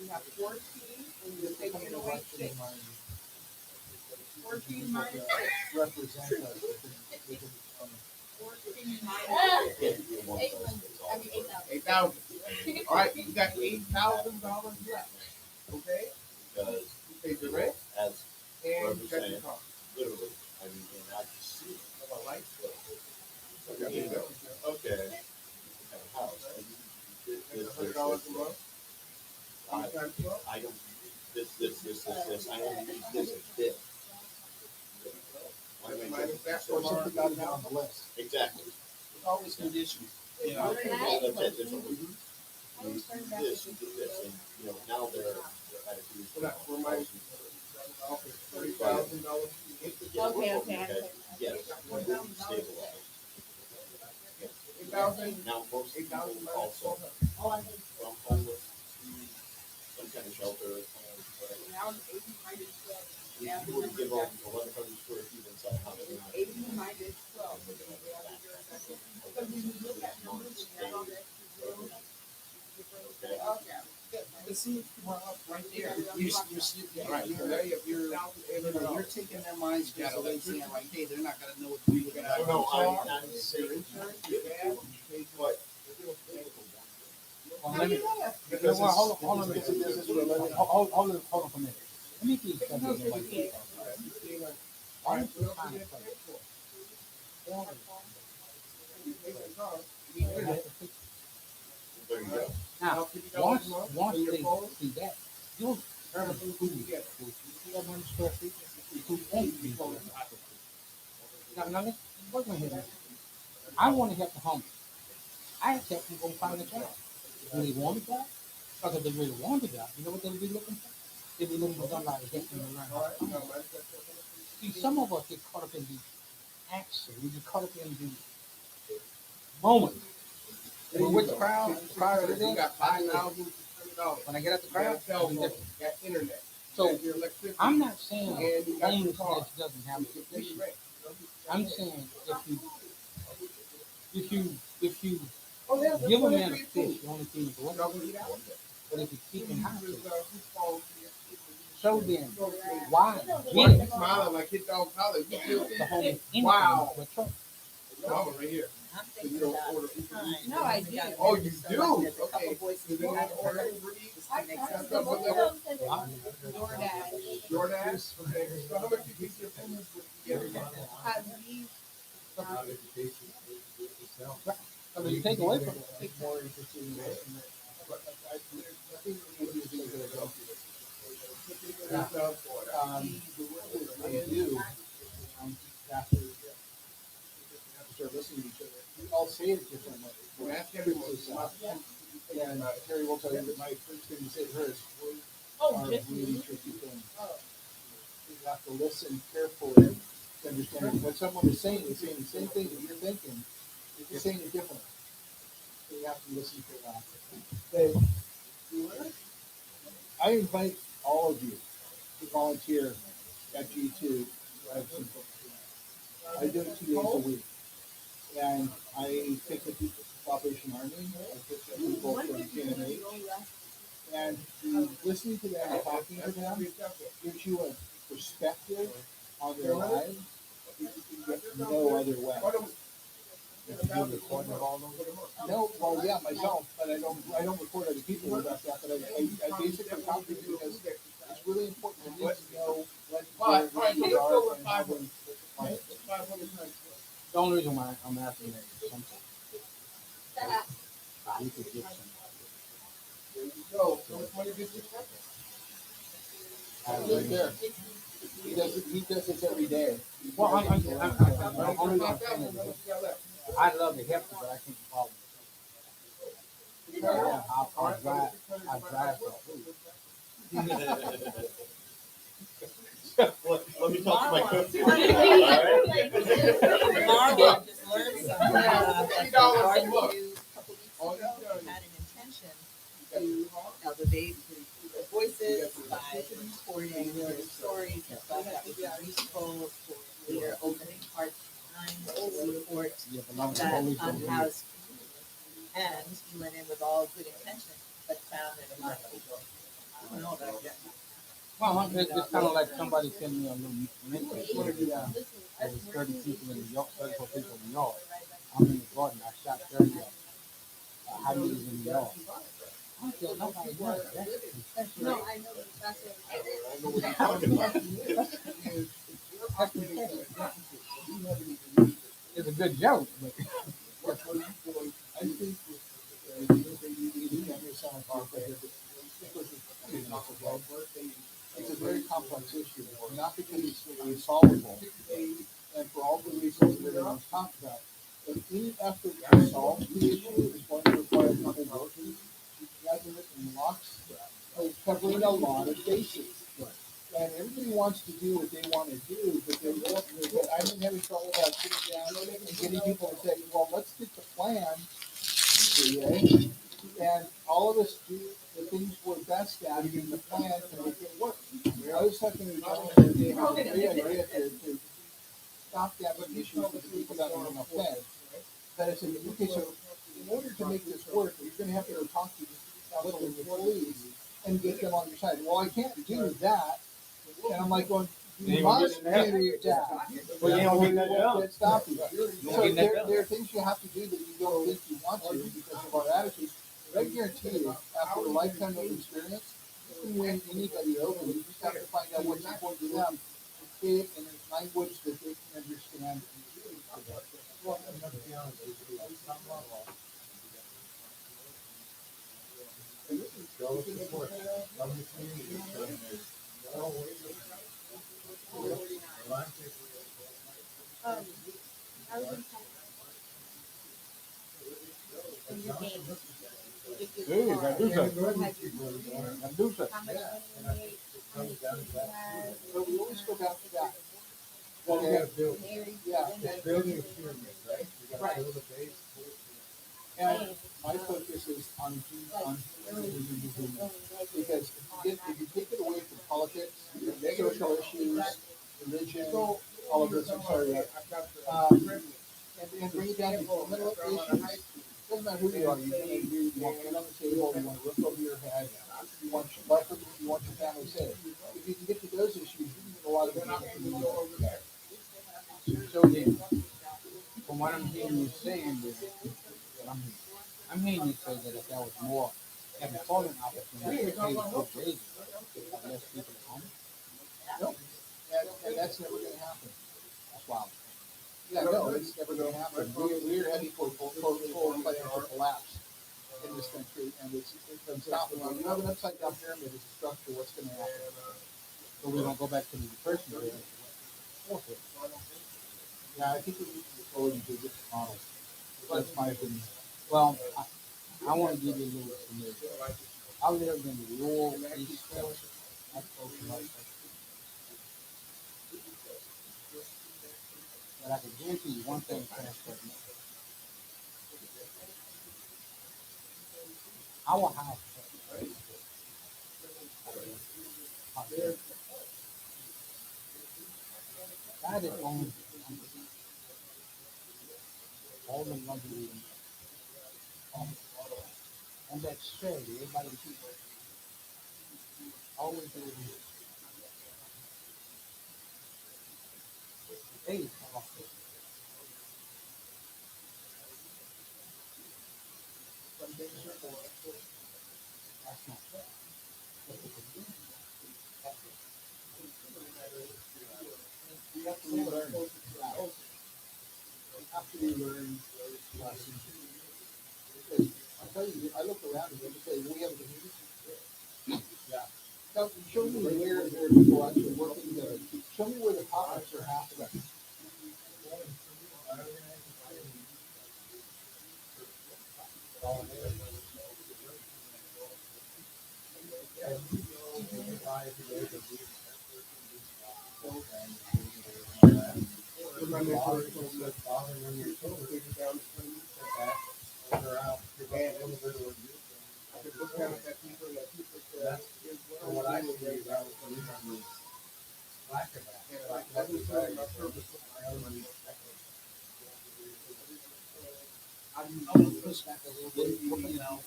S2: You have 14, and you're taking away 6. 14 minus 6.
S11: Represent us.
S2: 14 minus 6.
S1: 8,000. All right, you got $8,000 left. Okay?
S6: Because
S1: you paid the rent
S6: as
S1: and you got your car.
S6: Literally, I mean, and I just see it.
S1: How about lights?
S6: Okay, okay. Have a house.
S1: $100 a month.
S6: I don't. This. I only need this and this.
S11: Something got it on the list.
S6: Exactly.
S11: It's always conditions.
S6: That's it. There's always this, and now they're attitudes.
S1: $30,000.
S2: Okay.
S6: Yes. Stabilize. Now most people also from homeless to some kind of shelter, whatever. If you were to give up 1,100 square feet inside how many?
S2: 80 minus 12. Because when you look at numbers,
S11: But see, right there, you're taking their minds just away, saying like, hey, they're not gonna know what to do with that.
S6: No, I'm saying but
S24: Because hold on a minute. Hold on for a minute. Let me keep something like this. Why don't you find a place?
S6: There you go.
S24: Now, once they see that, you'll determine who you get. If you have 100 square feet, who won't be going to the Now, let's wait a minute. I want to help the homeless. I help them go find a job. Do they want a job? Because if they really want a job, you know what they'll be looking for? They'll be looking for somebody to help them to learn how to find it. See, some of us get caught up in the action. We get caught up in the moment. We're with the crowd is in.
S1: got $5,000.
S24: When I get at the crowd,
S1: Cell
S24: it's
S1: phone,
S24: different.
S1: got internet.
S24: So
S1: Your electricity.
S24: I'm not saying
S1: And you got your car.
S24: homelessness doesn't have a issue. I'm saying if you give a man a fish, you only feed him one. But if you keep him happy, so then why
S1: You're smiling like hit dog college.
S24: the homeless
S1: Wow.
S24: but trust?
S1: Mama right here. So you don't order Uber Eats?
S2: No, I do.
S1: Oh, you do?
S2: There's a couple
S1: Okay.
S2: voices
S1: So
S2: we
S1: then
S2: had
S1: you
S2: to
S1: order
S2: order.
S1: Uber Eats?
S2: DoorDash.
S1: DoorDash? Okay. So how much you get your food with
S24: I mean, you take away from it.
S11: Start listening to each other. We all say it differently.
S1: Well, ask everyone.
S11: And Terry will tell you that my first thing to say to her is, words
S2: Oh,
S11: are
S2: just
S11: really
S2: me?
S11: tricky things. You have to listen carefully to understand what someone is saying. They're saying the same thing that you're thinking. They're just saying it differently. So you have to listen for that. But I invite all of you to volunteer at G2. I do it 2 days a week. And I take the people from Operation Army, I take the people from KNH, and listening to them and talking to them gives you a perspective on their lives that you can get no other way. No, well, yeah, myself, but I don't record other people about that, but I basically talk to them because it's really important to know what they are and how they
S24: The only reason why I'm asking that is sometimes we could get some.
S1: There you go. So much money did you spend?
S11: Right there. He does this every day.
S24: Well, I'm only gonna say that I love to help you, but I can't follow you. I drive for food.
S6: Let me talk to my cook.
S7: Marlon just learned something at the barbecue a couple weeks ago. We had an intention to elevate the voices by recording their stories and stuff that would be useful for their opening part-time support that unhoused community. And he went in with all good intentions, but found that a lot of people don't know about it.
S24: Well, it's kind of like somebody sent me a little link. There was 30 people in New York, 34 people in New York. I'm in the garden. I shot 30 of them. How many is in New York? I said, nobody knows. That's
S2: No, I know that's
S24: it's a good joke, but
S11: I think you have your sound it's a very complex issue, not because it's unsolvable, and for all the reasons that everyone's talked about. But any effort to solve the issue is going to require people working together in lockstep, covering a lot of bases. And everybody wants to do what they want to do, but I've been having trouble about sitting down and getting people to say, well, let's get the plan, and all of us do the things we're best at in the plan to make it work. I was talking to John the other day about a great idea to stop the application for the people that are on the Fed. But I said, okay, so in order to make this work, you're going to have to go talk to the council and the police and get them on your side. Well, I can't do that. And I'm like going, you must do that.
S24: Well, you don't get that done.
S11: Can't stop you. So there are things you have to do that you don't think you want to because of our attitude. But I guarantee you, after a lifetime of experience, you can win anybody over. You just have to find out what's important to them and say it in a language that they can understand. But we always go back to that. Well, we gotta build. Yeah. It's building a pyramid, right? We gotta build a base. And my focus is on because if you take it away from politics, social issues, religion, all of this, I'm sorry, and bring it down to fundamental issues. Doesn't matter who you are, you want food on the table, you want a roof over your head, you want your family safe. If you can get to those issues, you can get a lot of it.
S24: So then, from what I'm hearing you saying, I'm hearing you say that if there was more employment opportunities, paid good wages, less people at home.
S11: No, and that's never going to happen. That's wild. Yeah, no, it's never going to happen. We're heading for full financial collapse in this country, and it's unstoppable. You have an upside down pyramid as a structure. What's going to happen?
S24: So we're gonna go back to the depression period. Okay.
S11: Yeah, I think we need to go into a different model. That's my opinion.
S24: Well, I want to give you a little scenario. I lived in the rural East Coast. I spoke to my but I can guarantee you one thing transferred me. Our house, that is owned all the luxury on that shed. Everybody always do it. Hey,
S11: Some things are for
S24: that's not fair.
S11: we have to relearn. We have to relearn lessons. Because I tell you, I look around and say, we have a community. Yeah. Show me where there are people actually working together. Show me where the topics are happening.
S12: I'm gonna push back a little bit, you know,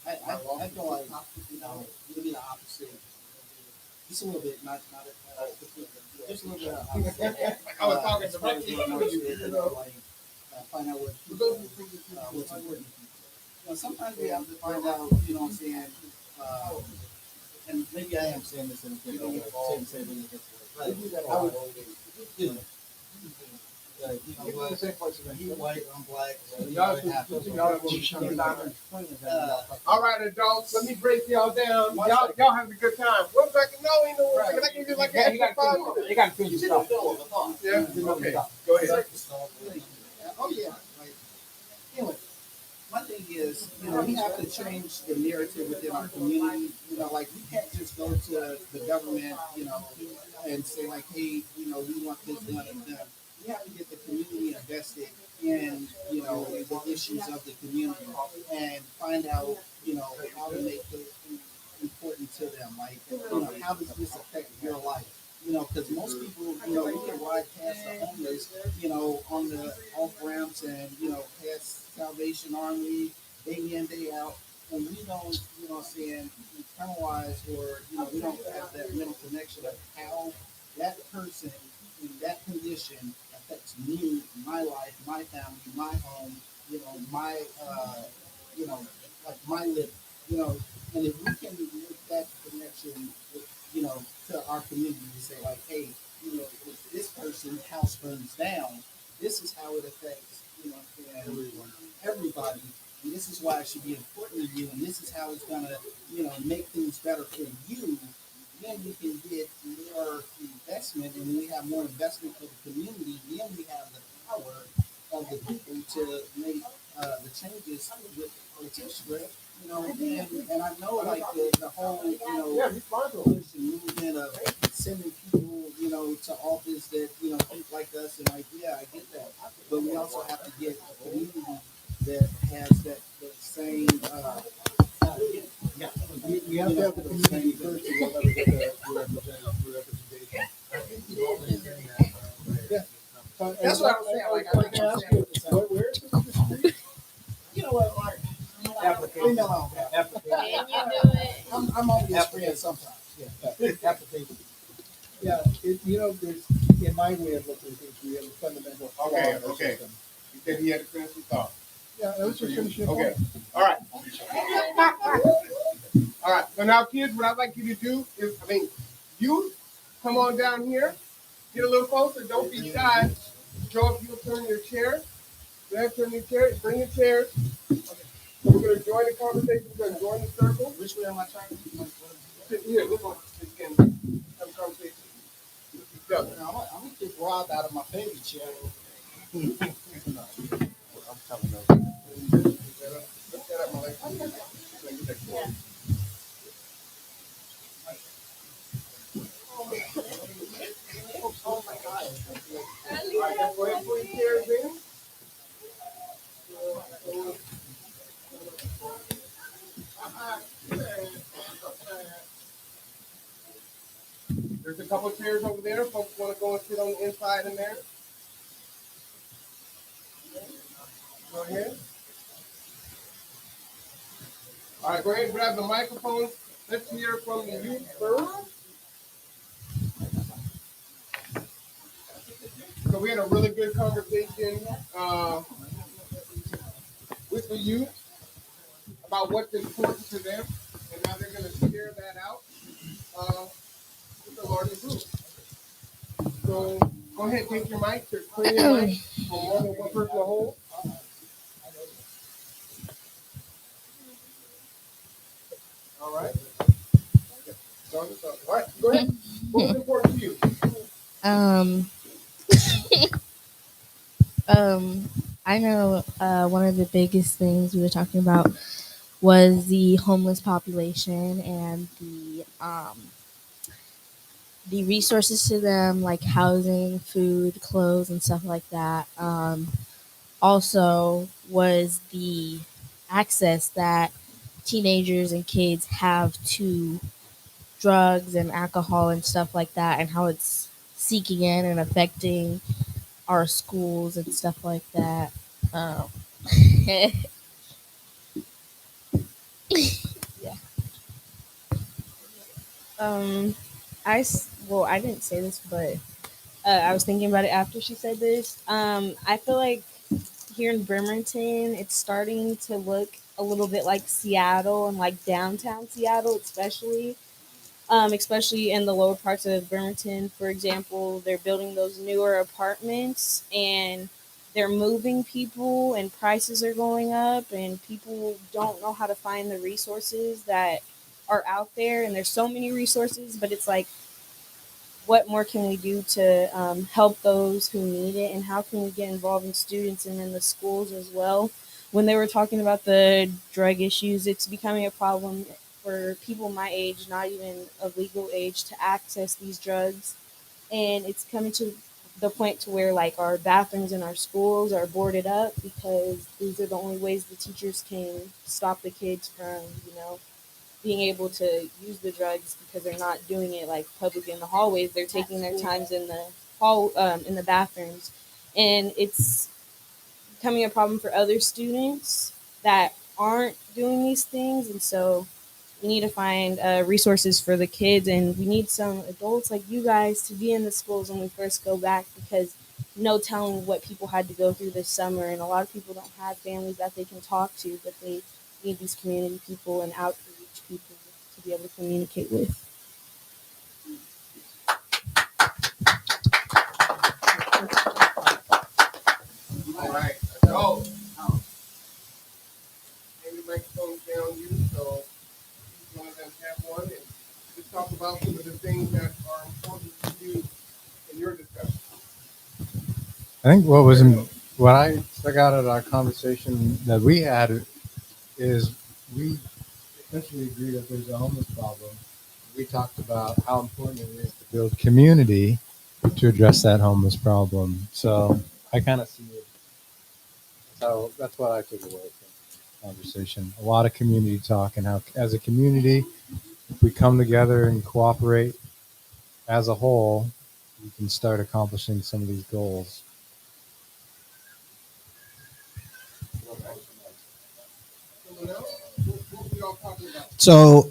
S12: I feel like, you know, maybe the opposite. Just a little bit, not just a little bit.
S1: I was talking
S12: as far as
S1: directly
S12: what
S1: to
S12: knows
S1: you,
S12: it,
S1: you know.
S12: like, find out what's important to people. You know, sometimes we have to find out, you know what I'm saying, and maybe I am saying this in a good way, saying it in a good way, but I would, you know, you know what, you white, I'm black, so
S1: All right, adults, let me break y'all down. Y'all having a good time. 1 second, no, ain't no 1 second. I give you like an extra 5 minutes.
S24: You got to finish your stuff.
S1: Yeah, okay, go ahead.
S12: Oh yeah. Like, anyway, my thing is, you know, we have to change the narrative within our community. You know, like we can't just go to the government, you know, and say like, hey, you know, we want this done and done. We have to get the community invested in, you know, the issues of the community and find out, you know, how to make it important to them. Like, you know, how does this affect your life? You know, because most people, you know, we can ride past the homeless, you know, on the off ramps and, you know, past Salvation Army day in, day out. And we don't, you know what I'm saying, internalize or, you know, we don't have that mental connection of how that person in that condition affects me, my life, my family, my home, you know, my, you know, like my living, you know, and if we can make that connection with, you know, to our community to say like, hey, you know, if this person's house burns down, this is how it affects, you know, and everybody,
S11: and this is why it should be important to you, and this is how it's gonna, make things better for you, then we can get more investment, and when we have more investment for the community, then we have the power of the people to make the changes with participate, and I know like the whole, push and movement of sending people, to office that, think like us, and like, yeah, I get that. But we also have to get a community that has that same,
S10: We have to have the community first to we'll never get the representation. Yeah.
S11: That's what I was saying. Like, I think I'm saying,
S10: where is this street?
S11: you know what, Mark?
S10: Application.
S11: Leave me alone.
S10: Application.
S2: Can you do it?
S11: I'm only a friend sometimes.
S10: Yeah. Application. Yeah, there's, in my way of looking at things, we have a fundamental flaw
S1: Okay,
S10: in our
S1: okay.
S10: system.
S1: You said he had to finish his thought.
S10: Yeah, I was just finishing.
S1: Okay. All right. All right. So now, kids, what I'd like you to do is, you come on down here, get a little closer. Don't be shy. Joe, if you'll turn your chair. Go ahead, turn your chair. Bring your chairs. Okay. So we're going to join the conversation. We're going to join the circle.
S11: Which way am I trying to
S1: Sit here. This one. We can have a conversation with each other.
S11: I'm gonna kick Rob out of my baby chair.
S1: I'm coming over. Lift that up, my leg.
S11: Oh my God.
S1: All right, go ahead and put your chairs in. There's a couple of chairs over there. Folks want to go and sit on the inside in there. Go ahead. All right, go ahead and grab the microphone. Let's hear from the youth first. So we had a really good conversation with the youth about what's important to them, and now they're going to share that out with the larger group. So go ahead, take your mic to clear your mic for more than one person to hold. All right. All right, go ahead. What was important to you?
S9: I know one of the biggest things we were talking about was the homeless population and the resources to them, like housing, food, clothes, and stuff like that. Also, was the access that teenagers and kids have to drugs and alcohol and stuff like that, and how it's seeking in and affecting our schools and stuff like that. Yeah. I didn't say this, but I was thinking about it after she said this. I feel like here in Bremerton, it's starting to look a little bit like Seattle and like downtown Seattle, especially in the lower parts of Bremerton. For example, they're building those newer apartments and they're moving people, and prices are going up, and people don't know how to find the resources that are out there. And there's so many resources, but it's like, what more can we do to help those who need it, and how can we get involved in students and in the schools as well? When they were talking about the drug issues, it's becoming a problem for people my age, not even of legal age, to access these drugs. And it's coming to the point to where like our bathrooms in our schools are boarded up because these are the only ways the teachers can stop the kids from, being able to use the drugs, because they're not doing it like public in the hallways. They're taking their times in the in the bathrooms, and it's becoming a problem for other students that aren't doing these things. And so we need to find resources for the kids, and we need some adults like you guys to be in the schools when we first go back, because no telling what people had to go through this summer, and a lot of people don't have families that they can talk to, but they need these community people and outreach people to be able to communicate with.
S1: All right, so
S17: I think what I stuck out of our conversation that we had is we essentially agree that there's a homeless problem. We talked about how important it is to build community to address that homeless problem. So I kind of see it. So that's what I took away from the conversation. A lot of community talk and how, as a community, if we come together and cooperate as a whole, we can start accomplishing some of these goals.
S11: So,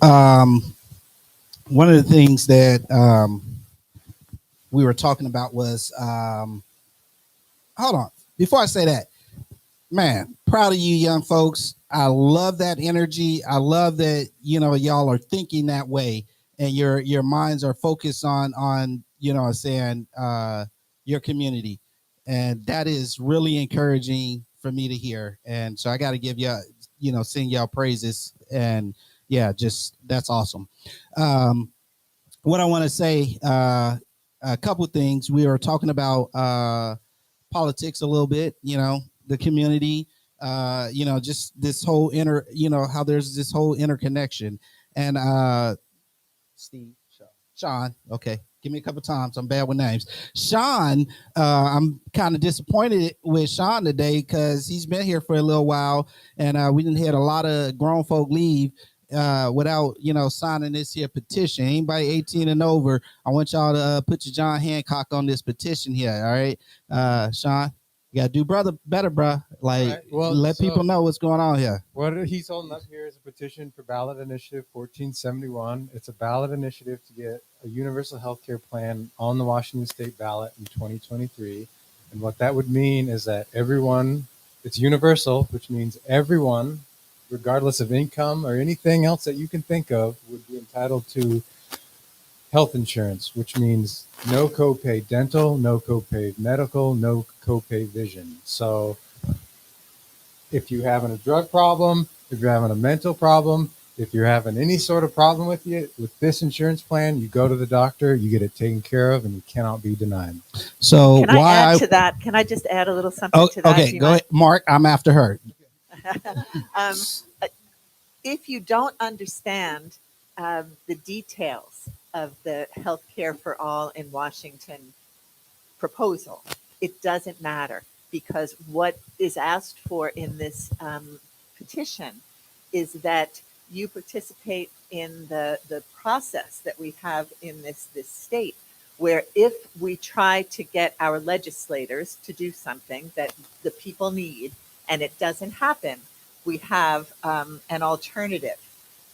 S11: one of the things that we were talking about was, hold on, before I say that, man, proud of you young folks. I love that energy. I love that, y'all are thinking that way and your minds are focused on saying your community. And that is really encouraging for me to hear. And so I got to give you, sing y'all praises. And yeah, just that's awesome. What I want to say, a couple things. We were talking about politics a little bit, the community, just this whole how there's this whole interconnection. And Steve, Sean, okay, give me a couple times. I'm bad with names. Sean, I'm kind of disappointed with Sean today because he's been here for a little while, and we didn't had a lot of grown folk leave without signing this here petition. Anybody 18 and over, I want y'all to put your John Hancock on this petition here. All right, Sean, you gotta do better, bro. Like,
S17: right, well,
S11: let people know what's going on here.
S17: What he's holding up here is a petition for ballot initiative 1471. It's a ballot initiative to get a universal health care plan on the Washington state ballot in 2023. And what that would mean is that everyone, it's universal, which means everyone, regardless of income or anything else that you can think of, would be entitled to health insurance, which means no copay dental, no copay medical, no copay vision. So if you're having a drug problem, if you're having a mental problem, if you're having any sort of problem with this insurance plan, you go to the doctor, you get it taken care of, and you cannot be denied.
S11: So
S13: Can I add to that? Can I just add a little something to that?
S11: Okay, go ahead, Mark. I'm after her.
S13: If you don't understand the details of the Health Care for All in Washington proposal, it doesn't matter, because what is asked for in this petition is that you participate in the process that we have in this state, where if we try to get our legislators to do something that the people need and it doesn't happen, we have an alternative.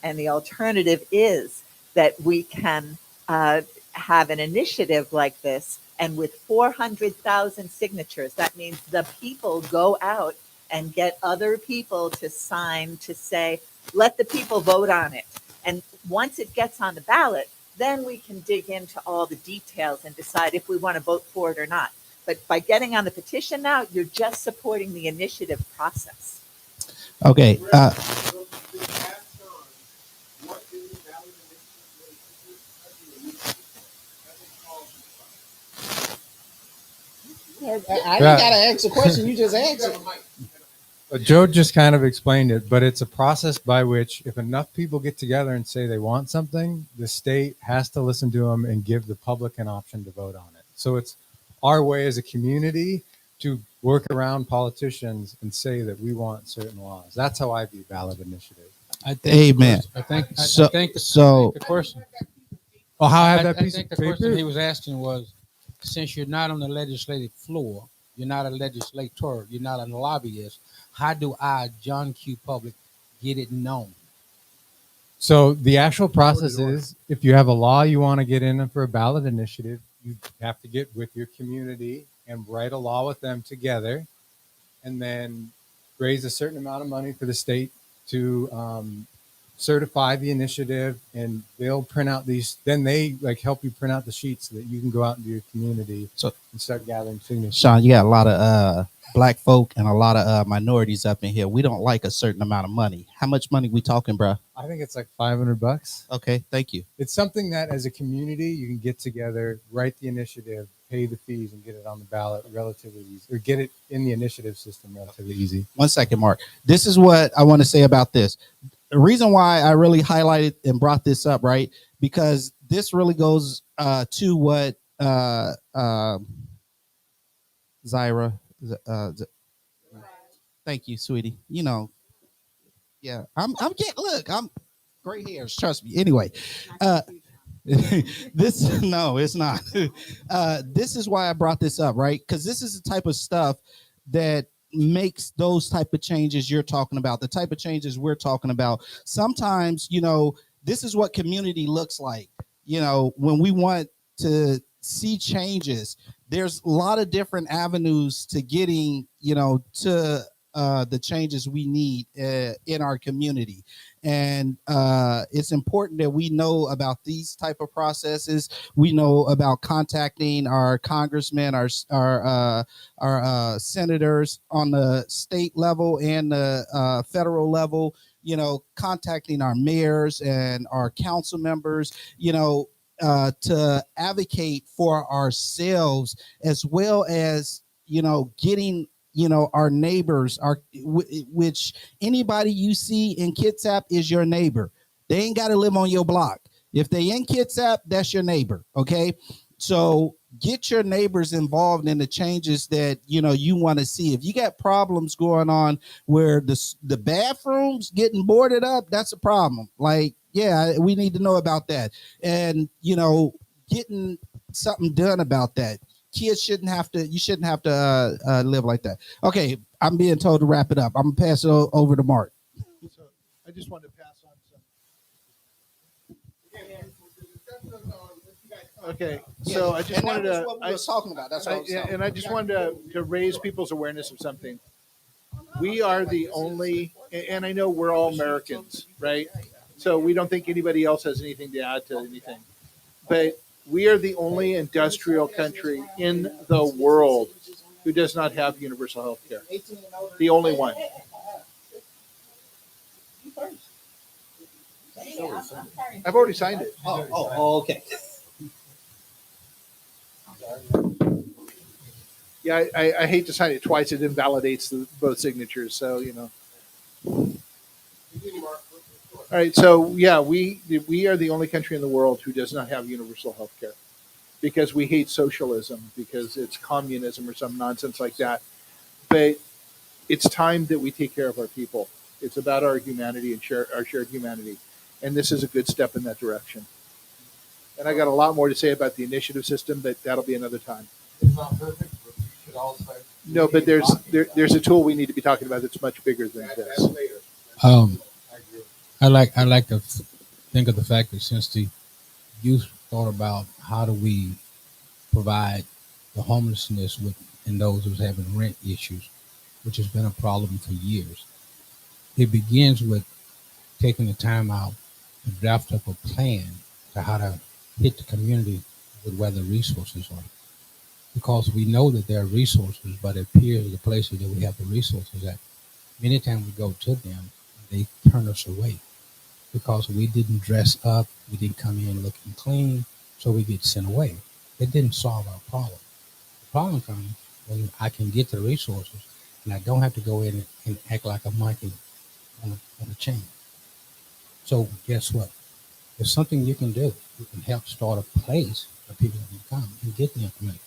S13: And the alternative is that we can have an initiative like this, and with 400,000 signatures, that means the people go out and get other people to sign to say, let the people vote on it. And once it gets on the ballot, then we can dig into all the details and decide if we want to vote for it or not. But by getting on the petition now, you're just supporting the initiative process.
S11: Okay.
S12: I didn't gotta ask a question. You just asked it.
S17: Joe just kind of explained it, but it's a process by which if enough people get together and say they want something, the state has to listen to them and give the public an option to vote on it. So it's our way as a community to work around politicians and say that we want certain laws. That's how I view ballot initiative.
S24: I think
S11: Amen.
S24: I think
S11: So-
S24: the question.
S17: Oh, how I have that
S24: I
S17: piece
S24: think
S17: of
S24: the question
S17: paper?
S24: he was asking was, since you're not on the legislative floor, you're not a legislator, you're not a lobbyist, how do I, John Q. Public, get it known?
S17: So the actual process is, if you have a law you want to get in for a ballot initiative, you have to get with your community and write a law with them together, and then raise a certain amount of money for the state to certify the initiative, and they'll print out these. Then they help you print out the sheets so that you can go out into your community and start gathering signatures.
S11: Sean, you got a lot of black folk and a lot of minorities up in here. We don't like a certain amount of money. How much money we talking, bro?
S17: I think it's like $500.
S11: Okay, thank you.
S17: It's something that as a community you can get together, write the initiative, pay the fees and get it on the ballot relatively easy, or get it in the initiative system relatively easy.
S11: 1 second, Mark. This is what I want to say about this. The reason why I really highlighted and brought this up, right? Because this really goes to what Zyra. Thank you, sweetie. You know, yeah, I'm getting. Look, I'm gray hairs. Trust me. Anyway, this no, it's not. This is why I brought this up, right? Because this is the type of stuff that makes those type of changes you're talking about, the type of changes we're talking about. Sometimes, you know, this is what community looks like. You know, when we want to see changes, there's a lot of different avenues to getting, you know, to the changes we need in our community. And it's important that we know about these type of processes. We know about contacting our congressmen, our senators on the state level and the federal level, you know, contacting our mayors and our council members, you know, to advocate for ourselves, as well as, you know, getting, you know, our neighbors, which anybody you see in Kitsap is your neighbor. They ain't got to live on your block. If they in Kitsap, that's your neighbor. Okay. So get your neighbors involved in the changes that, you know, you want to see. If you got problems going on where the bathrooms getting boarded up, that's a problem. Like, yeah, we need to know about that. And, you know, getting something done about that. Kids shouldn't have to, you shouldn't have to live like that. Okay, I'm being told to wrap it up. I'm gonna pass it over to Mark.
S10: So I just wanted to pass on some. Okay, so I just wanted to.
S11: What we was talking about. That's what I was talking
S10: and I just wanted to raise people's awareness of something. We are the only, and I know we're all Americans, right? So we don't think anybody else has anything to add to anything, but we are the only industrial country in the world who does not have universal health care. The only one. I've already signed it.
S11: Okay.
S10: Yeah, I hate to sign it twice. It invalidates both signatures. So, you know. All right. So, yeah, we are the only country in the world who does not have universal health care because we hate socialism, because it's communism or some nonsense like that. But it's time that we take care of our people. It's about our humanity and our shared humanity. And this is a good step in that direction. And I got a lot more to say about the initiative system, but that'll be another time.
S17: It's not perfect, but we should also.
S10: No, but there's a tool we need to be talking about that's much bigger than this.
S24: I like to think of the fact that since the youth thought about how do we provide the homelessness and those who's having rent issues, which has been a problem for years, it begins with taking the time out to draft up a plan to how to hit the community with where the resources are. Because we know that there are resources, but it appears the places that we have the resources at, many times we go to them, they turn us away because we didn't dress up, we didn't come in looking clean, so we get sent away. It didn't solve our problem. The problem comes when I can get the resources and I don't have to go in and act like a monkey on a chain. So guess what? There's something you can do. You can help start a place where people can come and get the information.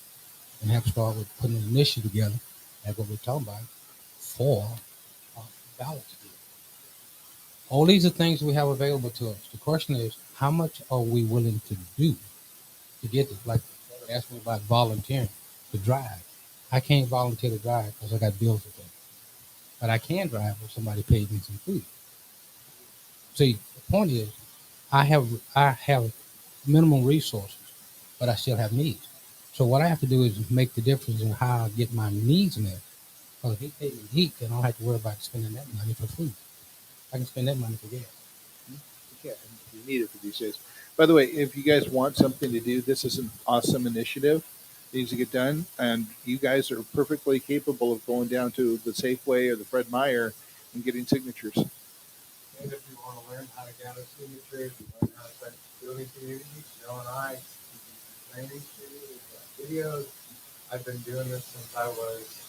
S24: And help start with putting an initiative together, like what we're talking about, for ballots. All these are things we have available to us. The question is, how much are we willing to do to get this? Like, ask me about volunteering to drive. I can't volunteer to drive because I got bills to pay. But I can drive if somebody pays me some food. See, the point is, I have minimum resources, but I still have needs. So what I have to do is make the difference in how I get my needs met. Because if he pays me to eat, then I don't have to worry about spending that money for food. I can spend that money for gas.
S10: Yeah, you need it for these days. By the way, if you guys want something to do, this is an awesome initiative. It needs to get done, and you guys are perfectly capable of going down to the Safeway or the Fred Meyer and getting signatures.
S17: And if you want to learn how to gather signatures, you learn how to start building communities, Joe and I training Videos, I've been doing this since I was,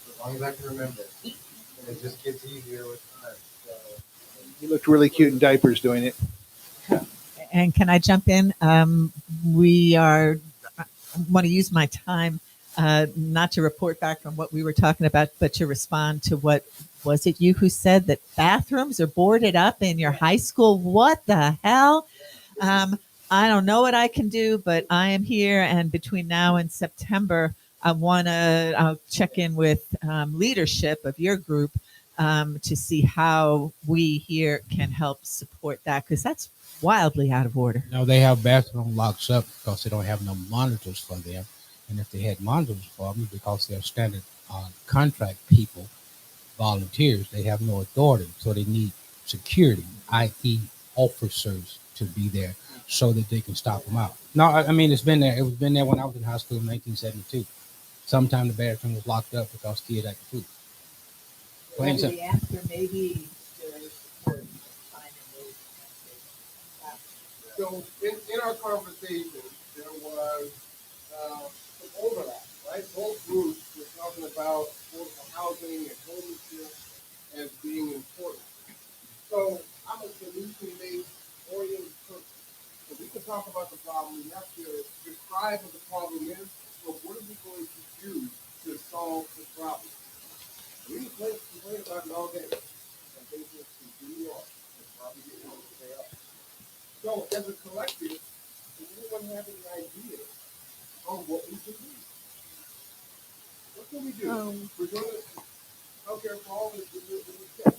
S17: as long as I can remember. And it just gets easier with time. So,
S10: You looked really cute in diapers doing it.
S15: And can I jump in? We are, I want to use my time not to report back on what we were talking about, but to respond to what was it you who said that bathrooms are boarded up in your high school? What the hell? I don't know what I can do, but I am here. And between now and September, I want to check in with leadership of your group to see how we here can help support that, because that's wildly out of order.
S24: No, they have bathroom locks up because they don't have no monitors for them. And if they had monitors for them, because they're standard contract people, volunteers, they have no authority. So they need security, i.e. officers, to be there so that they can stop them out. No, I mean, it's been there. It was been there when I was in high school in 1972. Sometimes the bathroom was locked up because kids acted fool. Plain
S13: Maybe
S24: simple.
S13: the answer may be to support finding those
S1: So in our conversation, there was some overlap, right? Both groups were talking about affordable housing and homelessness as being important. So I'm a solution-based oriented person. So we can talk about the problem. We have to describe what the problem is. So what are we going to do to solve the problem? We can complain about it all day. And things will continue on. It's probably getting on the way up. So as a collective, does anyone have any idea on what we can do? What can we do? We're doing it. Okay, for all this, what's that?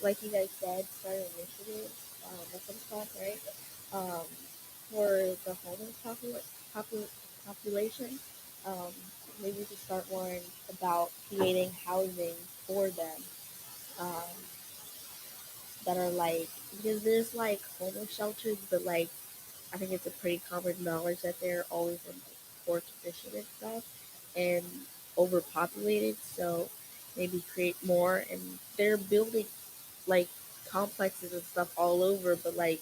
S9: Like you guys said, start an initiative. That's what it's called, right? For the homeless population, um, maybe we could start one about creating housing for them. Um, that are like, because there's like homeless shelters, but like I think it's a pretty common knowledge that they're always in like poor condition and stuff, and overpopulated. So maybe create more, and they're building like complexes and stuff all over, but like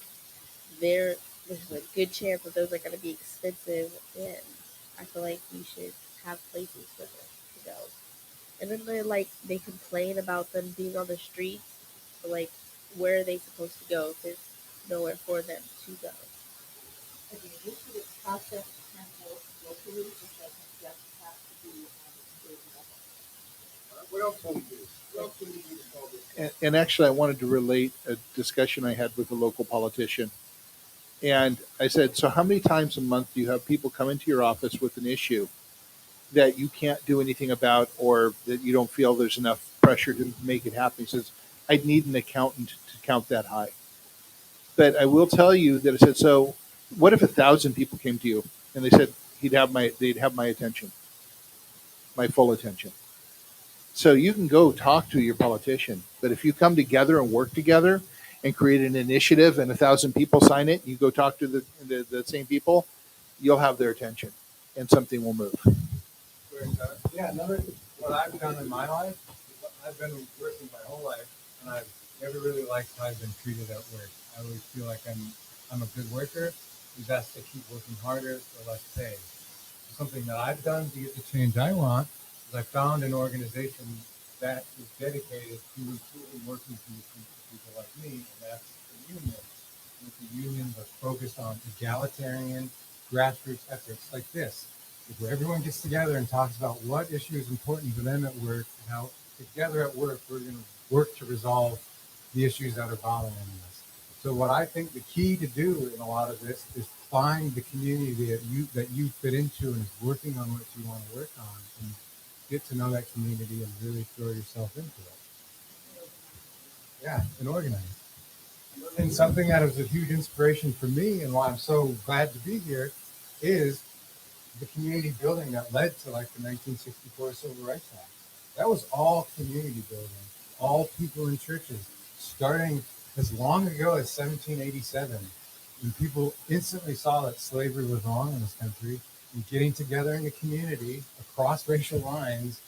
S9: there's a good chance that those are going to be expensive, and I feel like we should have places for them to go. And then they complain about them being on the streets, but like where are they supposed to go if there's nowhere for them to go?
S13: the initiative process can work locally. It doesn't just have to be on the state level.
S1: What else can we do? What else can we do to solve this?
S10: And actually, I wanted to relate a discussion I had with a local politician. And I said, so how many times a month do you have people come into your office with an issue that you can't do anything about, or that you don't feel there's enough pressure to make it happen? He says, I'd need an accountant to count that high. But I will tell you that I said, so what if 1,000 people came to you and they said they'd have my attention, my full attention. So you can go talk to your politician, but if you come together and work together and create an initiative and 1,000 people sign it, you go talk to the same people, you'll have their attention and something will move.
S17: Yeah, another what I've done in my life, I've been working my whole life, and I've never really liked how I've been treated at work. I always feel like I'm a good worker who's asked to keep working harder for less pay. Something that I've done to get the change I want is I found an organization that is dedicated to recruiting working people like me, and that's the union. And the unions are focused on egalitarian grassroots efforts like this, where everyone gets together and talks about what issue is important to them at work, and how together at work we're going to work to resolve the issues that are bothering us. So what I think the key to do in a lot of this is find the community that you fit into and is working on what you want to work on, and get to know that community and really throw yourself into it. Yeah, and organize. And something that is a huge inspiration for me and why I'm so glad to be here is the community building that led to like the 1964 Civil Rights Act. That was all community building, all people in churches, starting as long ago as 1787, when people instantly saw that slavery was wrong in this country, and getting together in the community across racial lines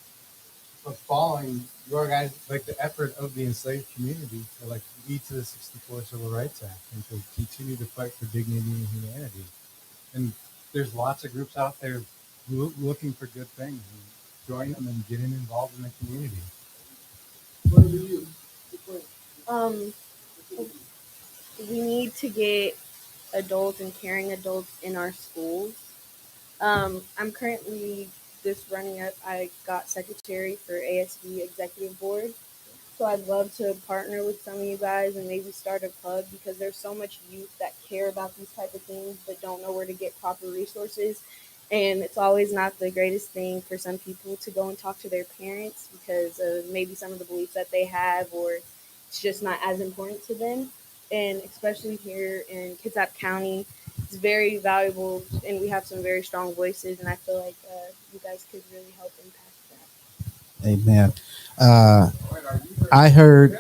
S17: of following your guys, like the effort of the enslaved community to like lead to the 64 Civil Rights Act and to continue to fight for dignity and humanity. And there's lots of groups out there looking for good things. And join them and getting involved in the community.
S11: What do you?
S14: Um, we need to get adults and caring adults in our schools. I'm currently just running up. I got secretary for ASB executive board. So I'd love to partner with some of you guys and maybe start a club because there's so much youth that care about these type of things but don't know where to get proper resources. And it's always not the greatest thing for some people to go and talk to their parents because of maybe some of the beliefs that they have or it's just not as important to them. And especially here in Kitsap County, it's very valuable and we have some very strong voices and I feel like you guys could really help impact that.
S11: Amen. I heard,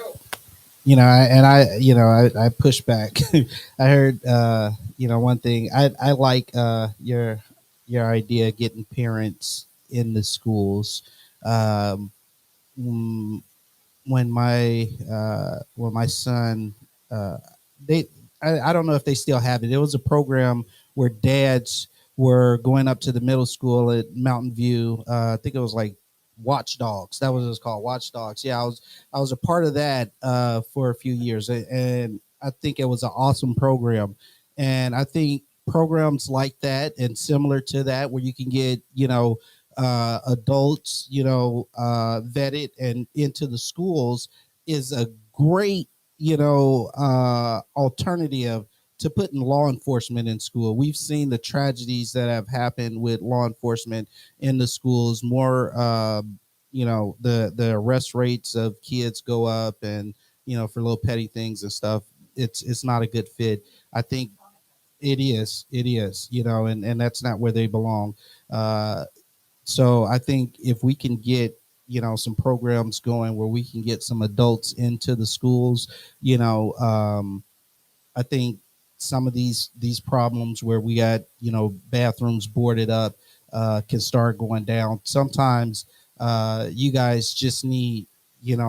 S11: I push back. I heard, one thing. I like your idea of getting parents in the schools. Um, mm, when my son they I don't know if they still have it. It was a program where dads were going up to the middle school at Mountain View. I think it was like Watchdogs. That was what it was called, Watchdogs. Yeah, I was a part of that for a few years, and I think it was an awesome program. And I think programs like that and similar to that, where you can get adults, vetted and into the schools, is a great, alternative to putting law enforcement in school. We've seen the tragedies that have happened with law enforcement in the schools. More, the arrest rates of kids go up, and for little petty things and stuff. It's not a good fit. I think it is, and that's not where they belong. So I think if we can get some programs going where we can get some adults into the schools, I think some of these problems where we got bathrooms boarded up can start going down. Sometimes you guys just need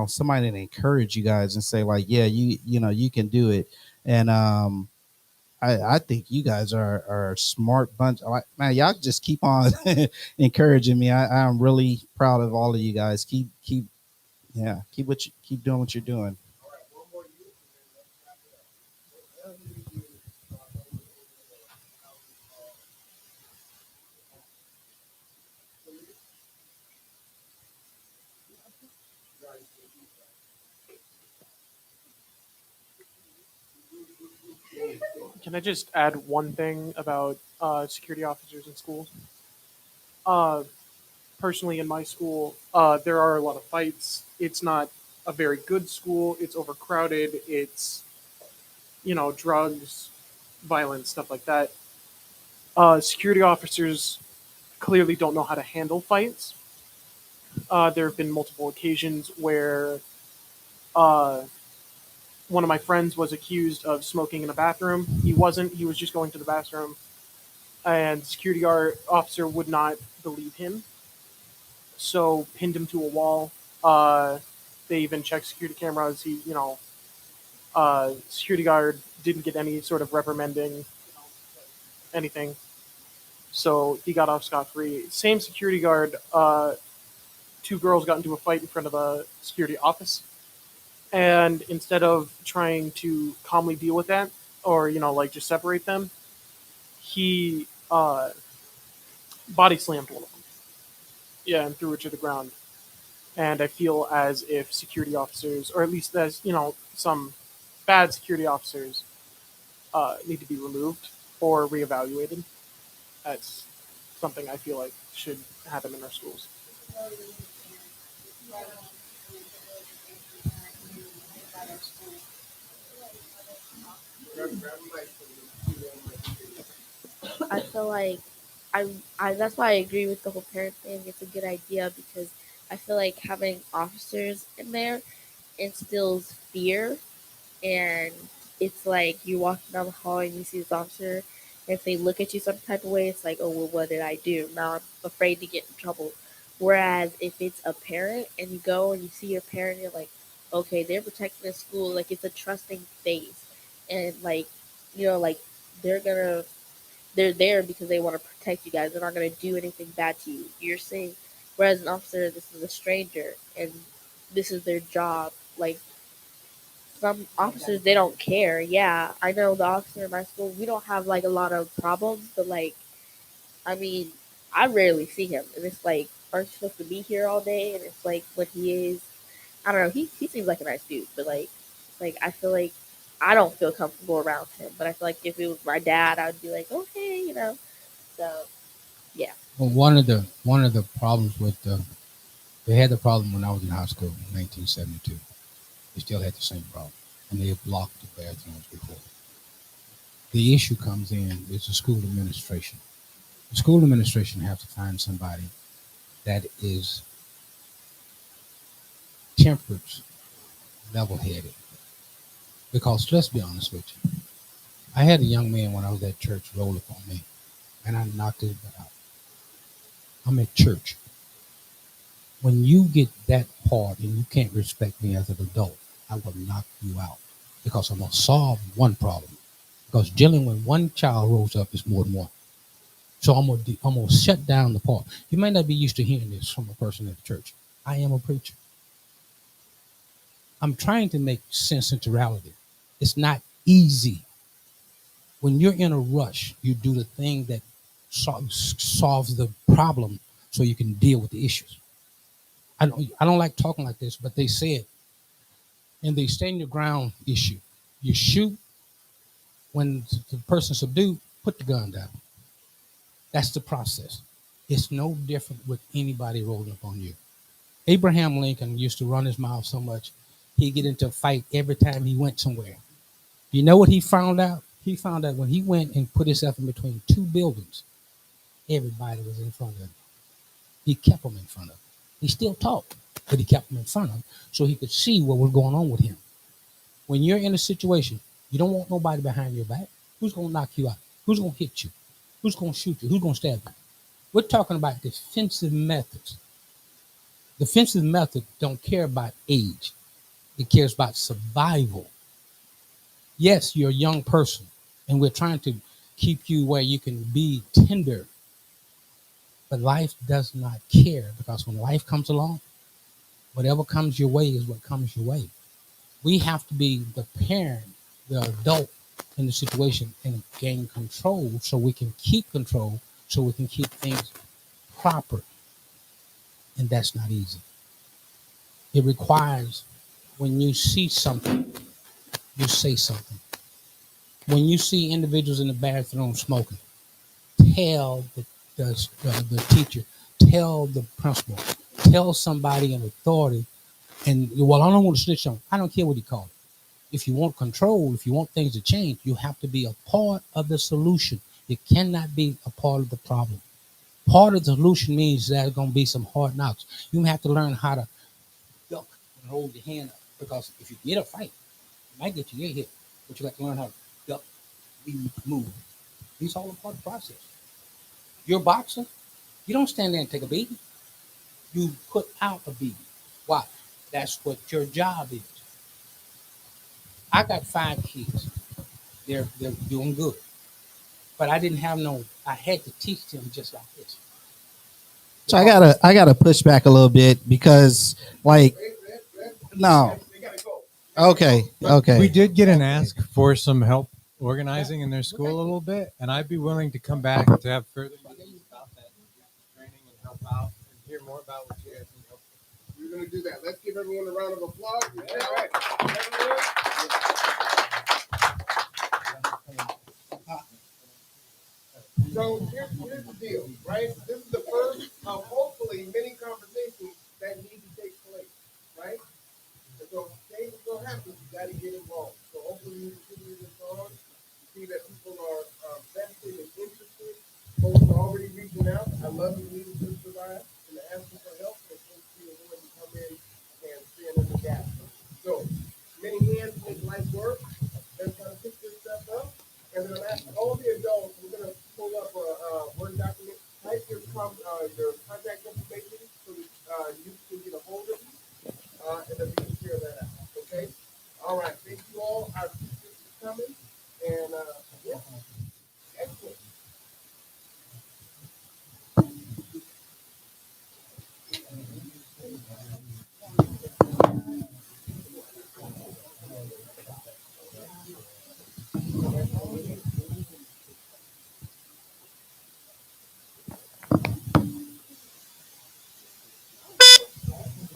S11: somebody to encourage you guys and say like, yeah, you can do it. And I think you guys are a smart bunch. Man, y'all just keep on encouraging me. I'm really proud of all of you guys. Keep keep doing what you're doing.
S21: Can I just add one thing about security officers in schools? Personally, in my school, there are a lot of fights. It's not a very good school. It's overcrowded. It's, drugs, violence, stuff like that. Security officers clearly don't know how to handle fights. There have been multiple occasions where uh, one of my friends was accused of smoking in a bathroom. He wasn't. He was just going to the bathroom, and the security guard officer would not believe him, so pinned him to a wall. They even checked security cameras. Security guard didn't get any sort of reprimanding, anything, so he got off scot free. Same security guard. Two girls got into a fight in front of the security office, and instead of trying to calmly deal with that, or just separate them, he body slammed one of them. Yeah, and threw her to the ground. And I feel as if security officers, or at least as some bad security officers, need to be removed or reevaluated. That's something I feel like should happen in our schools.
S9: I feel like I that's why I agree with the whole parent thing. It's a good idea because I feel like having officers in there instills fear, and it's like you're walking down the hall and you see this officer. If they look at you some type of way, it's like, oh well, what did I do? Now I'm afraid to get in trouble. Whereas if it's a parent and you go and you see your parent, you're like, okay, they're protecting the school. Like it's a trusting face, and like, like they're gonna they're there because they want to protect you guys. They're not gonna do anything bad to you. You're saying, whereas an officer, this is a stranger and this is their job. Like some officers, they don't care. Yeah, I know the officer in my school. We don't have like a lot of problems, but like, I mean, I rarely see him, and it's like, aren't you supposed to be here all day? And it's like when he is, I don't know. He seems like a nice dude, but like I feel like I don't feel comfortable around him. But I feel like if it was my dad, I would be like, okay. So yeah.
S24: Well, one of the problems with they had the problem when I was in high school in 1972. They still had the same problem, and they have blocked the bathrooms before. The issue comes in is the school administration. The school administration have to find somebody that is tempered, level-headed. Because let's be honest with you, I had a young man when I was at church roll up on me, and I knocked his butt out. I'm at church. When you get that part and you can't respect me as an adult, I will knock you out because I'm going to solve one problem. Because dealing with one child rolls up is more than one. So I'm gonna shut down the part. You may not be used to hearing this from a person at the church. I am a preacher. I'm trying to make sense into reality. It's not easy. When you're in a rush, you do the thing that solves the problem so you can deal with the issues. I don't like talking like this, but they said in the stand your ground issue, you shoot when the person's subdued, put the gun down. That's the process. It's no different with anybody rolling up on you. Abraham Lincoln used to run his mouth so much, he'd get into a fight every time he went somewhere. You know what he found out? He found out when he went and put himself in between two buildings, everybody was in front of him. He kept them in front of him. He still talked, but he kept them in front of him so he could see what was going on with him. When you're in a situation, you don't want nobody behind your back. Who's going to knock you out? Who's going to hit you? Who's going to shoot you? Who's going to stab you? We're talking about defensive methods. Defensive method don't care about age. It cares about survival. Yes, you're a young person, and we're trying to keep you where you can be tender. But life does not care because when life comes along, whatever comes your way is what comes your way. We have to be the parent, the adult in the situation and gain control so we can keep control, so we can keep things proper. And that's not easy. It requires when you see something, you say something. When you see individuals in the bathroom smoking, tell the teacher, tell the principal, tell somebody in authority. And well, I don't want to snitch on. I don't care what you call it. If you want control, if you want things to change, you have to be a part of the solution. You cannot be a part of the problem. Part of the solution means there's going to be some hard knocks. You have to learn how to duck and hold your hand up because if you get a fight, it might get you hit, but you got to learn how to duck, move. It's all a part of the process. You're a boxer. You don't stand there and take a beating. You put out a beating. Why? That's what your job is. I got 5 kids. They're doing good. But I didn't have no, I had to teach them just like this.
S11: So I gotta push back a little bit because like no. Okay.
S17: We did get an ask for some help organizing in their school a little bit, and I'd be willing to come back to have further meetings about that training and help out and hear more about what you guys need help with.
S1: We're going to do that. Let's give everyone a round of applause. So here's the deal, right? This is the first of hopefully many conversations that need to take place, right? And so things will happen. You got to get involved. So hopefully you continue this on. You see that people are vested and interested. Folks are already reaching out. I love the need to survive and the asking for help and folks being willing to come in and stand in the gap. So many hands make life work. Let's kind of pick this stuff up. And then I'm asking all the adults, we're going to pull up a Word document, type your contact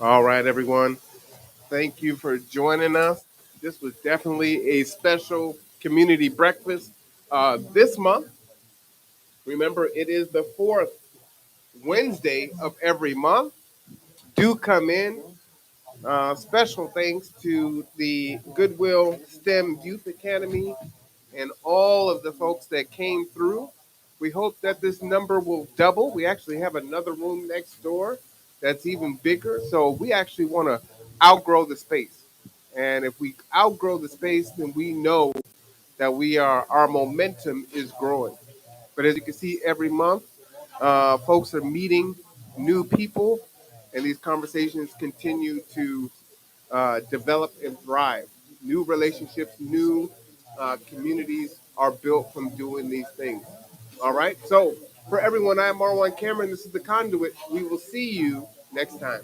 S1: All right, everyone. Thank you for joining us. This was definitely a special community breakfast this month. Remember, it is the fourth Wednesday of every month. Do come in. Special thanks to the Goodwill STEM Youth Academy and all of the folks that came through. We hope that this number will double. We actually have another room next door that's even bigger. So we actually want to outgrow the space. And if we outgrow the space, then we know that our momentum is growing. But as you can see, every month, folks are meeting new people, and these conversations continue to develop and thrive. New relationships, new communities are built from doing these things. All right. So for everyone, I'm Marwan Cameron. This is the Conduit. We will see you next time.